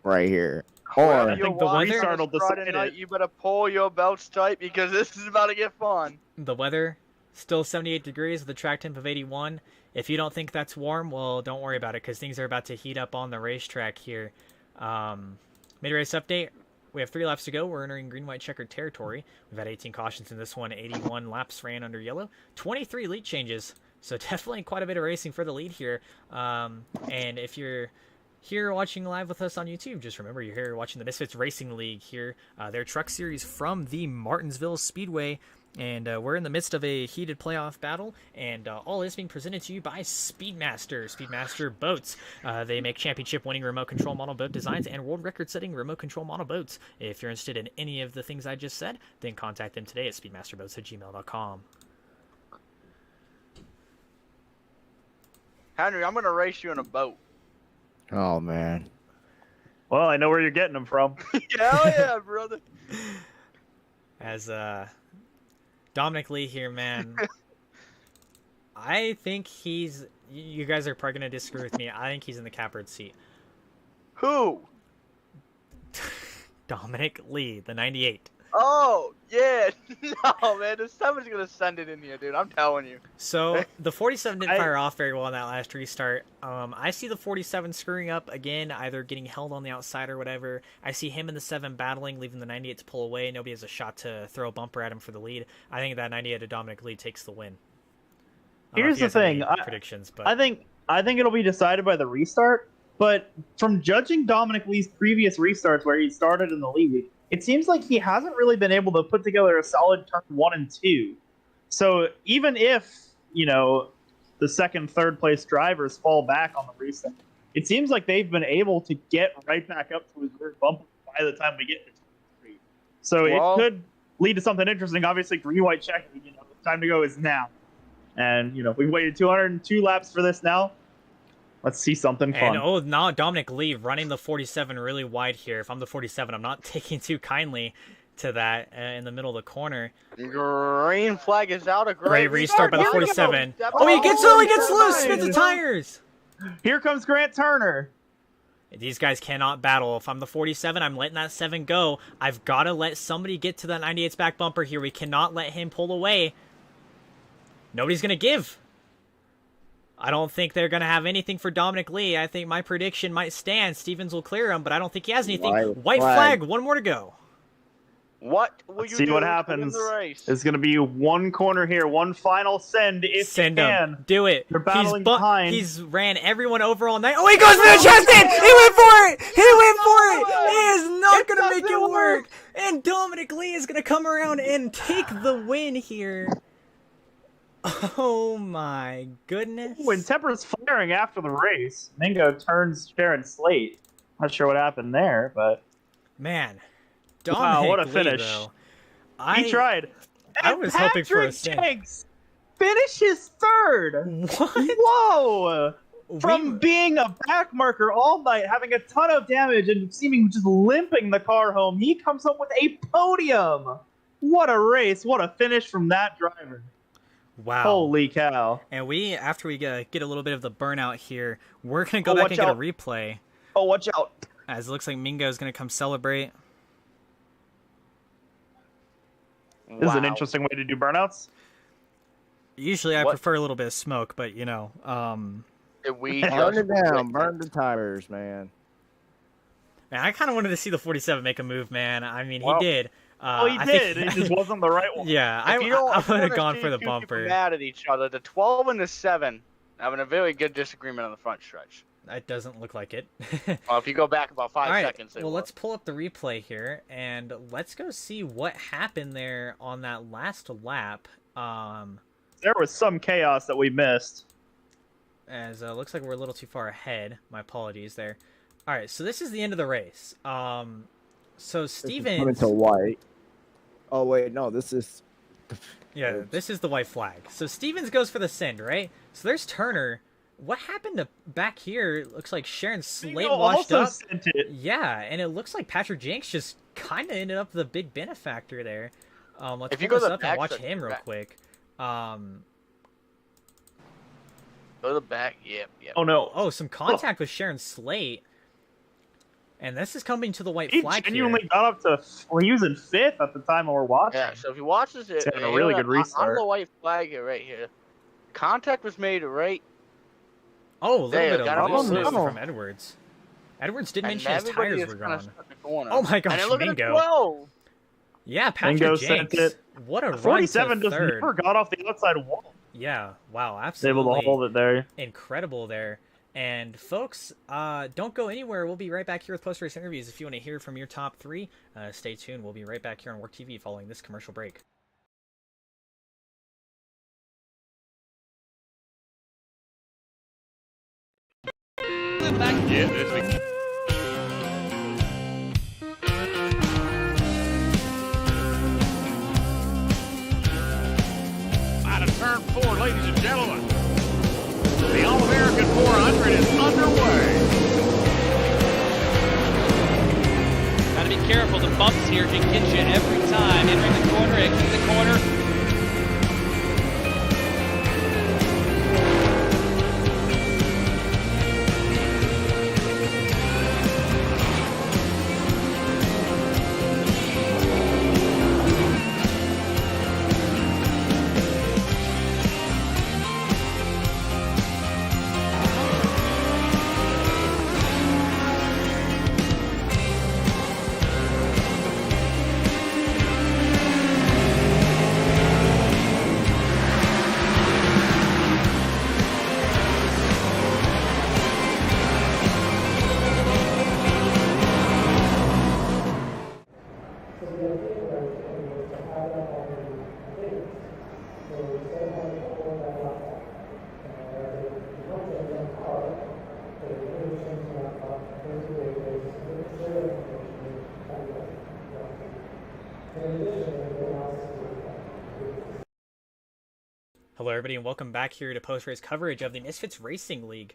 right here. Well, Or I you're think the watching restart will this Friday decide night, it. you better pull your belts tight because this is about to get fun. The weather, still 78 degrees with a track temp of 81. If you don't think that's warm, well, don't worry about it because things are about to heat up on the racetrack here. Mid-race update. We have 3 laps to go. We're entering green-white checkered territory. We've had 18 cautions in this one. 81 laps ran under yellow. 23 lead changes. So definitely quite a bit of racing for the lead here. And if you're here watching live with us on YouTube, just remember you're here watching the Misfitz Racing League here. Their truck series from the Martinsville Speedway. And we're in the midst of a heated playoff battle, and all is being presented to you by Speedmaster. Speedmaster Boats. They make championship-winning remote control model boat designs and world record-setting remote control model boats. If you're interested in any of the things I just said, then contact them today at speedmasterboats@gmail.com. Henry, I'm going to race you in a boat. oh man, Well, I know where you're getting them from. Hell yeah, brother. As Dominic Lee here, man, I think he's... You guys are probably going to disagree with me. I think he's in the catbird seat. Who? Dominic Lee, the 98. Oh, yeah. No, man. Someone's going to send it in here, dude. I'm telling you. So the 47 didn't I- fire off very well in that last restart. I see the 47 screwing up again, either getting held on the outside or whatever. I see him and the 7 battling, leaving the 98 to pull away. Nobody has a shot to throw a bumper at him for the lead. I think that 98 to Dominic Lee takes the win. I don't know if Here's you the guys have any thing, predictions, but I think it'll be decided by the restart. But from judging Dominic Lee's previous restarts where he started in the league, it seems like he hasn't really been able to put together a solid turn 1 and 2. So even if, the second, third place drivers fall back on the restart, it seems like they've been able to get right back up to his rear bumper by the time we get to turn 3. So Well- it could lead to something interesting. Obviously, green-white check, the time to go is now. And, we've waited 202 laps for this now. Let's see something fun. and now Dominic Lee running the 47 really wide here. If I'm the 47, I'm not taking too kindly to that in the middle of the corner. Green flag is out. A Great restart by the Here we go. 47. Oh, he gets loose, spins the tires. Here comes Grant Turner. These guys cannot battle. If I'm the 47, I'm letting that 7 go. I've got to let somebody get to that 98's back bumper here. We cannot let him pull away. Nobody's going to give. I don't think they're going to have anything for Dominic Lee. I think my prediction might stand. Stevens will clear him, but I don't think he has anything. White flag, 1 more to go. What will Let's you see do what to win happens. the race? There's going to be one corner here, one final send if Send you him. can. Do it. They're battling behind. He's ran everyone over all night. Oh, he goes for the chest in. He went for it. He went for it. He is not It going to make it doesn't work. And Dominic Lee is going to come around and take the win here. Oh, my goodness. When Tepper's firing after the race, Mingo turns Sharon Slate. Not sure what happened there, but Man, wow, Dominic what a Lee, finish! though. He tried. I And was hoping for a Patrick sin. Jenks finishes third. What? Whoa! From being a back marker all night, having a ton of damage and seeming just limping the car home, he comes up with a podium. What a race! What a finish from that driver! Wow. Holy cow! And we, after we get a little bit of the burnout here, we're gonna go Oh, back watch and get a out. replay. Oh, watch out! As it looks like Mingo's gonna come celebrate. This is an interesting way to do burnouts. Usually I What? prefer a little bit of smoke, but you know, Did we Burn just it down. Burn the tires, man. man, I kind of wanted to see the 47 make a move, man. I mean, Well, he did. Oh, he I did. think- It just wasn't the right one. Yeah, I If you don't- would if you have wanna gone see for the two people bumper. Mad at each other. The 12 and the 7 having a very good disagreement on the front stretch. It doesn't look like it. Well, if you go back about 5 All right, seconds, they well, will. let's pull up the replay here, and let's go see what happened there on that last lap. There was some chaos that we missed. As looks like we're a little too far ahead. My apologies there. All right, so this is the end of the race. So Coming Stevens, to white. Oh wait, no, this is. yeah, this is the white flag. So Stevens goes for the send, right? So there's Turner. What happened to back here? It looks like Sharon Slate Bingo washed also up. sent it. Yeah, and it looks like Patrick Jenks just kind of ended up the big benefactor there. Let's If you pull go this to the up and back watch stretch, him real back. quick. Go to the back. Yep. Oh no! Oh, some contact with Sharon Slate. And this is coming to the white He flag genuinely here. got up to. Well, he was in fifth at the time when we're watching. Yeah, so if you watch this, He's having a really good on restart. the white flag here, right here. Contact was made right, Oh, a little There, bit got of him on looseness the- from Edwards. Edwards did and mention his everybody tires is were kinda gone. stuck in the corner. Oh my gosh, and then look at the Mingo. 12. Yeah, Patrick Mingo Jenks. sent it. What a The run 47 to just third. never got off the outside wall. Yeah, wow, Was absolutely. able to hold it there. Incredible there. And folks, don't go anywhere. We'll be right back here with post-race interviews. If you want to hear from your top three, stay tuned. We'll be right back here on WORC TV following this commercial break. Out of turn 4, ladies and gentlemen. The All-American 400 is underway. Got to be careful. The bumps here can get you every time. Entering the corner, exiting the corner. Hello, everybody, and welcome back here to post-race coverage of the Misfitz Racing League.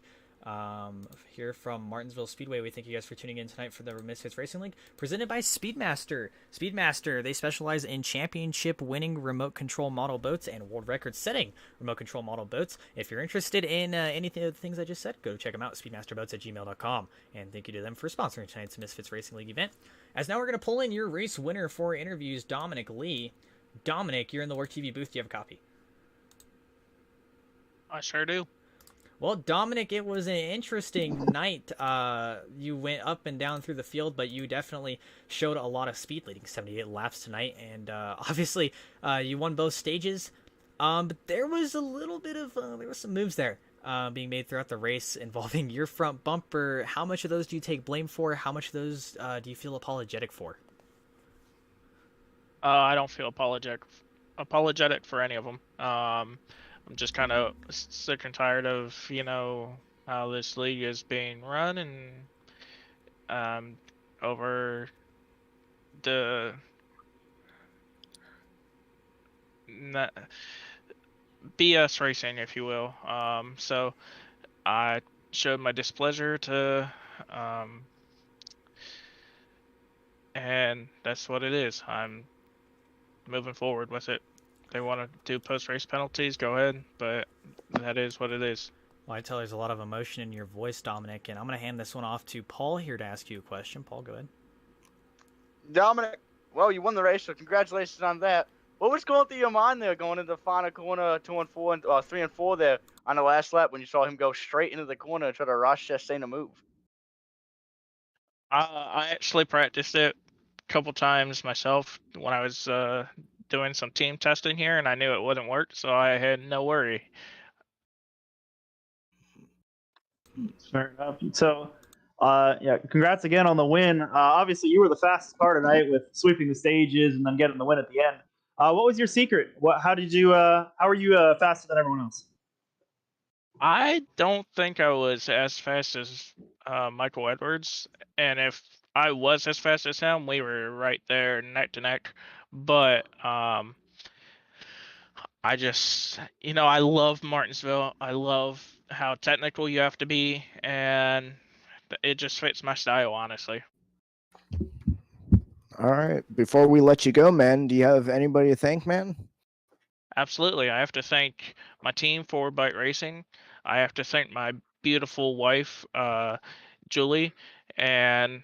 Here from Martinsville Speedway, we thank you guys for tuning in tonight for the Misfitz Racing League, presented by Speedmaster. Speedmaster, they specialize in championship-winning remote control model boats and world record-setting remote control model boats. If you're interested in anything of the things I just said, go check them out, speedmasterboats@gmail.com. And thank you to them for sponsoring tonight's Misfitz Racing League event. As now we're going to pull in your race winner for interviews, Dominic Lee. Dominic, you're in the WORC TV booth. Do you have a copy? I sure do. Well, Dominic, it was an interesting night. You went up and down through the field, but you definitely showed a lot of speed, leading 78 laps tonight. And obviously, you won both stages. But there was a little bit of there was some moves there being made throughout the race involving your front bumper. How much of those do you take blame for? How much of those do you feel apologetic for? I don't feel apologetic for any of them. I'm just kind of sick and tired of, how this league is being run, and over the BS racing, if you will. So I showed my displeasure to, and that's what it is. I'm moving forward with it. They want to do post-race penalties, go ahead, but that is what it is. Well, I tell there's a lot of emotion in your voice, Dominic, and I'm going to hand this one off to Paul here to ask you a question. Paul, go ahead. Dominic, well, you won the race, so congratulations on that. What was going through your mind there going into the final corner, 2 and 4, and 3 and 4 there on the last lap when you saw him go straight into the corner and try to rush Chastain to move? I actually practiced it a couple times myself when I was doing some team testing here, and I knew it wouldn't work, so I had no worry. Fair enough. So, yeah, congrats again on the win. Obviously, you were the fastest car tonight with sweeping the stages and then getting the win at the end. What was your secret? How are you faster than everyone else? I don't think I was as fast as Michael Edwards, and if I was as fast as him, we were right there neck to neck. But I just, I love Martinsville. I love how technical you have to be, and it just fits my style, honestly. All right. Before we let you go, man, do you have anybody to thank, man? Absolutely. I have to thank my team, Forward Bite Racing. I have to thank my beautiful wife, Julie, and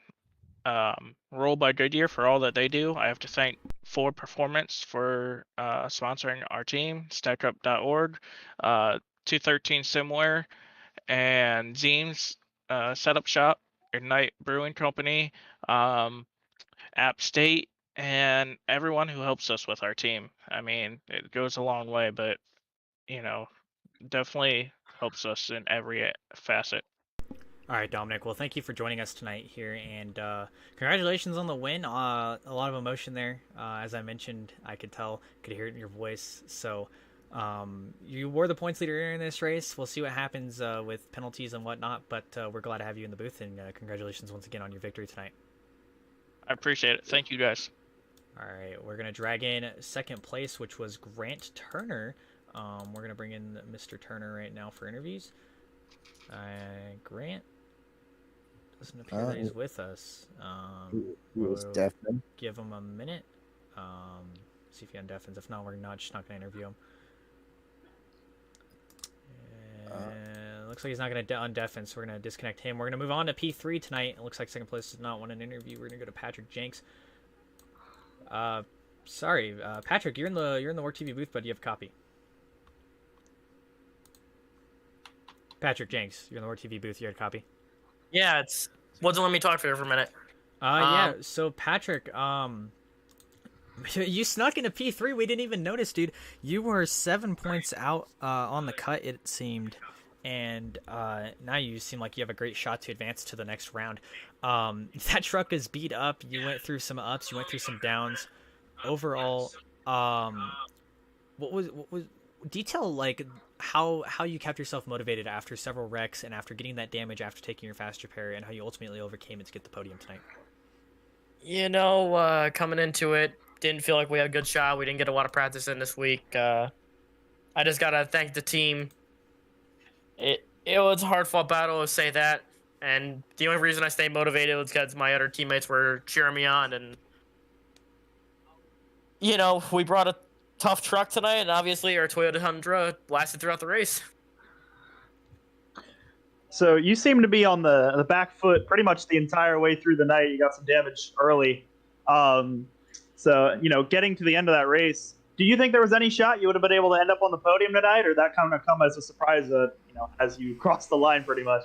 Roll by Goodyear for all that they do. I have to thank Ford Performance for sponsoring our team, stackup.org, 213 Simware, and Zeem's Setup Shop, Ignite Brewing Company, App State, and everyone who helps us with our team. I mean, it goes a long way, but, definitely helps us in every facet. All right, Dominic. Well, thank you for joining us tonight here, and congratulations on the win. A lot of emotion there. As I mentioned, I could hear it in your voice. So you were the points leader in this race. We'll see what happens with penalties and whatnot, but we're glad to have you in the booth, and congratulations once again on your victory tonight. I appreciate it. Thank you, guys. All right, we're going to drag in second place, which was Grant Turner. We're going to bring in Mr. Turner right now for interviews. Grant doesn't appear that he's with us. We'll give him a minute. See if he undeafens. If not, we're just not going to interview him. Looks like he's not going to undeafen, so we're going to disconnect him. We're going to move on to P3 tonight. It looks like second place does not want an interview. We're going to go to Patrick Jenks. Sorry, Patrick, you're in the WORC TV booth, but do you have a copy? Patrick Jenks, you're in the WORC TV booth. You have a copy? Yeah, it's wasn't letting me talk for a minute. Yeah. So Patrick, you snuck into P3. We didn't even notice, dude. You were 7 points out on the cut, it seemed, and now you seem like you have a great shot to advance to the next round. That truck is beat up. You went through some ups. You went through some downs. Overall, what was detail like how you kept yourself motivated after several wrecks and after getting that damage after taking your fast repair, and how you ultimately overcame it to get the podium tonight? Coming into it, didn't feel like we had a good shot. We didn't get a lot of practice in this week. I just gotta thank the team. It was a hard-fought battle, to say that, and the only reason I stayed motivated was because my other teammates were cheering me on, and we brought a tough truck tonight, and obviously our Toyota Tundra lasted throughout the race. So you seem to be on the back foot pretty much the entire way through the night. You got some damage early. So getting to the end of that race, do you think there was any shot you would have been able to end up on the podium tonight, or that kind of come as a surprise, as you crossed the line pretty much?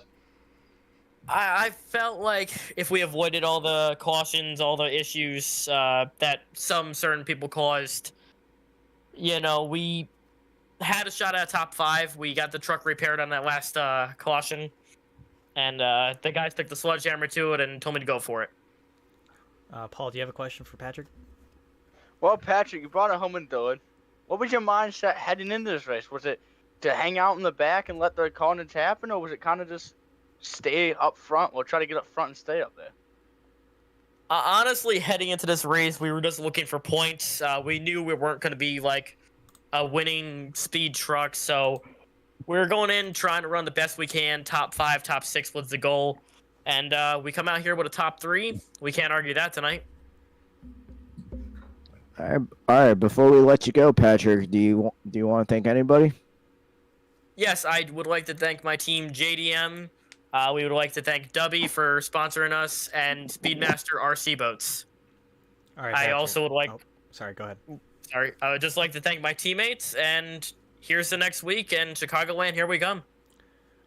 I felt like if we avoided all the cautions, all the issues that some certain people caused, we had a shot at top 5. We got the truck repaired on that last caution, and the guys took the sledgehammer to it and told me to go for it. Paul, do you have a question for Patrick? Well, Patrick, you brought it home and do it. What was your mindset heading into this race? Was it to hang out in the back and let the carnage happen, or was it kind of just stay up front or try to get up front and stay up there? Honestly, heading into this race, we were just looking for points. We knew we weren't going to be like a winning speed truck, so we were going in trying to run the best we can. Top 5, top 6 was the goal, and we come out here with a top 3. We can't argue that tonight. All right. Before we let you go, Patrick, do you want to thank anybody? Yes, I would like to thank my team, JDM. We would like to thank Dubby for sponsoring us, and Speedmaster RC Boats. All right. I Patrick. also would like. Oh, sorry. Go ahead. Sorry, I would just like to thank my teammates, and here's the next week, and Chicagoland, here we come.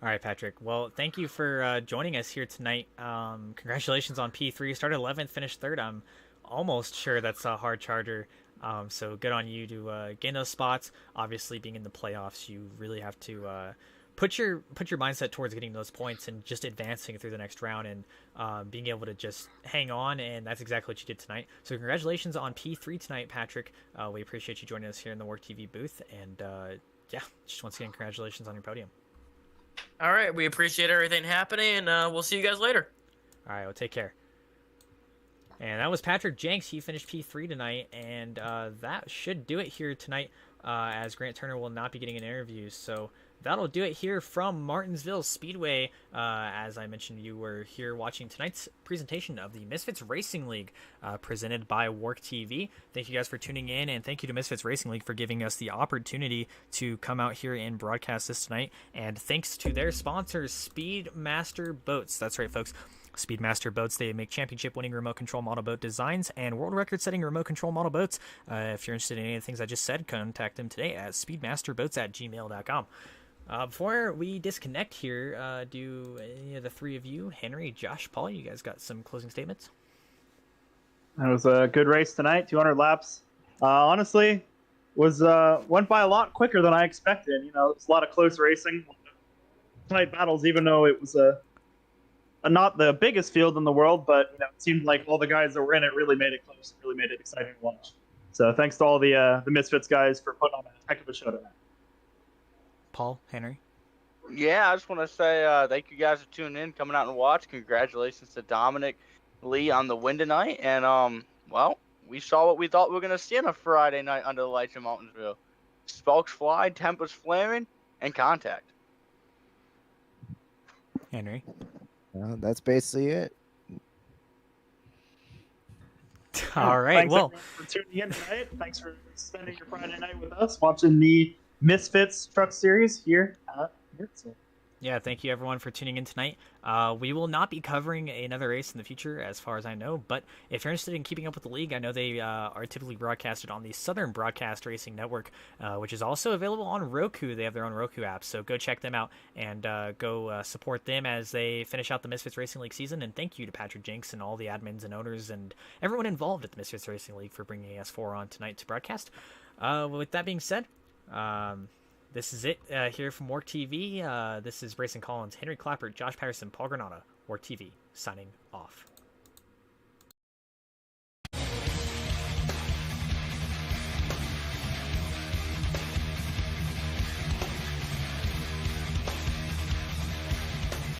All right, Patrick. Well, thank you for joining us here tonight. Congratulations on P3. Started 11th, finished 3rd. I'm almost sure that's a hard charger. So good on you to gain those spots. Obviously, being in the playoffs, you really have to put your mindset towards getting those points and just advancing through the next round and being able to just hang on. And that's exactly what you did tonight. So congratulations on P3 tonight, Patrick. We appreciate you joining us here in the WORC TV booth. And yeah, just once again, congratulations on your podium. All right, we appreciate everything happening, and we'll see you guys later. All right, well, take care. And that was Patrick Jenks. He finished P3 tonight, and that should do it here tonight, as Grant Turner will not be getting an interview. So that'll do it here from Martinsville Speedway. As I mentioned, you were here watching tonight's presentation of the Misfitz Racing League, presented by WORC TV. Thank you guys for tuning in, and thank you to Misfitz Racing League for giving us the opportunity to come out here and broadcast this tonight. And thanks to their sponsors, Speedmaster Boats. That's right, folks. Speedmaster Boats, they make championship-winning remote control model boat designs and world record-setting remote control model boats. If you're interested in any of the things I just said, contact them today at speedmasterboats@gmail.com. Before we disconnect here, do any of the three of you, Henry, Josh, Paul, you guys got some closing statements? It was a good race tonight, 200 laps. Honestly, went by a lot quicker than I expected. You know, it was a lot of close racing, tight battles, even though it was not the biggest field in the world, but you know, it seemed like all the guys that were in it really made it close, really made it exciting to watch. So thanks to all the Misfits guys for putting on a heck of a show tonight. Paul, Henry? Yeah, I just want to say thank you guys for tuning in, coming out and watch. Congratulations to Dominic Lee on the win tonight. And, well, we saw what we thought we were going to see on a Friday night under the lights in Martinsville. Sparks fly, tempers flaring, and contact. Henry? Well, that's basically it. All right, Thanks well. everyone for tuning in tonight. Thanks for spending your Friday night with us, watching the Misfits Truck Series here at Martinsville. Yeah, thank you everyone for tuning in tonight. We will not be covering another race in the future, as far as I know, but if you're interested in keeping up with the league, I know they are typically broadcasted on the Southern Broadcast Racing Network, which is also available on Roku. They have their own Roku app, so go check them out and go support them as they finish out the Misfits Racing League season. And thank you to Patrick Jenks and all the admins and owners and everyone involved at the Misfits Racing League for bringing us 4 on tonight to broadcast. With that being said, this is it here from WORC TV. This is Brayson Collins, Henry Clappert, Josh Patterson, Paul Granata, WORC TV, signing off.